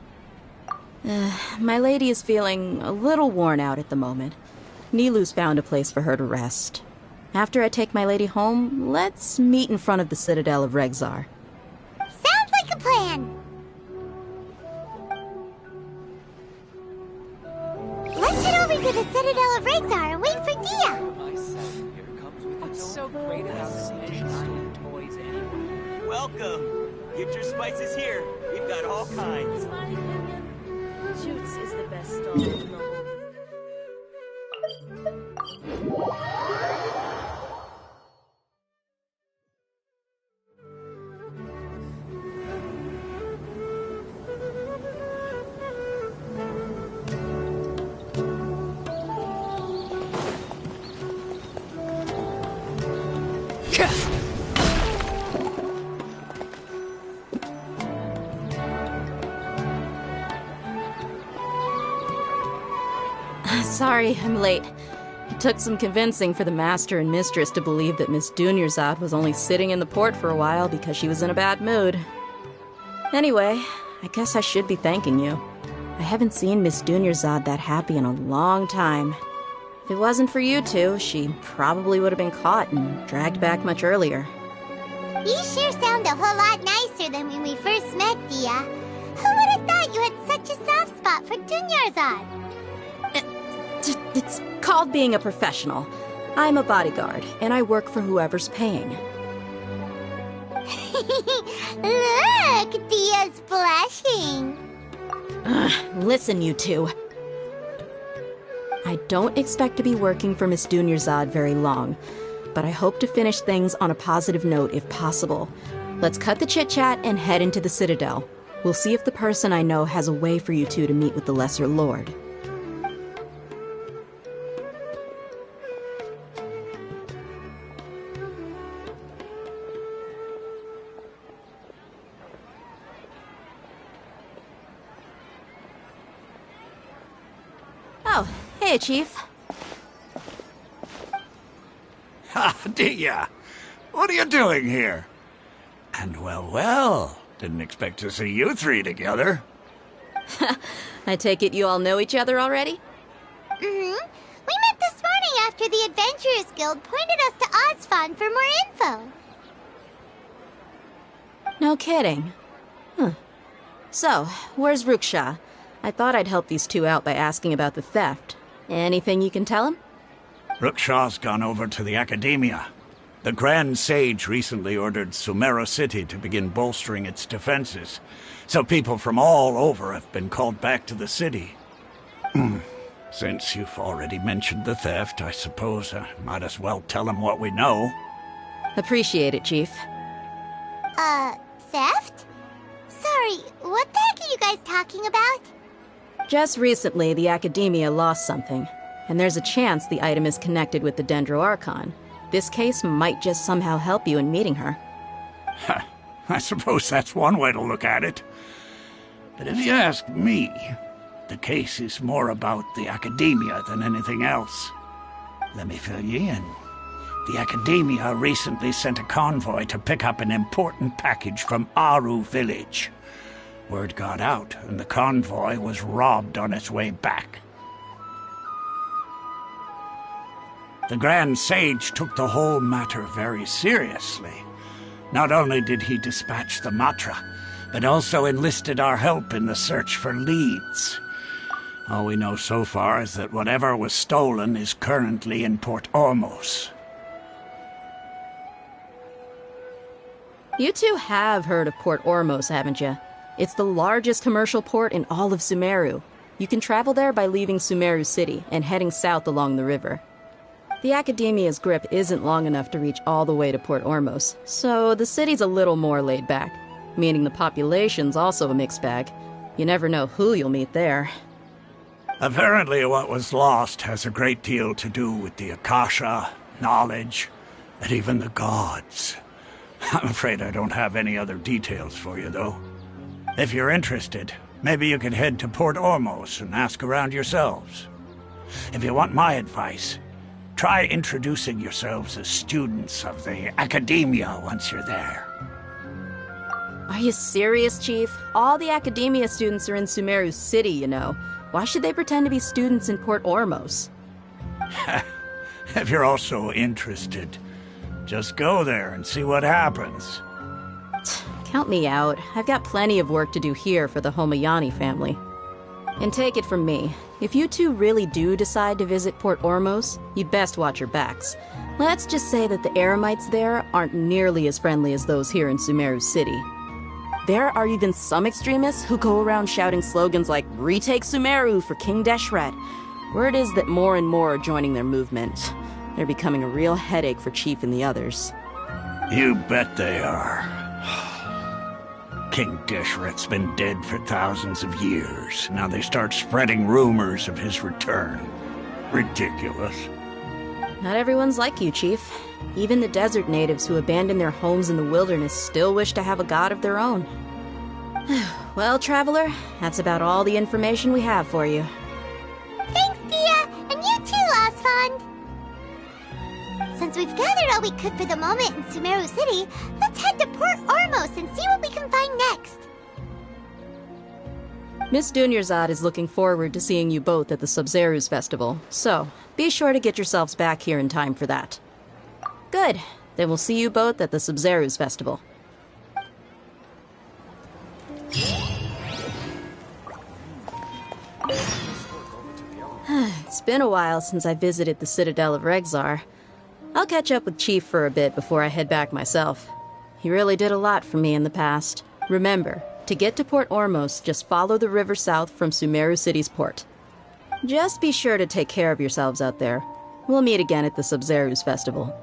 My lady is feeling a little worn out at the moment. Nilu's found a place for her to rest. After I take my lady home, let's meet in front of the Citadel of Regzar. Sounds like a plan! Let's head over to the Citadel of Regzar and wait for Dia! It's so great to have shiny toys anywhere. Welcome! Get your spices here. We've got all kinds. Shoots is the best stall in the whole. Sorry, I'm late. It took some convincing for the master and mistress to believe that Miss Dunyarzad was only sitting in the port for a while because she was in a bad mood. Anyway, I guess I should be thanking you. I haven't seen Miss Dunyarzad that happy in a long time. If it wasn't for you two, she probably would have been caught and dragged back much earlier. You sure sound a whole lot nicer than when we first met, Dia. Who would have thought you had such a soft spot for Dunyarzad? It's called being a professional. I'm a bodyguard, and I work for whoever's paying. Look, Dia's blushing. Listen, you two. I don't expect to be working for Miss Dunyarzad very long, but I hope to finish things on a positive note if possible. Let's cut the chit-chat and head into the Citadel. We'll see if the person I know has a way for you two to meet with the Lesser Lord. Oh, hey, Chief. Ha, Dia! What are you doing here? And well, didn't expect to see you three together. I take it you all know each other already? Mm-hmm. We met this morning after the Adventurers Guild pointed us to Ozfon for more info. No kidding. So, where's Ruksha? I thought I'd help these two out by asking about the theft. Anything you can tell him? Ruksha's gone over to the Academia. The Grand Sage recently ordered Sumeru City to begin bolstering its defenses, so people from all over have been called back to the city. Since you've already mentioned the theft, I suppose I might as well tell him what we know. Appreciate it, Chief. Theft? Sorry, what the heck are you guys talking about? Just recently, the Academia lost something, and there's a chance the item is connected with the Dendro Archon. This case might just somehow help you in meeting her. I suppose that's one way to look at it. But if you ask me, the case is more about the Academia than anything else. Let me fill you in. The Academia recently sent a convoy to pick up an important package from Aru village. Word got out, and the convoy was robbed on its way back. The Grand Sage took the whole matter very seriously. Not only did he dispatch the Matra, but also enlisted our help in the search for leads. All we know so far is that whatever was stolen is currently in Port Ormos. You two have heard of Port Ormos, haven't you? It's the largest commercial port in all of Sumeru. You can travel there by leaving Sumeru City and heading south along the river. The Academia's grip isn't long enough to reach all the way to Port Ormos, so the city's a little more laid back, meaning the population's also a mixed bag. You never know who you'll meet there. Apparently what was lost has a great deal to do with the Akasha, knowledge, and even the gods. I'm afraid I don't have any other details for you, though. If you're interested, maybe you could head to Port Ormos and ask around yourselves. If you want my advice, try introducing yourselves as students of the Academia once you're there. Are you serious, Chief? All the Academia students are in Sumeru City, you know. Why should they pretend to be students in Port Ormos? If you're also interested, just go there and see what happens. Count me out. I've got plenty of work to do here for the Homayani family. And take it from me, if you two really do decide to visit Port Ormos, you'd best watch your backs. Let's just say that the Eremites there aren't nearly as friendly as those here in Sumeru City. There are even some extremists who go around shouting slogans like, "Retake Sumeru for King Deshret." Word is that more and more are joining their movement. They're becoming a real headache for Chief and the others. You bet they are. King Deshret's been dead for thousands of years. Now they start spreading rumors of his return. Ridiculous. Not everyone's like you, Chief. Even the desert natives who abandoned their homes in the wilderness still wish to have a god of their own. Well, Traveler, that's about all the information we have for you. Thanks, Dia! And you too, Osfond! Since we've gathered all we could for the moment in Sumeru City, let's head to Port Ormos and see what we can find next. Miss Dunyarzad is looking forward to seeing you both at the Sub-Zeru's festival, so be sure to get yourselves back here in time for that. Good. Then we'll see you both at the Sub-Zeru's festival. It's been a while since I visited the Citadel of Regzar. I'll catch up with Chief for a bit before I head back myself. He really did a lot for me in the past. Remember, to get to Port Ormos, just follow the river south from Sumeru City's port. Just be sure to take care of yourselves out there. We'll meet again at the Sub-Zeru's festival.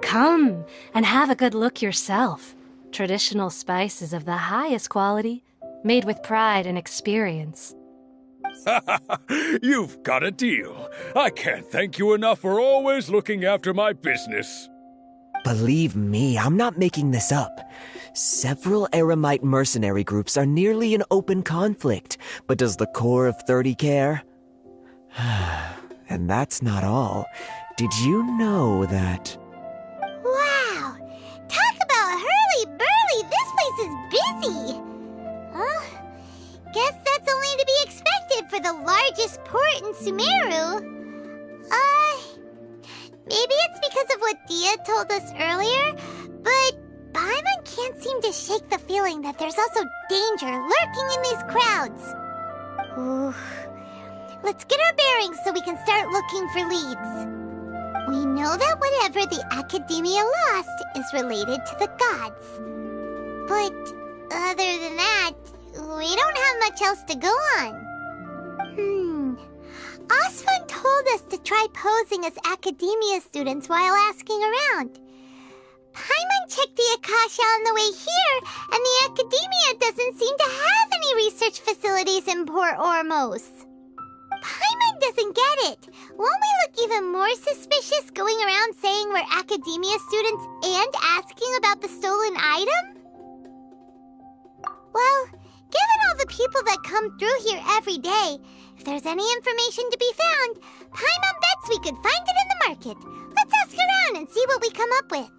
Come and have a good look yourself. Traditional spices of the highest quality, made with pride and experience. You've got a deal. I can't thank you enough for always looking after my business. Believe me, I'm not making this up. Several Eremite mercenary groups are nearly in open conflict, but does the core of 30 care? And that's not all. Did you know that... Wow! Talk about hurly-burly! This place is busy! Guess that's only to be expected for the largest port in Sumeru. Maybe it's because of what Dia told us earlier, but Paimon can't seem to shake the feeling that there's also danger lurking in these crowds. Ooh. Let's get our bearings so we can start looking for leads. We know that whatever the Academia lost is related to the gods. But other than that, we don't have much else to go on. Osfund told us to try posing as Academia students while asking around. Paimon checked the Akasha on the way here, and the Academia doesn't seem to have any research facilities in Port Ormos. Paimon doesn't get it. Won't we look even more suspicious going around saying we're Academia students and asking about the stolen item? Well, given all the people that come through here every day, if there's any information to be found, Paimon bets we could find it in the market. Let's ask around and see what we come up with.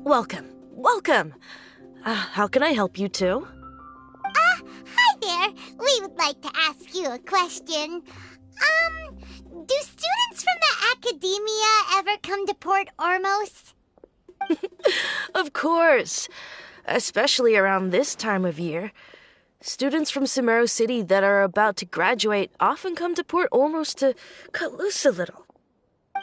Welcome. Welcome. How can I help you two? Hi there. We would like to ask you a question. Do students from the Academia ever come to Port Ormos? Of course. Especially around this time of year. Students from Sumeru City that are about to graduate often come to Port Ormos to cut loose a little.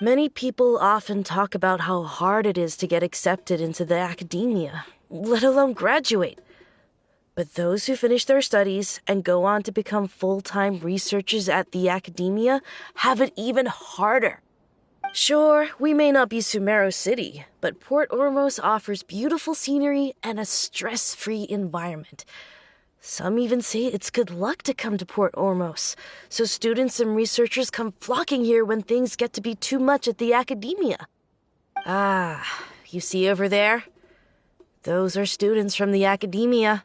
Many people often talk about how hard it is to get accepted into the Academia, let alone graduate. But those who finish their studies and go on to become full-time researchers at the Academia have it even harder. Sure, we may not be Sumeru City, but Port Ormos offers beautiful scenery and a stress-free environment. Some even say it's good luck to come to Port Ormos, so students and researchers come flocking here when things get to be too much at the Academia. You see over there? Those are students from the Academia.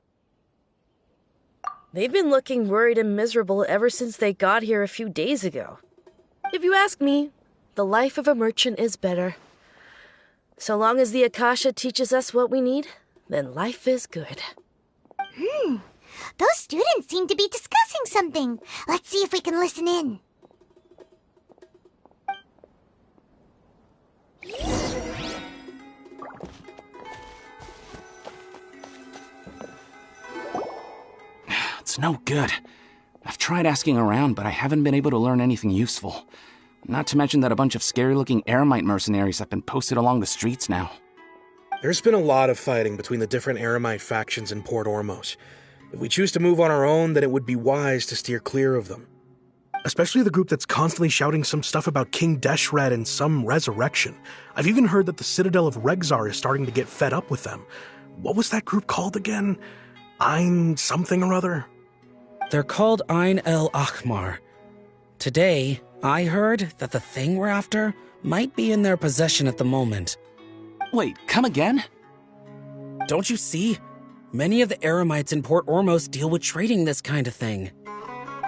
They've been looking worried and miserable ever since they got here a few days ago. If you ask me, the life of a merchant is better. So long as the Akasha teaches us what we need, then life is good. Those students seem to be discussing something. Let's see if we can listen in. It's no good. I've tried asking around, but I haven't been able to learn anything useful. Not to mention that a bunch of scary-looking Eremite mercenaries have been posted along the streets now. There's been a lot of fighting between the different Eremite factions in Port Ormos. If we choose to move on our own, then it would be wise to steer clear of them. Especially the group that's constantly shouting some stuff about King Deshret and some resurrection. I've even heard that the Citadel of Regzar is starting to get fed up with them. What was that group called again? Ein something or other? They're called Ein El Akhmar. Today, I heard that the thing we're after might be in their possession at the moment. Wait, come again? Don't you see? Many of the Eremites in Port Ormos deal with trading this kind of thing.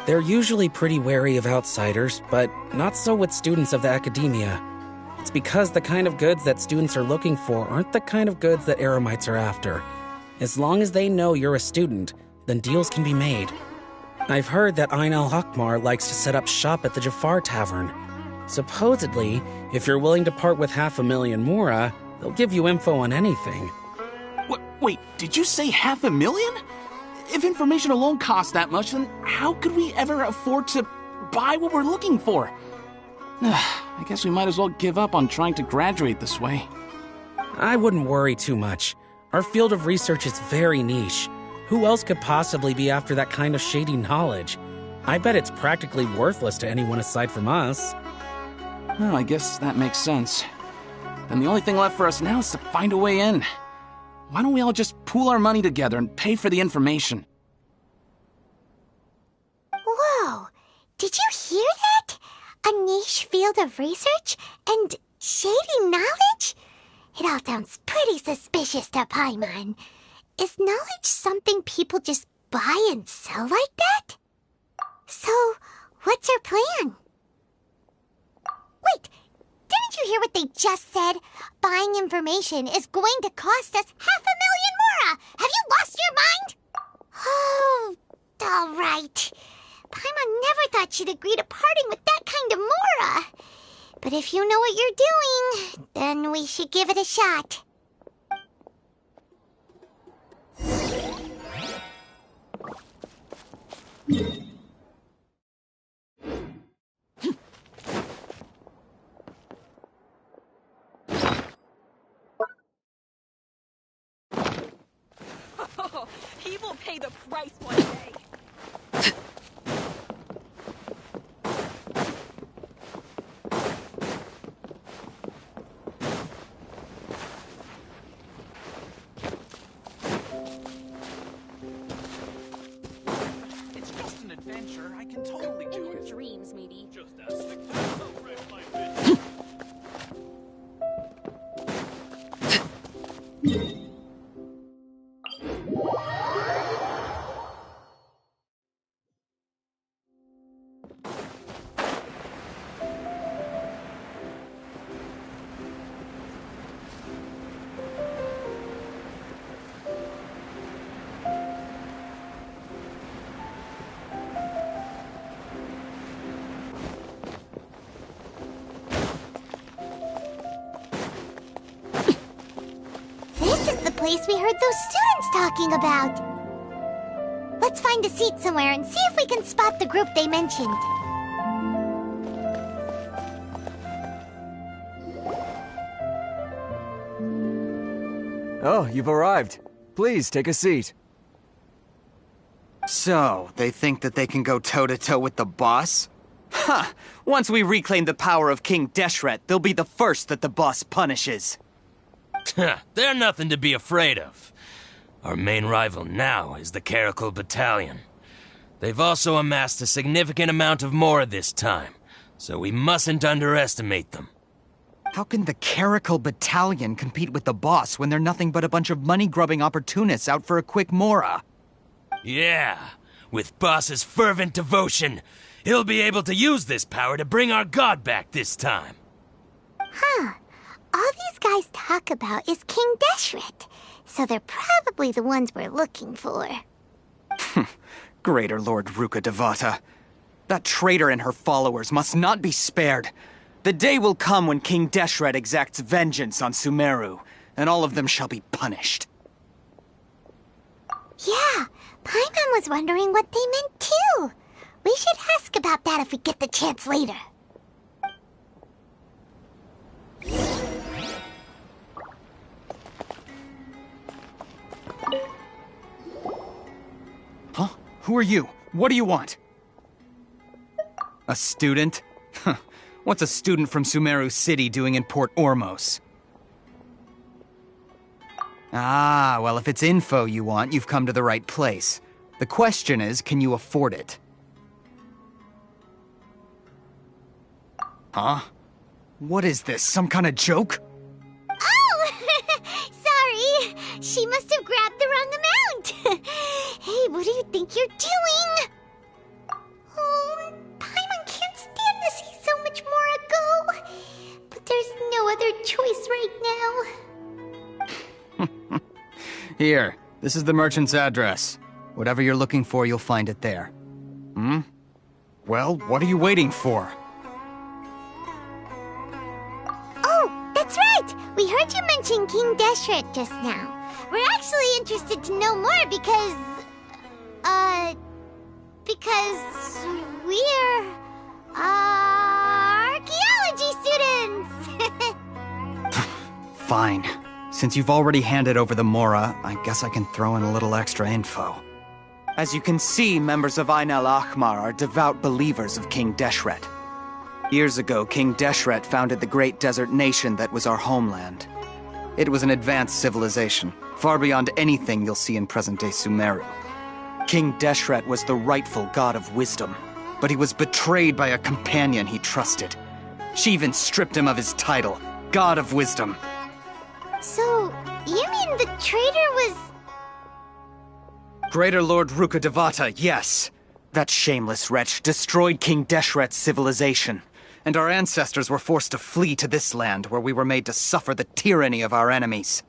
They're usually pretty wary of outsiders, but not so with students of the academia. It's because the kind of goods that students are looking for aren't the kind of goods that Eremites are after. As long as they know you're a student, then deals can be made. I've heard that Ein al-Hakmar likes to set up shop at the Jafar Tavern. Supposedly, if you're willing to part with 500,000 Mora, they'll give you info on anything. Wait, did you say 500,000? If information alone costs that much, then how could we ever afford to buy what we're looking for? I guess we might as well give up on trying to graduate this way. I wouldn't worry too much. Our field of research is very niche. Who else could possibly be after that kind of shady knowledge? I bet it's practically worthless to anyone aside from us. Well, I guess that makes sense. Then the only thing left for us now is to find a way in. Why don't we all just pool our money together and pay for the information? Whoa! Did you hear that? A niche field of research and shady knowledge? It all sounds pretty suspicious to Paimon. Is knowledge something people just buy and sell like that? So, what's our plan? Wait, didn't you hear what they just said? Buying information is going to cost us 500,000 Mora! Have you lost your mind? Oh, all right. Paimon never thought she'd agree to parting with that kind of Mora. But if you know what you're doing, then we should give it a shot. He will pay the price one day. It's just an adventure. I can totally do it. Dreams, maybe. Just a spectacular red light. Place we heard those students talking about. Let's find a seat somewhere and see if we can spot the group they mentioned. Oh, you've arrived. Please, take a seat. So, they think that they can go toe-to-toe with the boss? Ha! Once we reclaim the power of King Deshret, they'll be the first that the boss punishes. They're nothing to be afraid of. Our main rival now is the Caracal Battalion. They've also amassed a significant amount of Mora this time, so we mustn't underestimate them. How can the Caracal Battalion compete with the boss when they're nothing but a bunch of money-grubbing opportunists out for a quick Mora? Yeah, with Boss's fervent devotion, he'll be able to use this power to bring our god back this time. Huh. All these guys talk about is King Deshret, so they're probably the ones we're looking for. Greater Lord Ruka Devata. That traitor and her followers must not be spared. The day will come when King Deshret exacts vengeance on Sumeru, and all of them shall be punished. Yeah, Paimon was wondering what they meant too. We should ask about that if we get the chance later. Huh? Who are you? What do you want? A student? Huh. What's a student from Sumeru City doing in Port Ormos? Ah, well, if it's info you want, you've come to the right place. The question is, can you afford it? Huh? What is this, some kind of joke? Oh! Sorry! She must have grabbed the wrong amount! Hey, what do you think you're doing? Oh, Paimon can't stand to see so much more go. But there's no other choice right now. Here, this is the merchant's address. Whatever you're looking for, you'll find it there. Hmm? Well, what are you waiting for? Oh, that's right! We heard you mention King Deshret just now. We're actually interested to know more because we're, archaeology students! Fine. Since you've already handed over the Mora, I guess I can throw in a little extra info. As you can see, members of Ain al-Ahmar are devout believers of King Deshret. Years ago, King Deshret founded the great desert nation that was our homeland. It was an advanced civilization, far beyond anything you'll see in present-day Sumeru. King Deshret was the rightful god of wisdom, but he was betrayed by a companion he trusted. She even stripped him of his title, God of Wisdom. So, you mean the traitor was... Greater Lord Rukkhadevata, yes. That shameless wretch destroyed King Deshret's civilization, and our ancestors were forced to flee to this land where we were made to suffer the tyranny of our enemies.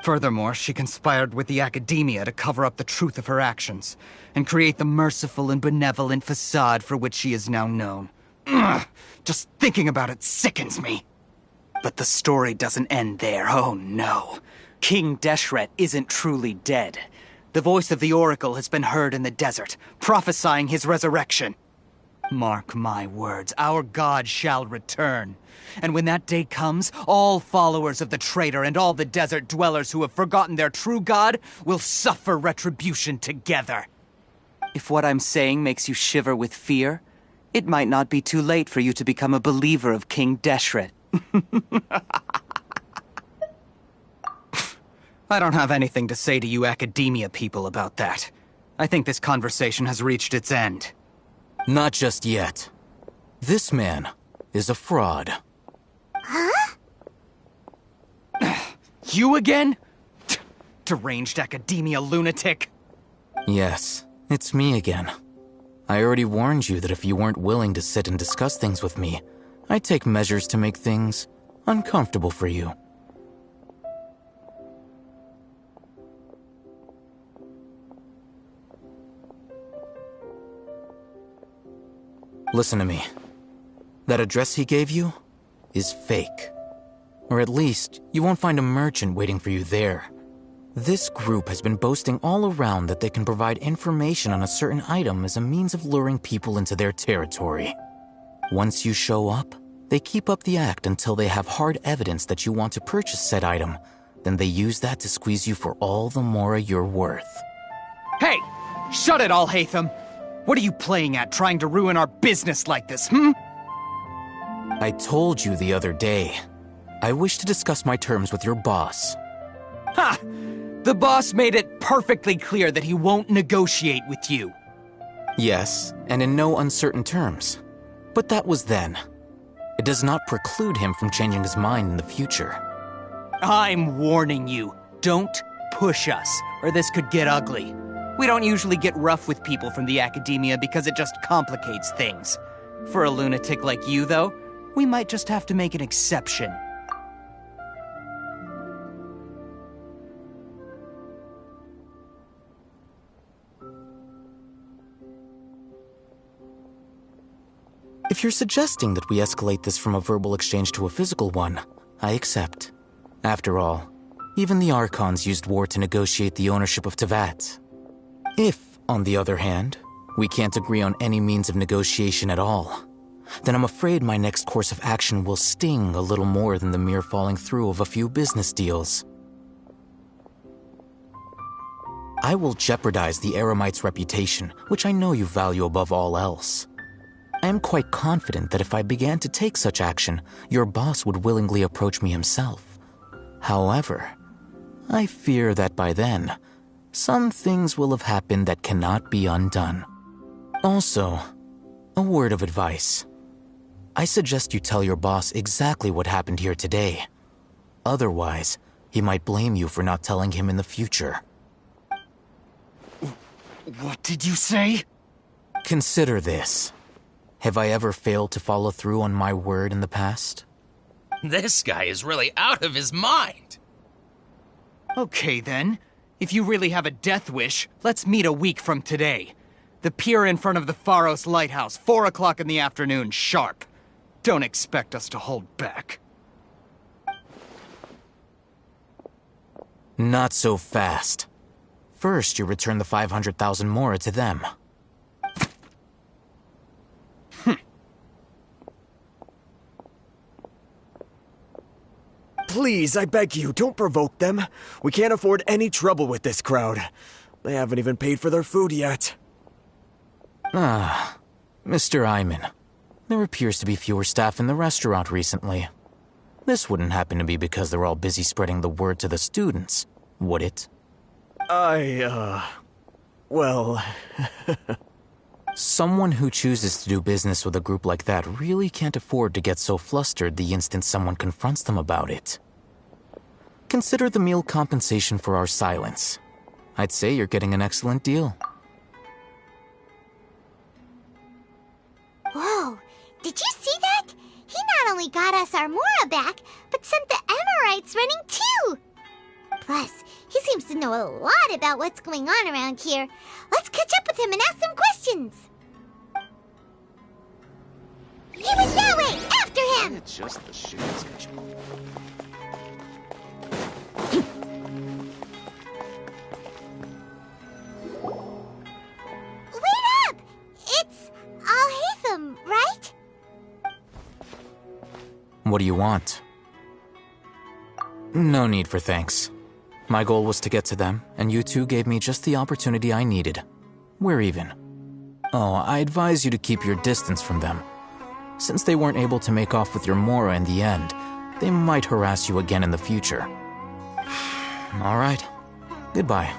Furthermore, she conspired with the Academia to cover up the truth of her actions, and create the merciful and benevolent facade for which she is now known. Ugh, just thinking about it sickens me. But the story doesn't end there, oh no. King Deshret isn't truly dead. The voice of the Oracle has been heard in the desert, prophesying his resurrection. Mark my words, our god shall return. And when that day comes, all followers of the traitor and all the desert dwellers who have forgotten their true god will suffer retribution together. If what I'm saying makes you shiver with fear, it might not be too late for you to become a believer of King Deshret. I don't have anything to say to you Academia people about that. I think this conversation has reached its end. Not just yet. This man is a fraud. Huh? You again? Deranged Academia lunatic. Yes, it's me again. I already warned you that if you weren't willing to sit and discuss things with me, I'd take measures to make things uncomfortable for you. Listen to me. That address he gave you is fake. Or at least, you won't find a merchant waiting for you there. This group has been boasting all around that they can provide information on a certain item as a means of luring people into their territory. Once you show up, they keep up the act until they have hard evidence that you want to purchase said item. Then they use that to squeeze you for all the Mora you're worth. Hey! Shut it, Al-Haytham! What are you playing at, trying to ruin our business like this, hmm? I told you the other day. I wish to discuss my terms with your boss. Ha! The boss made it perfectly clear that he won't negotiate with you. Yes, and in no uncertain terms. But that was then. It does not preclude him from changing his mind in the future. I'm warning you. Don't push us, or this could get ugly. We don't usually get rough with people from the Academia because it just complicates things. For a lunatic like you, though, we might just have to make an exception. If you're suggesting that we escalate this from a verbal exchange to a physical one, I accept. After all, even the Archons used war to negotiate the ownership of Tevat. If, on the other hand, we can't agree on any means of negotiation at all, then I'm afraid my next course of action will sting a little more than the mere falling through of a few business deals. I will jeopardize the Eremite's reputation, which I know you value above all else. I am quite confident that if I began to take such action, your boss would willingly approach me himself. However, I fear that by then, some things will have happened that cannot be undone. Also, a word of advice. I suggest you tell your boss exactly what happened here today. Otherwise, he might blame you for not telling him in the future. What did you say? Consider this. Have I ever failed to follow through on my word in the past? This guy is really out of his mind. Okay then. If you really have a death wish, let's meet a week from today. The pier in front of the Pharos Lighthouse, 4 o'clock in the afternoon, sharp. Don't expect us to hold back. Not so fast. First, you return the 500,000 mora to them. Please, I beg you, don't provoke them. We can't afford any trouble with this crowd. They haven't even paid for their food yet. Ah, Mr. Iman. There appears to be fewer staff in the restaurant recently. This wouldn't happen to be because they're all busy spreading the word to the students, would it? Well... Someone who chooses to do business with a group like that really can't afford to get so flustered the instant someone confronts them about it. Consider the meal compensation for our silence. I'd say you're getting an excellent deal. Whoa, did you see that? He not only got us our Mora back, but sent the Emirites running too! Plus, he seems to know a lot about what's going on around here. Let's catch up with him and ask some questions. He went that way! After him! It's just the shipping schedule. Wait up! It's Al-Haytham, right? What do you want? No need for thanks. My goal was to get to them, and you two gave me just the opportunity I needed. We're even. Oh, I advise you to keep your distance from them. Since they weren't able to make off with your Mora in the end, they might harass you again in the future. All right. Goodbye.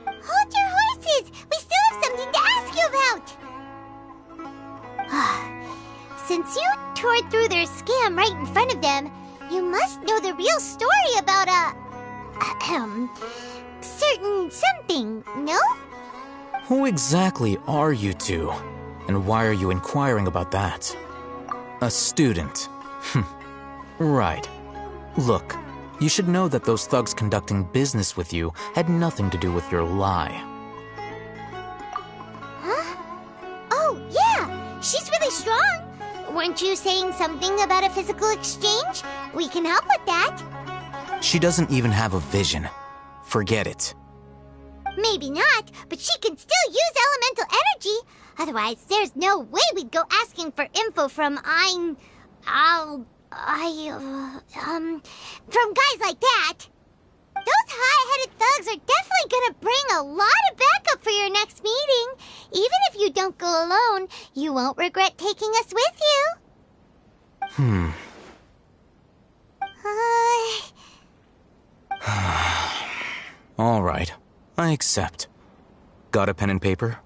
Hold your horses! We still have something to ask you about! Since you tore through their scam right in front of them, you must know the real story about certain something, no? Who exactly are you two? And why are you inquiring about that? A student. Right. Look, you should know that those thugs conducting business with you had nothing to do with your lie. Huh? Oh, yeah! She's really strong! Weren't you saying something about a physical exchange? We can help with that. She doesn't even have a vision. Forget it. Maybe not, but she can still use elemental energy. Otherwise, there's no way we'd go asking for info from from guys like that. Those high-headed thugs are definitely gonna bring a lot of backup for your next meeting. Even if you don't go alone, you won't regret taking us with you. All right. I accept. Got a pen and paper?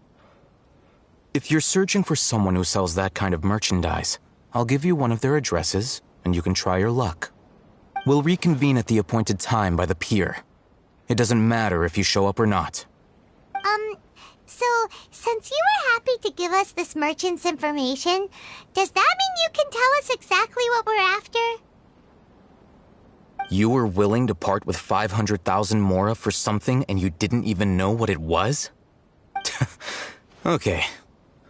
If you're searching for someone who sells that kind of merchandise, I'll give you one of their addresses, and you can try your luck. We'll reconvene at the appointed time by the pier. It doesn't matter if you show up or not. So, since you were happy to give us this merchant's information, does that mean you can tell us exactly what we're after? You were willing to part with 500,000 mora for something and you didn't even know what it was? Okay.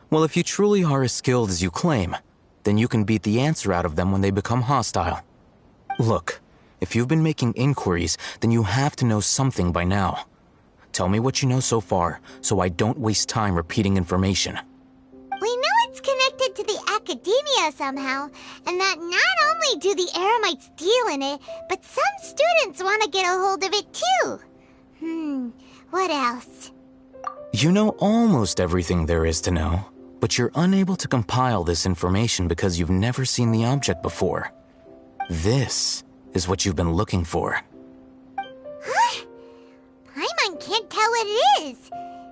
Well, if you truly are as skilled as you claim, then you can beat the answer out of them when they become hostile. Look, if you've been making inquiries, then you have to know something by now. Tell me what you know so far, so I don't waste time repeating information. We know it's connected to the academia somehow, and that not only do the Eremites deal in it, but some students want to get a hold of it too. What else? You know almost everything there is to know, but you're unable to compile this information because you've never seen the object before. This is what you've been looking for. Huh? Paimon can't tell what it is.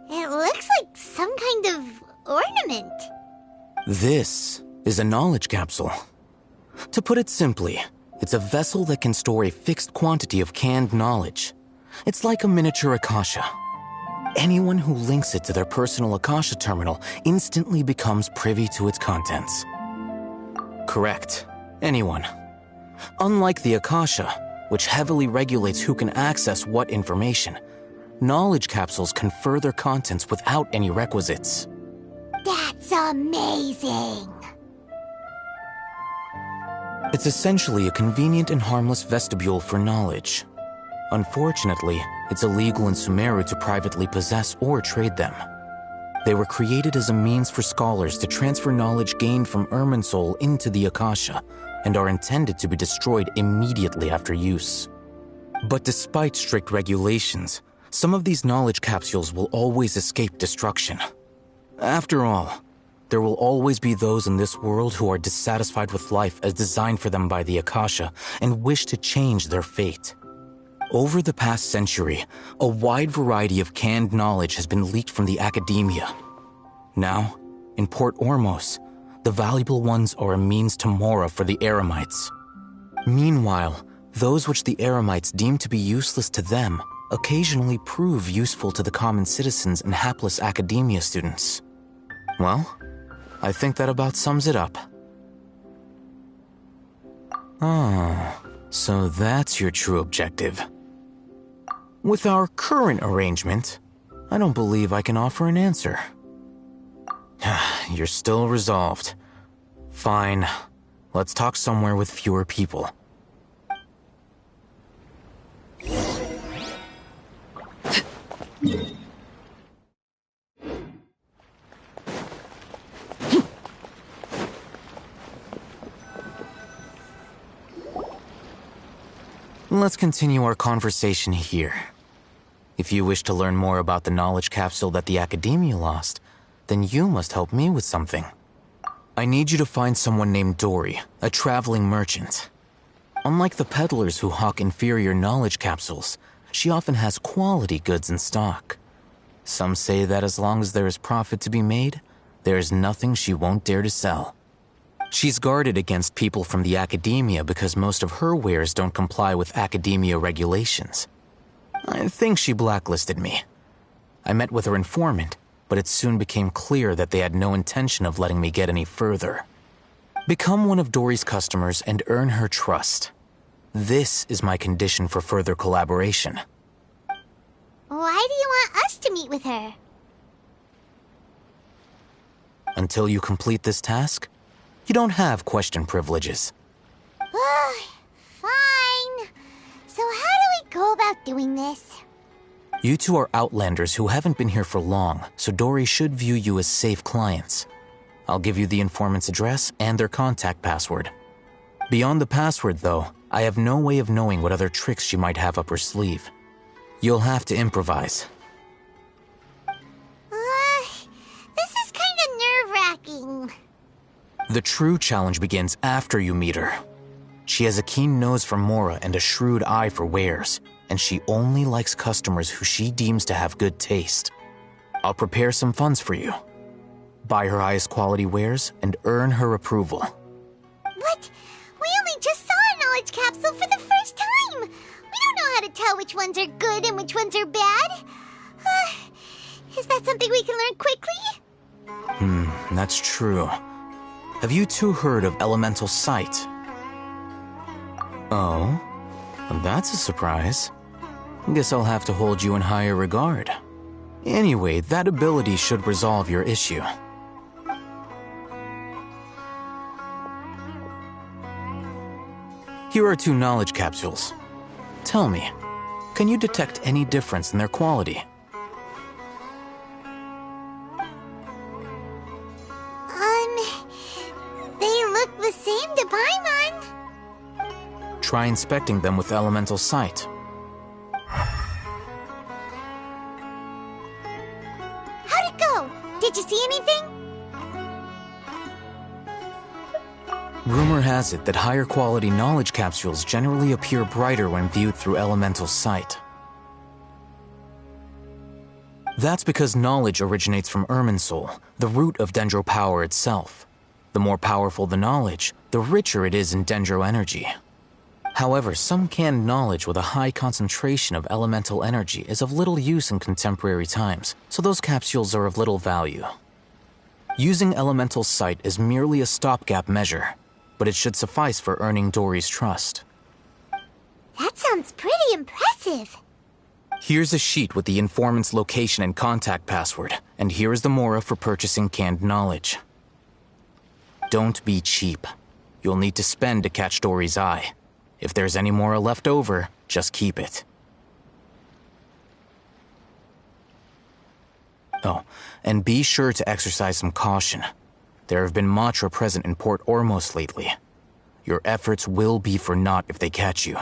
It looks like some kind of ornament. This is a knowledge capsule. To put it simply, it's a vessel that can store a fixed quantity of canned knowledge. It's like a miniature Akasha. Anyone who links it to their personal Akasha terminal instantly becomes privy to its contents. Correct. Anyone. Unlike the Akasha, which heavily regulates who can access what information, knowledge capsules confer their contents without any requisites. That's amazing! It's essentially a convenient and harmless vestibule for knowledge. Unfortunately, it's illegal in Sumeru to privately possess or trade them. They were created as a means for scholars to transfer knowledge gained from Irminsul into the Akasha, and are intended to be destroyed immediately after use. But despite strict regulations, some of these knowledge capsules will always escape destruction. After all, there will always be those in this world who are dissatisfied with life as designed for them by the Akasha and wish to change their fate. Over the past century, a wide variety of canned knowledge has been leaked from the academia. Now, in Port Ormos, the valuable ones are a means to Mora for the Eremites. Meanwhile, those which the Eremites deem to be useless to them occasionally prove useful to the common citizens and hapless academia students. Well, I think that about sums it up. Ah, so that's your true objective. With our current arrangement, I don't believe I can offer an answer. You're still resolved. Fine. Let's talk somewhere with fewer people. Let's continue our conversation here. If you wish to learn more about the knowledge capsule that the Academia lost, then you must help me with something. I need you to find someone named Dory, a traveling merchant. Unlike the peddlers who hawk inferior knowledge capsules, she often has quality goods in stock. Some say that as long as there is profit to be made, there is nothing she won't dare to sell. She's guarded against people from the Academia because most of her wares don't comply with Academia regulations. I think she blacklisted me. I met with her informant, but it soon became clear that they had no intention of letting me get any further. Become one of Dory's customers and earn her trust. This is my condition for further collaboration. Why do you want us to meet with her? Until you complete this task, you don't have question privileges. Fine. So how do we go about doing this? You two are outlanders who haven't been here for long, so Dory should view you as safe clients. I'll give you the informant's address and their contact password. Beyond the password, though, I have no way of knowing what other tricks she might have up her sleeve. You'll have to improvise. This is kind of nerve-wracking. The true challenge begins after you meet her. She has a keen nose for Mora and a shrewd eye for wares, and she only likes customers who she deems to have good taste. I'll prepare some funds for you. Buy her highest quality wares and earn her approval. What? We only just saw a knowledge capsule for the first time! We don't know how to tell which ones are good and which ones are bad. Is that something we can learn quickly? That's true. Have you two heard of elemental sight? Oh? That's a surprise. Guess I'll have to hold you in higher regard. Anyway, that ability should resolve your issue. Here are 2 knowledge capsules. Tell me, can you detect any difference in their quality? try inspecting them with elemental sight. How'd it go? Did you see anything? Rumor has it that higher quality knowledge capsules generally appear brighter when viewed through elemental sight. That's because knowledge originates from Irminsul, the root of Dendro power itself. The more powerful the knowledge, the richer it is in Dendro energy. However, some canned knowledge with a high concentration of elemental energy is of little use in contemporary times, so those capsules are of little value. Using elemental sight is merely a stopgap measure, but it should suffice for earning Dory's trust. That sounds pretty impressive. Here's a sheet with the informant's location and contact password, and here is the mora for purchasing canned knowledge. Don't be cheap. You'll need to spend to catch Dory's eye. If there's any mora left over, just keep it. Oh, and be sure to exercise some caution. There have been Matra present in Port Ormos lately. Your efforts will be for naught if they catch you.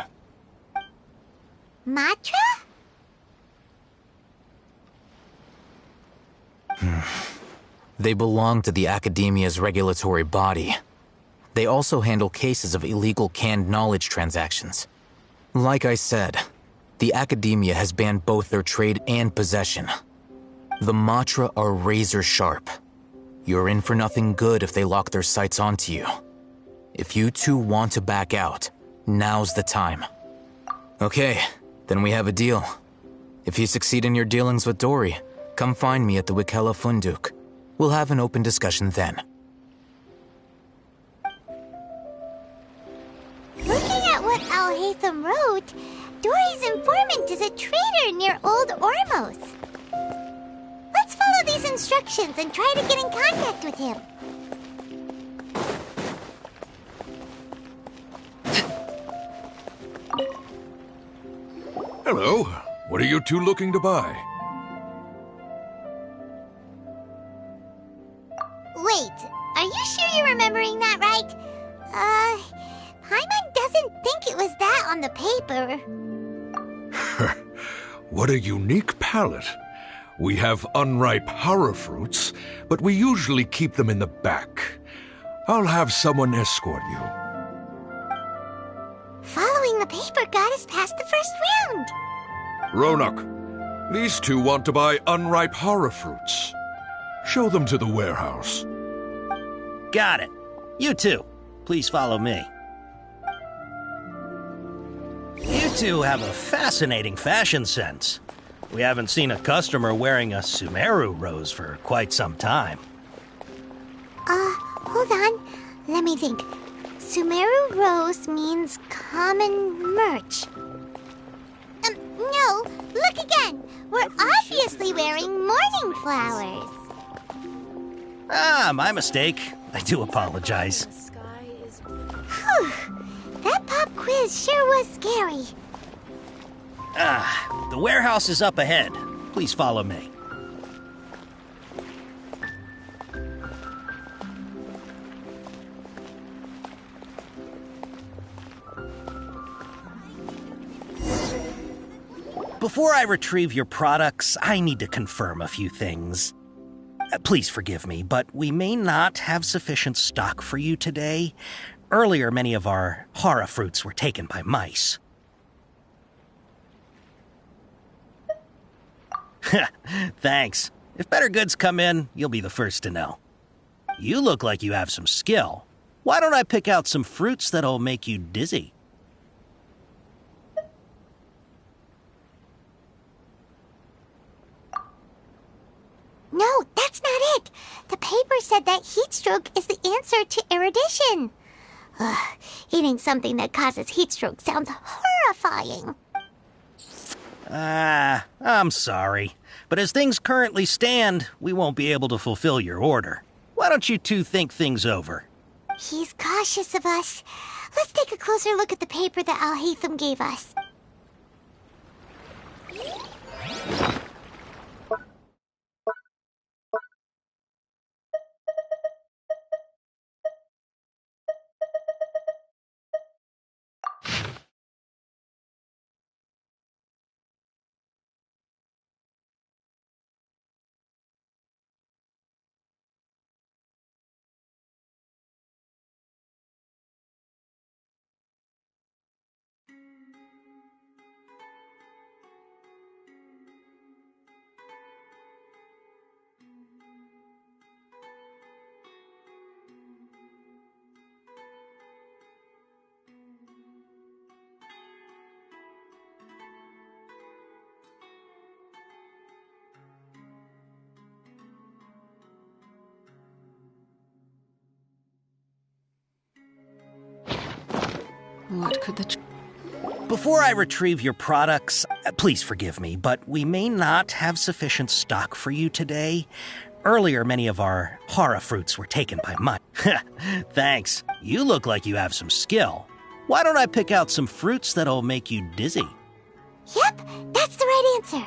Matra? They belong to the Academia's regulatory body. They also handle cases of illegal canned knowledge transactions. Like I said, the Academia has banned both their trade and possession. The Matra are razor sharp. You're in for nothing good if they lock their sights onto you. If you two want to back out, now's the time. Okay, then we have a deal. If you succeed in your dealings with Dory, come find me at the Wikela Funduk. We'll have an open discussion then. Looking at what Al-Haytham wrote, Dory's informant is a trader near Old Ormos. Let's follow these instructions and try to get in contact with him. Hello. What are you two looking to buy? Wait, are you sure you're remembering that right? Paimon doesn't think it was that on the paper. What a unique palate. We have unripe horror fruits, but we usually keep them in the back. I'll have someone escort you. Following the paper got us past the first round. Ronak, these two want to buy unripe horror fruits. Show them to the warehouse. Got it. You two, please follow me. You two have a fascinating fashion sense. We haven't seen a customer wearing a Sumeru rose for quite some time. Hold on. Let me think. Sumeru rose means common merch. No, look again. We're obviously wearing morning flowers. Ah, my mistake. I do apologize. Whew. That pop quiz sure was scary. The warehouse is up ahead. Please follow me. Before I retrieve your products, I need to confirm a few things. Please forgive me, but we may not have sufficient stock for you today. Earlier, many of our hara fruits were taken by mice. Thanks. If better goods come in, you'll be the first to know. You look like you have some skill. Why don't I pick out some fruits that'll make you dizzy? No, that's not it. The paper said that heat stroke is the answer to erudition. Ugh, eating something that causes heat stroke sounds horrifying. I'm sorry. But as things currently stand, we won't be able to fulfill your order. Why don't you two think things over? He's cautious of us. Let's take a closer look at the paper that Al-Haytham gave us. What could the... Before I retrieve your products, please forgive me, but we may not have sufficient stock for you today. Earlier, many of our hara fruits were taken by mine. Thanks. You look like you have some skill. Why don't I pick out some fruits that'll make you dizzy? Yep, that's the right answer.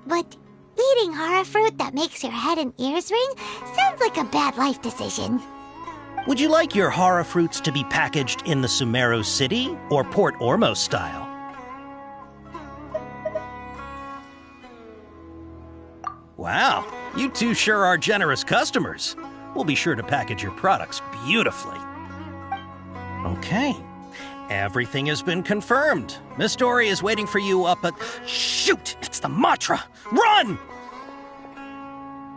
But eating hara fruit that makes your head and ears ring sounds like a bad life decision. Would you like your hara fruits to be packaged in the Sumeru City or Port Ormos style? Wow, you two sure are generous customers. We'll be sure to package your products beautifully. Okay, everything has been confirmed. Miss Dory is waiting for you up at... Shoot! It's the Matra! Run!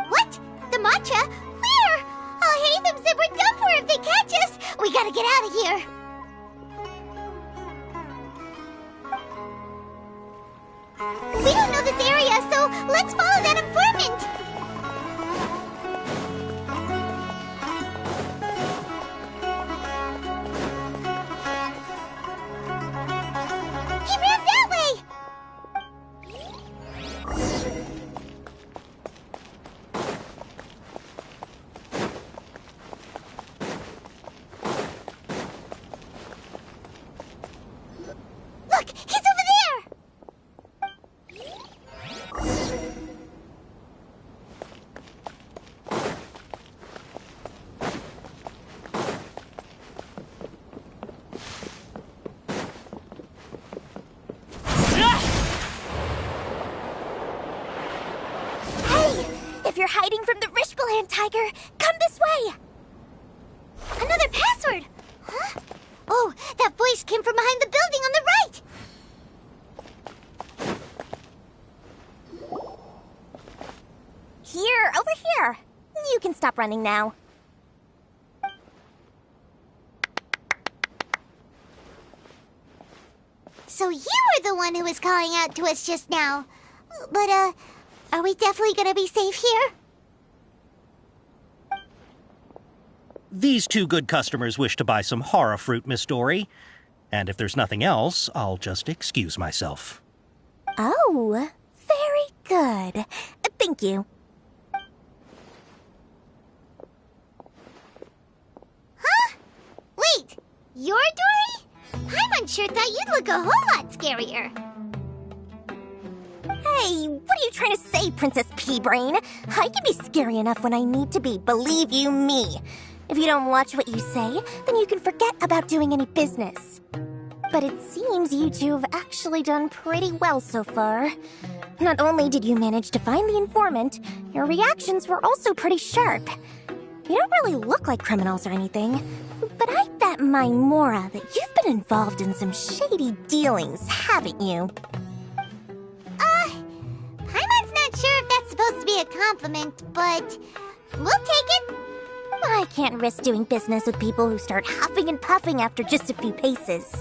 What? The Matra? Where? I'll hate them said we're done for if they catch us. We gotta get out of here. We don't know this area, so let's follow that informant. He ran that way. Look, he's over there. If you're hiding from the Rishbaland tiger, come this way! Another password! Huh? Oh, that voice came from behind the building on the right! Here, over here. You can stop running now. So you were the one who was calling out to us just now. But, are we definitely gonna be safe here? These two good customers wish to buy some hara fruit, Miss Dory. And if there's nothing else, I'll just excuse myself. Oh, very good. Thank you. Huh? Wait, you're Dory? Paimon thought you'd look a whole lot scarier. Hey, what are you trying to say, Princess Pea-Brain? I can be scary enough when I need to be, believe you me. If you don't watch what you say, then you can forget about doing any business. But it seems you two have actually done pretty well so far. Not only did you manage to find the informant, your reactions were also pretty sharp. You don't really look like criminals or anything, but I bet my Mora that you've been involved in some shady dealings, haven't you? Paimon's not sure if that's supposed to be a compliment, but we'll take it. I can't risk doing business with people who start huffing and puffing after just a few paces,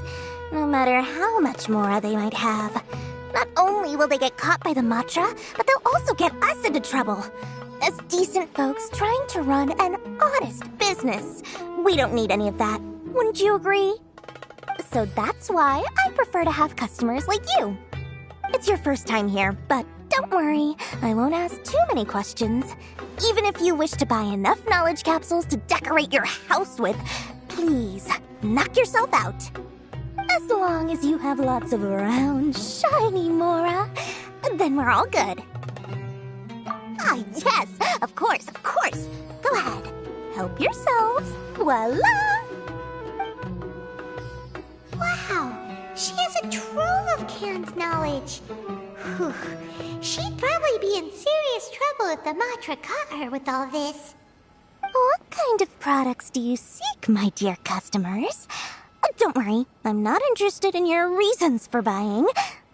no matter how much Mora they might have. Not only will they get caught by the Matra, but they'll also get us into trouble. As decent folks trying to run an honest business, we don't need any of that. Wouldn't you agree? So that's why I prefer to have customers like you. It's your first time here, but don't worry, I won't ask too many questions. Even if you wish to buy enough knowledge capsules to decorate your house with, please, knock yourself out. As long as you have lots of round, shiny Mora, then we're all good. Ah, yes, of course, of course. Go ahead, help yourselves. Voila! Wow, she has a trove of canned knowledge. Whew. She'd probably be in serious trouble if the Matra caught her with all this. What kind of products do you seek, my dear customers? Don't worry, I'm not interested in your reasons for buying.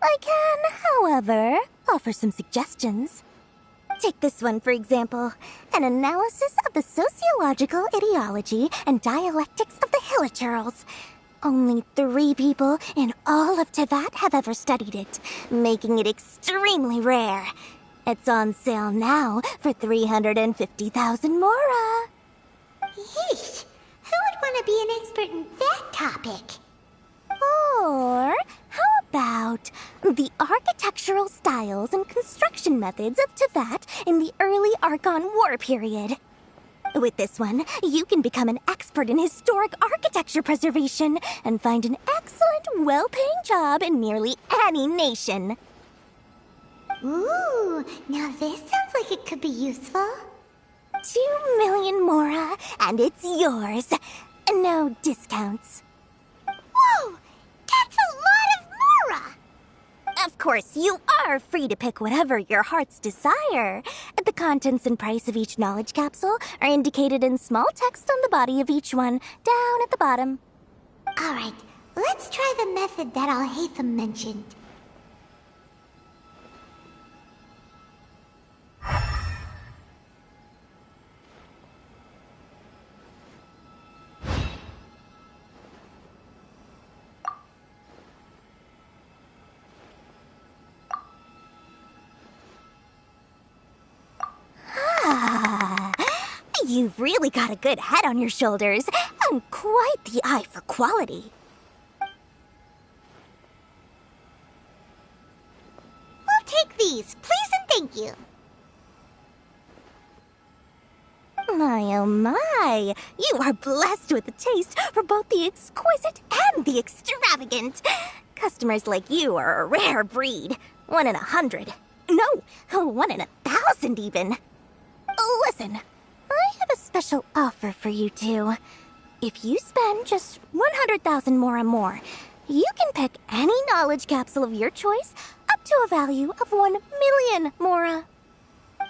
I can, however, offer some suggestions. Take this one, for example. An analysis of the sociological ideology and dialectics of the Hilichurls. Only 3 people in all of Teyvat have ever studied it, making it extremely rare. It's on sale now for 350,000 Mora. Yeesh, who would want to be an expert in that topic? the architectural styles and construction methods of Teyvat in the early Archon War period. With this one, you can become an expert in historic architecture preservation and find an excellent, well-paying job in nearly any nation. Ooh, now this sounds like it could be useful. 2 million Mora, and it's yours. No discounts. Whoa! That's a lot of Mora! Of course, you are free to pick whatever your heart's desire. The contents and price of each knowledge capsule are indicated in small text on the body of each one, down at the bottom. Alright, let's try the method that Al-Haytham mentioned. You've really got a good head on your shoulders, and quite the eye for quality. We'll take these, please and thank you. My, oh my, you are blessed with a taste for both the exquisite and the extravagant. Customers like you are a rare breed. 1 in 100. No, 1 in 1,000 even. Listen, I have a special offer for you two. If you spend just 100,000 Mora more, you can pick any knowledge capsule of your choice up to a value of 1 million Mora.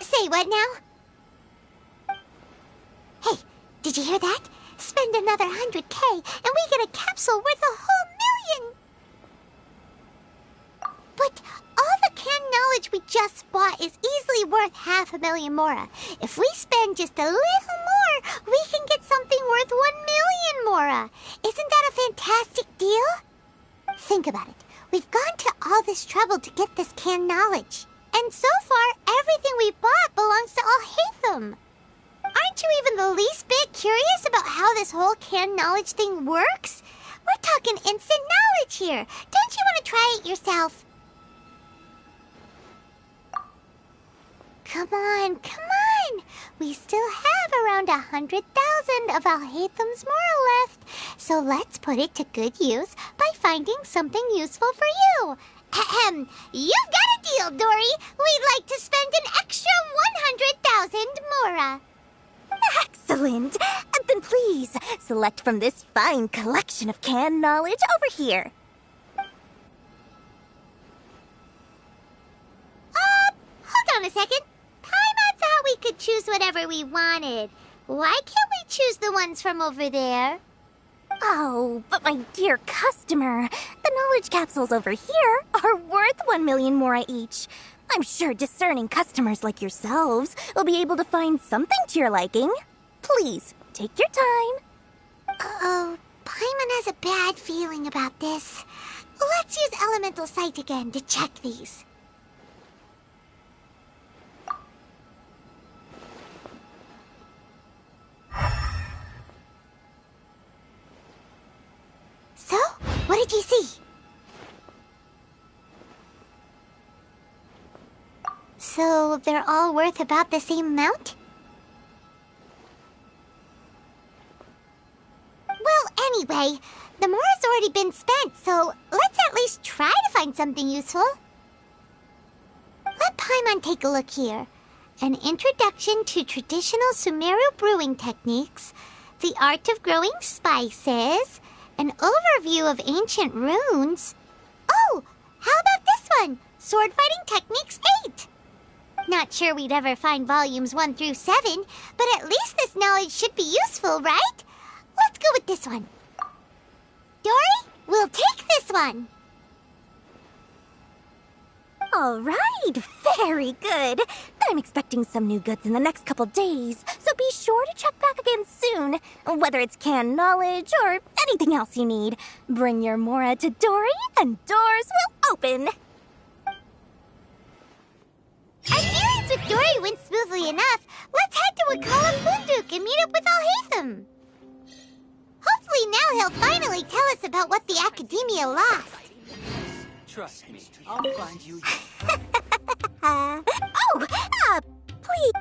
Say what now? Hey, did you hear that? Spend another 100K and we get a capsule worth a whole million! But all the canned knowledge we just bought is easily worth 500,000 Mora. If we spend just a little more, we can get something worth 1 million Mora. Isn't that a fantastic deal? Think about it. We've gone to all this trouble to get this canned knowledge. And so far, everything we bought belongs to Al-Haytham. Aren't you even the least bit curious about how this whole canned knowledge thing works? We're talking instant knowledge here. Don't you want to try it yourself? Come on, come on! We still have around 100,000 of Al-Haytham's Mora left, so let's put it to good use by finding something useful for you. Ahem, you've got a deal, Dory! We'd like to spend an extra 100,000 Mora. Excellent! Then please, select from this fine collection of canned knowledge over here. Hold on a second. Paimon thought we could choose whatever we wanted. Why can't we choose the ones from over there? Oh, but my dear customer, the knowledge capsules over here are worth 1 million Mora each. I'm sure discerning customers like yourselves will be able to find something to your liking. Please, take your time. Uh-oh, Paimon has a bad feeling about this. Let's use Elemental Sight again to check these. So, what did you see? So, they're all worth about the same amount? Well, anyway, the Mora's already been spent, so let's at least try to find something useful. Let Paimon take a look here. An introduction to traditional Sumeru brewing techniques, the art of growing spices, an overview of ancient runes. Oh, how about this one? Sword Fighting Techniques 8. Not sure we'd ever find volumes 1 through 7, but at least this knowledge should be useful, right? Let's go with this one. Dory, we'll take this one. All right, very good. I'm expecting some new goods in the next couple days, so be sure to check back again soon. Whether it's canned knowledge or anything else you need, bring your Mora to Dory and doors will open. Our dealings with Dory went smoothly enough. Let's head to Wakala Funduk and meet up with Al-Haytham. Hopefully now he'll finally tell us about what the Academia lost. Trust me, I'll find you. Please.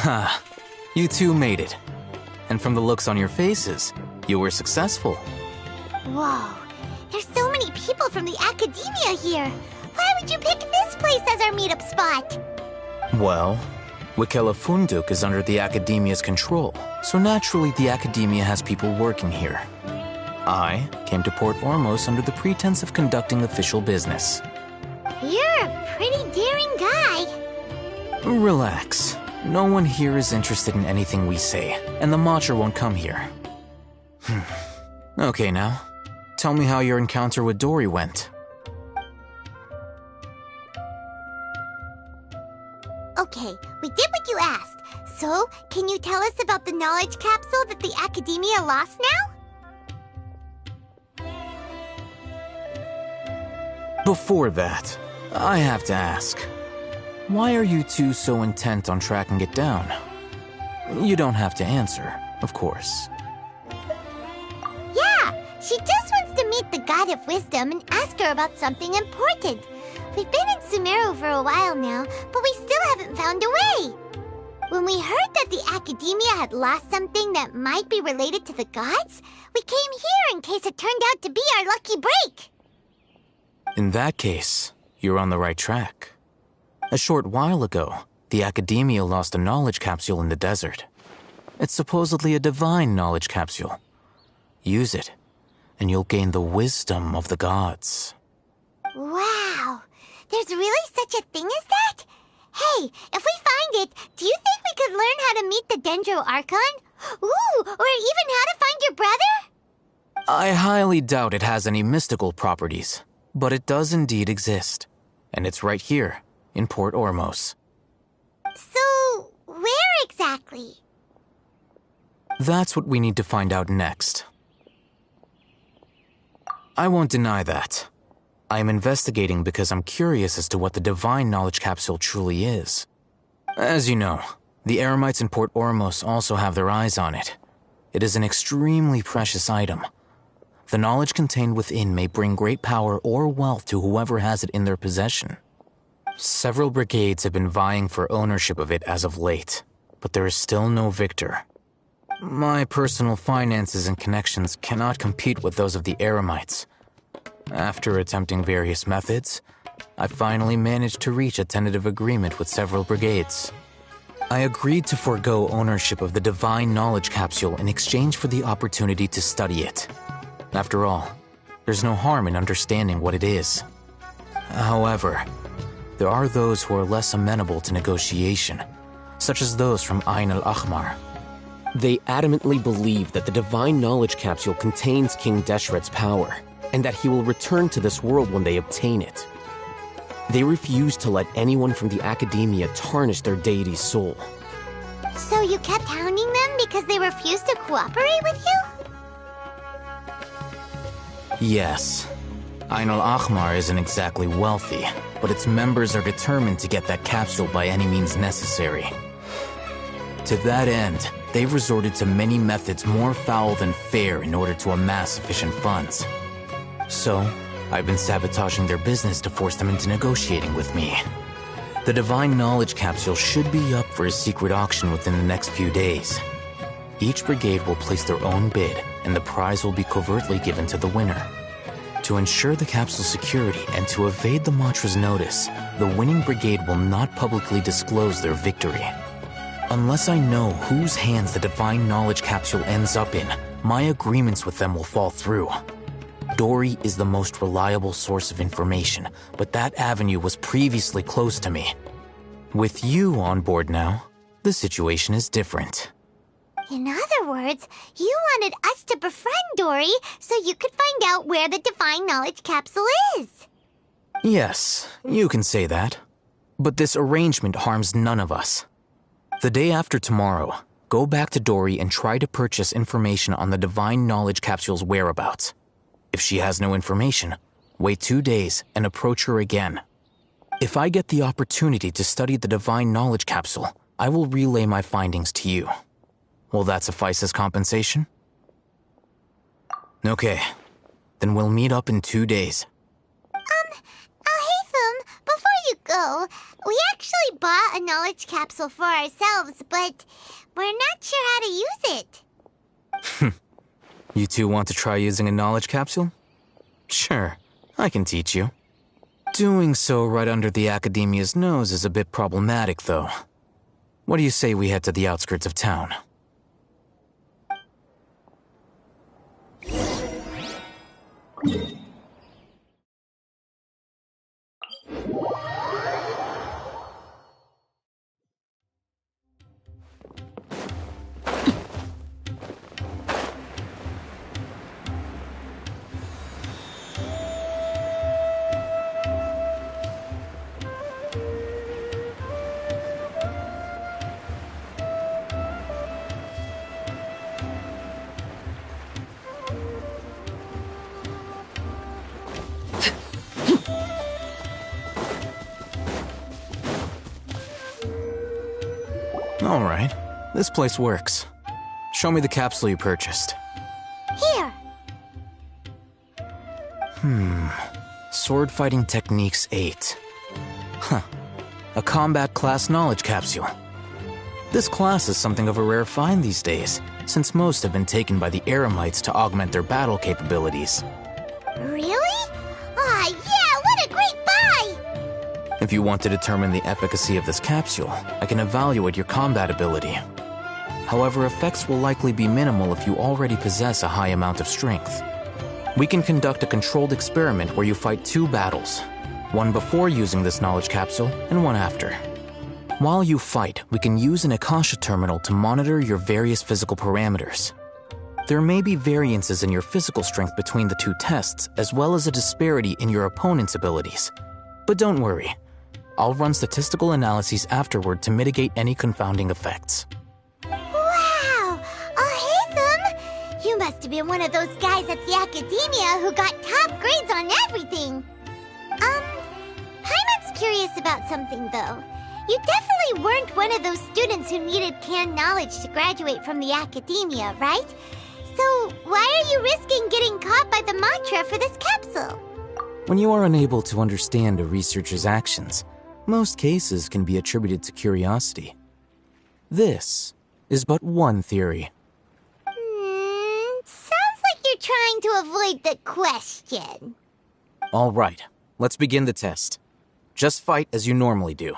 Ha, you two made it. And from the looks on your faces, you were successful. Whoa, there's so many people from the academia here. Why would you pick this place as our meetup spot? Well, Wikela Funduk is under the Academia's control, so naturally the Academia has people working here. I came to Port Ormos under the pretense of conducting official business. You're a pretty daring guy. Relax. No one here is interested in anything we say, and the Matcha won't come here. Okay now, tell me how your encounter with Dory went. Okay, we did what you asked. So, can you tell us about the knowledge capsule that the academia lost now? Before that, I have to ask, why are you two so intent on tracking it down? You don't have to answer, of course. Yeah, she just wants to meet the God of Wisdom and ask her about something important. We've been in Sumeru for a while now, but we still haven't found a way. When we heard that the academia had lost something that might be related to the gods, we came here in case it turned out to be our lucky break. In that case, you're on the right track. A short while ago, the Academia lost a knowledge capsule in the desert. It's supposedly a divine knowledge capsule. Use it, and you'll gain the wisdom of the gods. Wow, there's really such a thing as that? Hey, if we find it, do you think we could learn how to meet the Dendro Archon? Ooh, or even how to find your brother? I highly doubt it has any mystical properties, but it does indeed exist. And it's right here, in Port Ormos. So, where exactly? That's what we need to find out next. I won't deny that. I am investigating because I'm curious as to what the divine knowledge capsule truly is. As you know, the Eremites in Port Ormos also have their eyes on it. It is an extremely precious item. The knowledge contained within may bring great power or wealth to whoever has it in their possession. Several brigades have been vying for ownership of it as of late, but there is still no victor. My personal finances and connections cannot compete with those of the Eremites. After attempting various methods, I finally managed to reach a tentative agreement with several brigades. I agreed to forego ownership of the divine knowledge capsule in exchange for the opportunity to study it. After all, there's no harm in understanding what it is. However, there are those who are less amenable to negotiation, such as those from Ain al-Ahmar. They adamantly believe that the divine knowledge capsule contains King Deshret's power, and that he will return to this world when they obtain it. They refuse to let anyone from the academia tarnish their deity's soul. So you kept hounding them because they refused to cooperate with you? Yes. Ain al-Ahmar isn't exactly wealthy, but its members are determined to get that capsule by any means necessary. To that end, they've resorted to many methods more foul than fair in order to amass sufficient funds. So, I've been sabotaging their business to force them into negotiating with me. The divine knowledge capsule should be up for a secret auction within the next few days. Each brigade will place their own bid, and the prize will be covertly given to the winner. To ensure the capsule's security and to evade the Matra's notice, the winning brigade will not publicly disclose their victory. Unless I know whose hands the divine knowledge capsule ends up in, my agreements with them will fall through. Dory is the most reliable source of information, but that avenue was previously closed to me. With you on board now, the situation is different. In other words, you wanted us to befriend Dory so you could find out where the Divine Knowledge Capsule is. Yes, you can say that. But this arrangement harms none of us. The day after tomorrow, go back to Dory and try to purchase information on the Divine Knowledge Capsule's whereabouts. If she has no information, wait 2 days and approach her again. If I get the opportunity to study the Divine Knowledge Capsule, I will relay my findings to you. Will that suffice as compensation? Okay, then we'll meet up in 2 days. Alhaitham, before you go, we actually bought a knowledge capsule for ourselves, but we're not sure how to use it. You two want to try using a knowledge capsule? Sure, I can teach you. Doing so right under the Academia's nose is a bit problematic, though. What do you say we head to the outskirts of town? All right, this place works. Show me the capsule you purchased. Here. Sword Fighting Techniques 8. Huh. A combat class knowledge capsule. This class is something of a rare find these days, since most have been taken by the Eremites to augment their battle capabilities. Really? Aw, yeah, what a great buy! If you want to determine the efficacy of this capsule, I can evaluate your combat ability. However, effects will likely be minimal if you already possess a high amount of strength. We can conduct a controlled experiment where you fight 2 battles, one before using this knowledge capsule and one after. While you fight, we can use an Akasha terminal to monitor your various physical parameters. There may be variances in your physical strength between the 2 tests, as well as a disparity in your opponent's abilities. But don't worry, I'll run statistical analyses afterward to mitigate any confounding effects. Wow! Alhaitham! You must have been one of those guys at the Academia who got top grades on everything. Paimon's curious about something, though. You definitely weren't one of those students who needed canned knowledge to graduate from the Academia, right? So why are you risking getting caught by the mantra for this capsule? When you are unable to understand a researcher's actions, most cases can be attributed to curiosity. This is but one theory. Sounds like you're trying to avoid the question. All right, let's begin the test. Just fight as you normally do.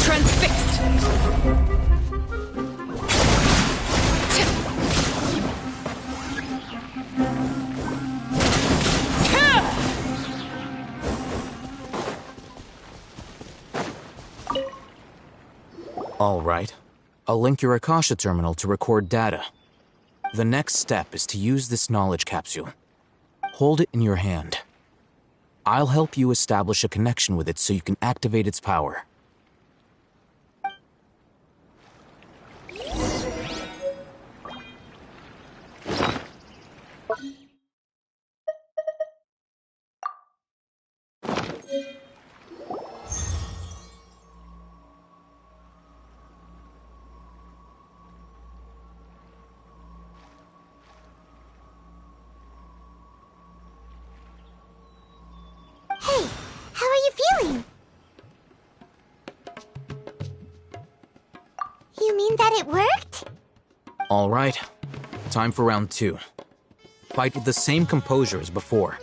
Transfixed! All right. I'll link your Akasha terminal to record data. The next step is to use this knowledge capsule. Hold it in your hand. I'll help you establish a connection with it so you can activate its power. Hey, how are you feeling? You mean that it worked? All right. Time for round 2. Fight with the same composure as before.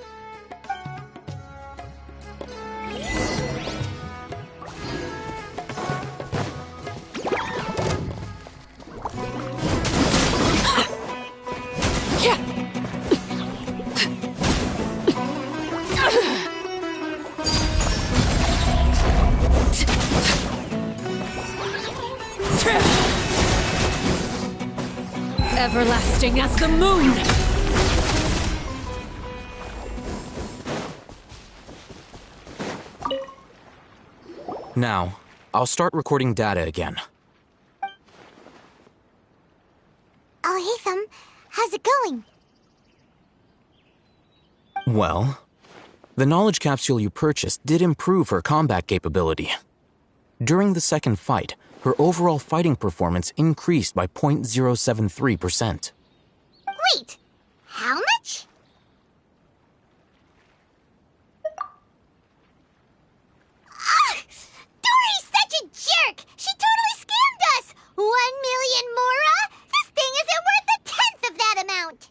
Everlasting as the moon! Now, I'll start recording data again. Oh, Hatham, how's it going? Well, the knowledge capsule you purchased did improve her combat capability. During the second fight, her overall fighting performance increased by 0.073%. Wait, how much? Dory's such a jerk! She totally scammed us! 1 million mora? This thing isn't worth a tenth of that amount!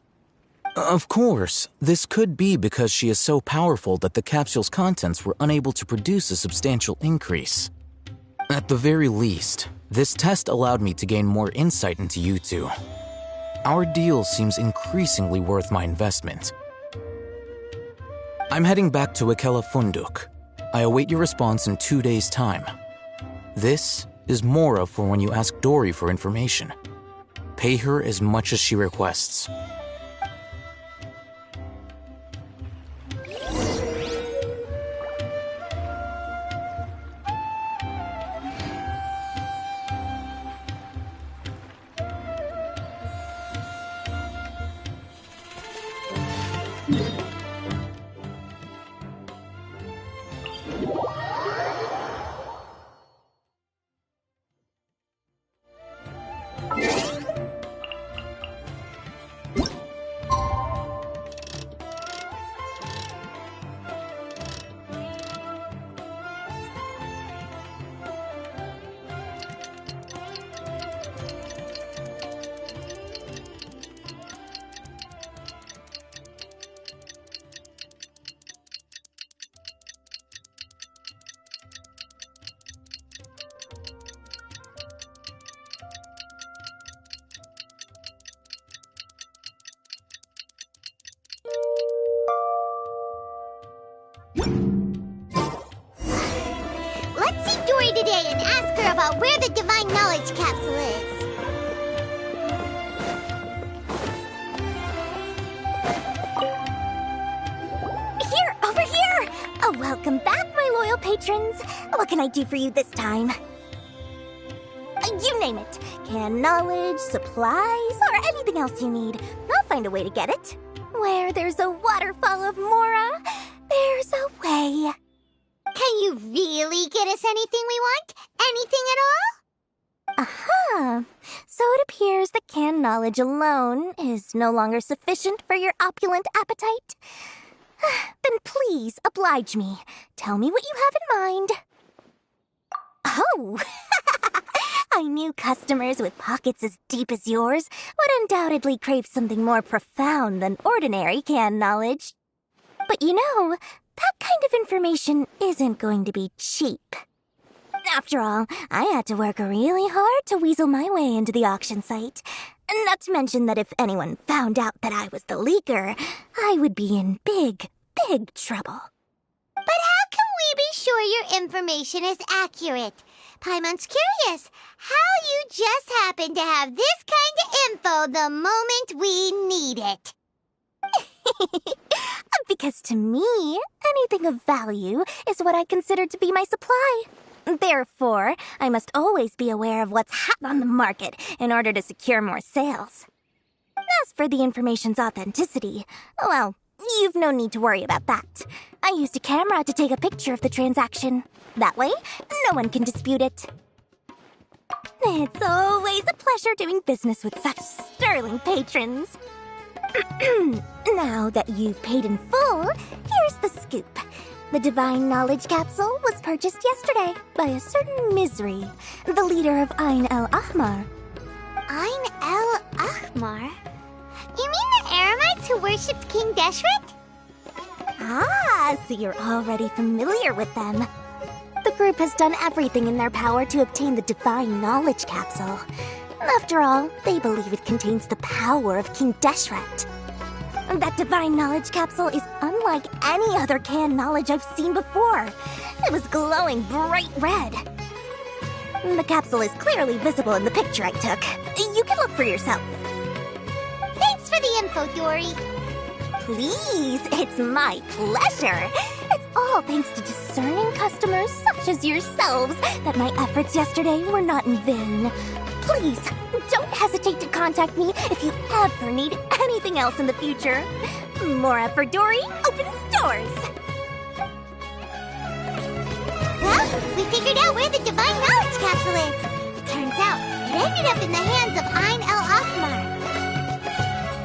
Of course, this could be because she is so powerful that the capsule's contents were unable to produce a substantial increase. At the very least, this test allowed me to gain more insight into you two. Our deal seems increasingly worth my investment. I'm heading back to Ikela Funduk. I await your response in 2 days' time. This is Mora for when you ask Dory for information. Pay her as much as she requests. Let's see Dory today and ask her about where the Divine Knowledge Capsule is. Here, over here! Oh, welcome back, my loyal patrons. What can I do for you this time? You name it. Canned knowledge, supplies, or anything else you need. I'll find a way to get it. Where there's a waterfall of Mora, there's a way. Can you really get us anything we want? Anything at all? Aha! So it appears that canned knowledge alone is no longer sufficient for your opulent appetite. Then please oblige me. Tell me what you have in mind. Oh! I knew customers with pockets as deep as yours would undoubtedly crave something more profound than ordinary canned knowledge. But you know, that kind of information isn't going to be cheap. After all, I had to work really hard to weasel my way into the auction site. Not to mention that if anyone found out that I was the leaker, I would be in big, big trouble. But how can we be sure your information is accurate? Paimon's curious how you just happen to have this kind of info the moment we need it. Because to me, anything of value is what I consider to be my supply. Therefore, I must always be aware of what's hot on the market in order to secure more sales. As for the information's authenticity, well, you've no need to worry about that. I used a camera to take a picture of the transaction. That way, no one can dispute it. It's always a pleasure doing business with such sterling patrons. Now that you've paid in full, here's the scoop. The Divine Knowledge Capsule was purchased yesterday by a certain Misery, the leader of Ain El Ahmar. Ain El Ahmar? You mean the Eremites who worshipped King Deshret? Ah, so you're already familiar with them. The group has done everything in their power to obtain the Divine Knowledge Capsule. After all, they believe it contains the power of King Deshret. That Divine Knowledge Capsule is unlike any other canned knowledge I've seen before. It was glowing bright red. The capsule is clearly visible in the picture I took. You can look for yourself. info, Dory. Please, it's my pleasure. It's all thanks to discerning customers such as yourselves that my efforts yesterday were not in vain. Please, don't hesitate to contact me if you ever need anything else in the future. Mora for Dory opens doors. Well, we figured out where the Divine Knowledge Capsule is. Turns out, it ended up in the hands of Ain El Akhmar.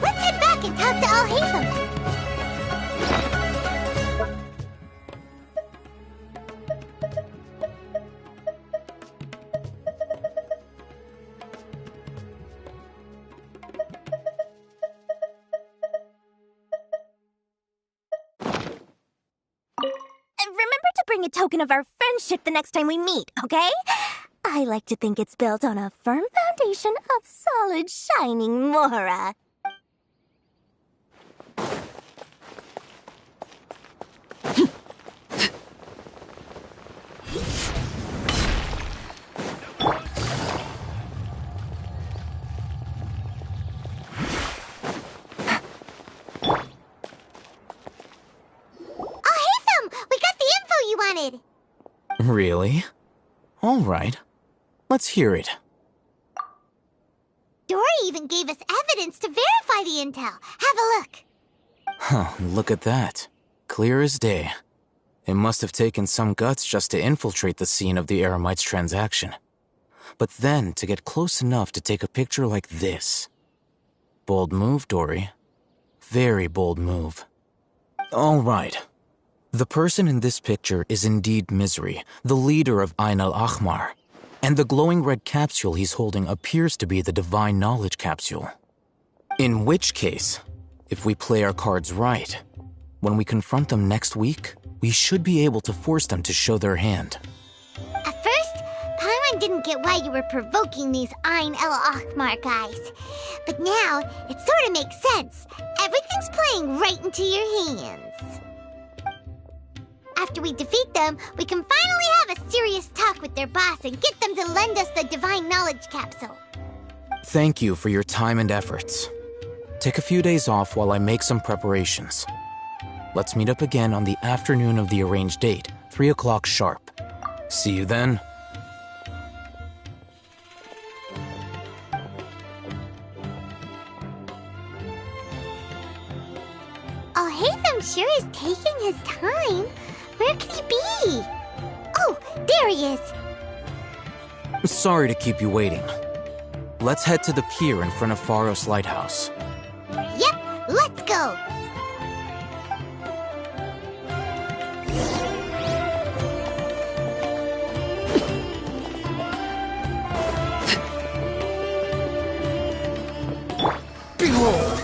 Let's head back and talk to Al-Haytham. Remember to bring a token of our friendship the next time we meet, okay? I like to think it's built on a firm foundation of solid, shining Mora. Really? All right. Let's hear it. Dory even gave us evidence to verify the intel. Have a look. Huh, look at that. Clear as day. It must have taken some guts just to infiltrate the scene of the Eremites transaction. But then to get close enough to take a picture like this. Bold move, Dory. Very bold move. All right. The person in this picture is indeed Misery, the leader of Ain El Akhmar, and the glowing red capsule he's holding appears to be the Divine Knowledge Capsule. In which case, if we play our cards right, when we confront them next week, we should be able to force them to show their hand. At first, Paimon didn't get why you were provoking these Ain El Akhmar guys. But now, it sort of makes sense. Everything's playing right into your hands. After we defeat them, we can finally have a serious talk with their boss and get them to lend us the Divine Knowledge Capsule. Thank you for your time and efforts. Take a few days off while I make some preparations. Let's meet up again on the afternoon of the arranged date, 3 o'clock sharp. See you then. Al-Haytham sure is taking his time. Where could he be? Oh, there he is. Sorry to keep you waiting. Let's head to the pier in front of Pharos Lighthouse. Yep, let's go. Behold!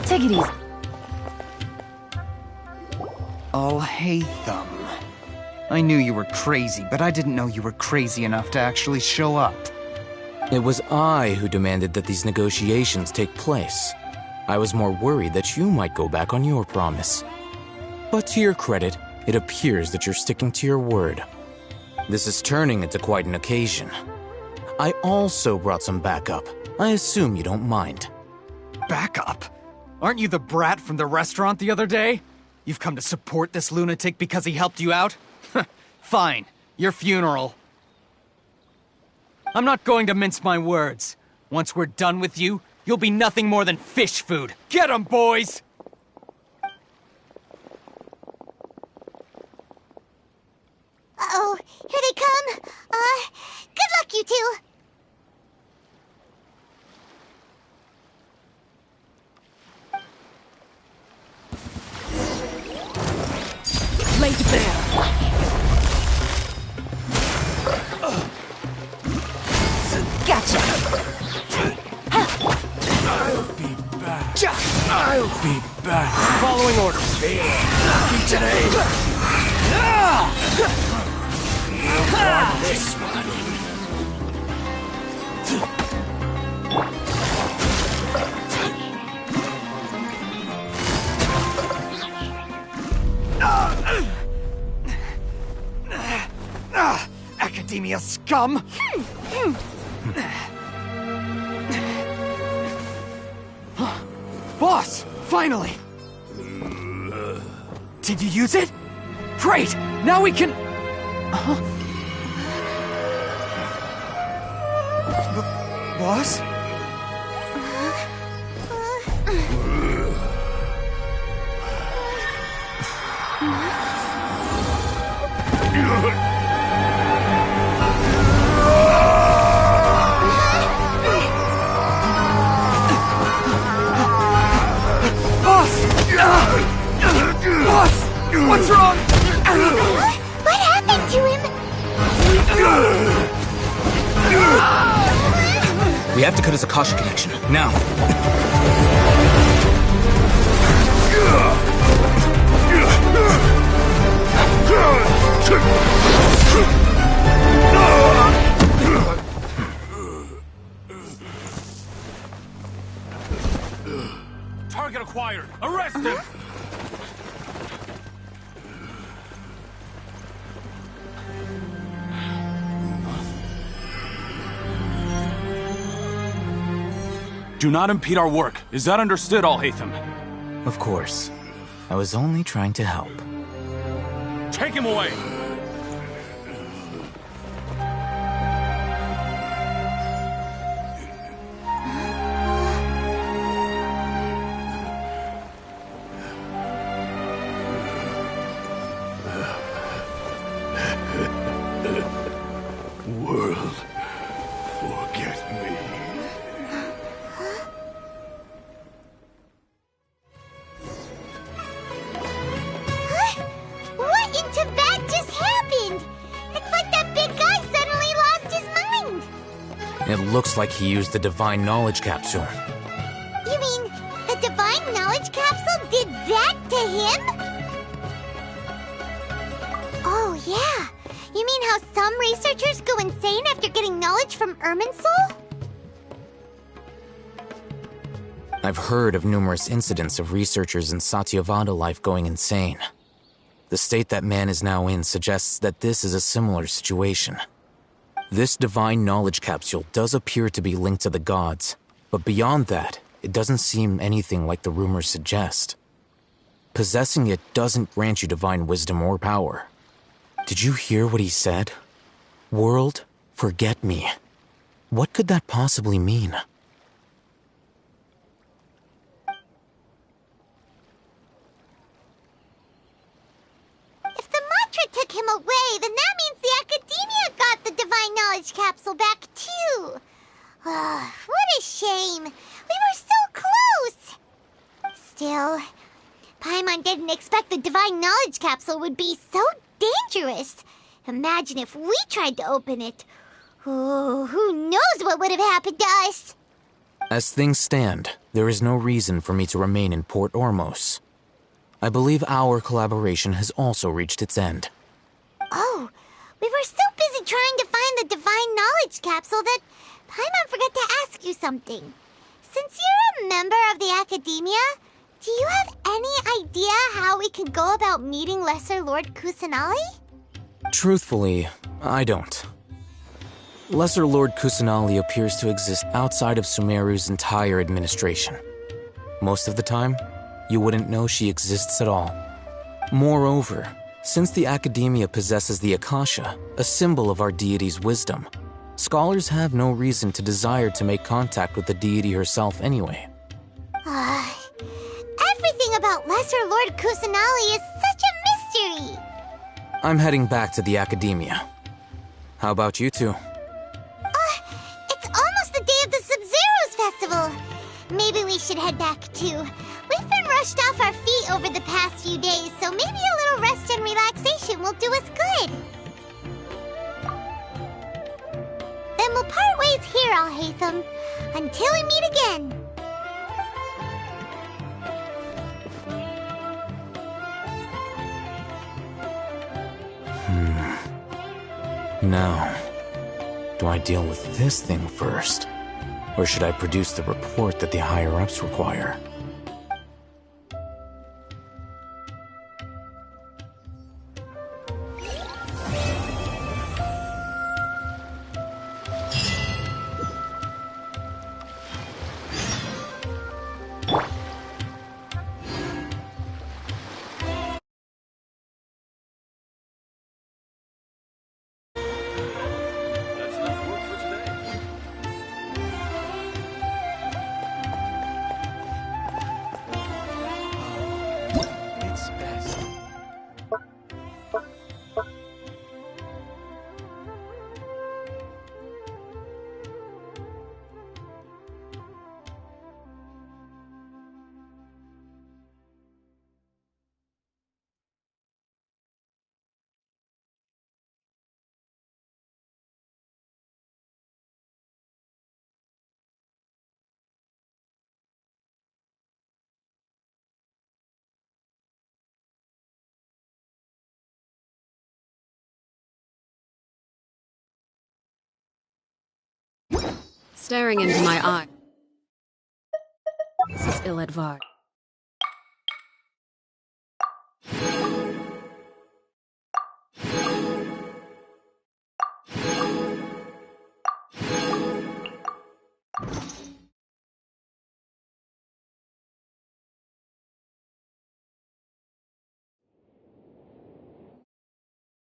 Take it easy. Al-Haytham. I knew you were crazy, but I didn't know you were crazy enough to actually show up. It was I who demanded that these negotiations take place. I was more worried that you might go back on your promise. But to your credit, it appears that you're sticking to your word. This is turning into quite an occasion. I also brought some backup. I assume you don't mind. Backup? Aren't you the brat from the restaurant the other day? You've come to support this lunatic because he helped you out? Fine. Your funeral. I'm not going to mince my words. Once we're done with you, you'll be nothing more than fish food. Get 'em, boys! Uh-oh, here they come. Good luck, you two. Laid bare. Gotcha. I'll be back. I'll be back. Following orders. Lucky today. You want this one. Academia scum! Boss! Finally! Did you use it? Great! Now we can... Boss? Boss! What's wrong? What happened to him? We have to cut his Akasha connection, now. Target acquired! Arrest him! Do not impede our work. Is that understood, Al-Haytham? Of course. I was only trying to help. Take him away! World, forget me. What in Tibet just happened? It's like that big guy suddenly lost his mind. It looks like he used the Divine Knowledge Capsule. You mean the Divine Knowledge Capsule did that to him? Oh, yeah. You mean how some researchers go insane after getting knowledge from Irminsul? I've heard of numerous incidents of researchers in Satyavada life going insane. The state that man is now in suggests that this is a similar situation. This Divine Knowledge Capsule does appear to be linked to the gods, but beyond that, it doesn't seem anything like the rumors suggest. Possessing it doesn't grant you divine wisdom or power. Did you hear what he said? World, forget me. What could that possibly mean? If the mantra took him away, then that means the Academia got the Divine Knowledge Capsule back too. What a shame. We were so close. Still, Paimon didn't expect the Divine Knowledge Capsule would be so dangerous. Imagine if we tried to open it. Oh, who knows what would have happened to us? As things stand, there is no reason for me to remain in Port Ormos. I believe our collaboration has also reached its end. Oh, we were so busy trying to find the Divine Knowledge Capsule that Paimon forgot to ask you something. Since you're a member of the Academia, do you have any idea how we can go about meeting Lesser Lord Kusanali? Truthfully, I don't. Lesser Lord Kusanali appears to exist outside of Sumeru's entire administration. Most of the time, you wouldn't know she exists at all. Moreover, since the Academia possesses the Akasha, a symbol of our deity's wisdom, scholars have no reason to desire to make contact with the deity herself anyway. Everything about Lesser Lord Kusanali is such a mystery! I'm heading back to the Academia. How about you two? It's almost the day of the Sub-Zero's festival. Maybe we should head back too. We've been rushed off our feet over the past few days, so maybe a little rest and relaxation will do us good. Then we'll part ways here, Al-Haytham, until we meet again. Now, do I deal with this thing first? Or should I produce the report that the higher-ups require? Staring into my eye. This is ill-advised.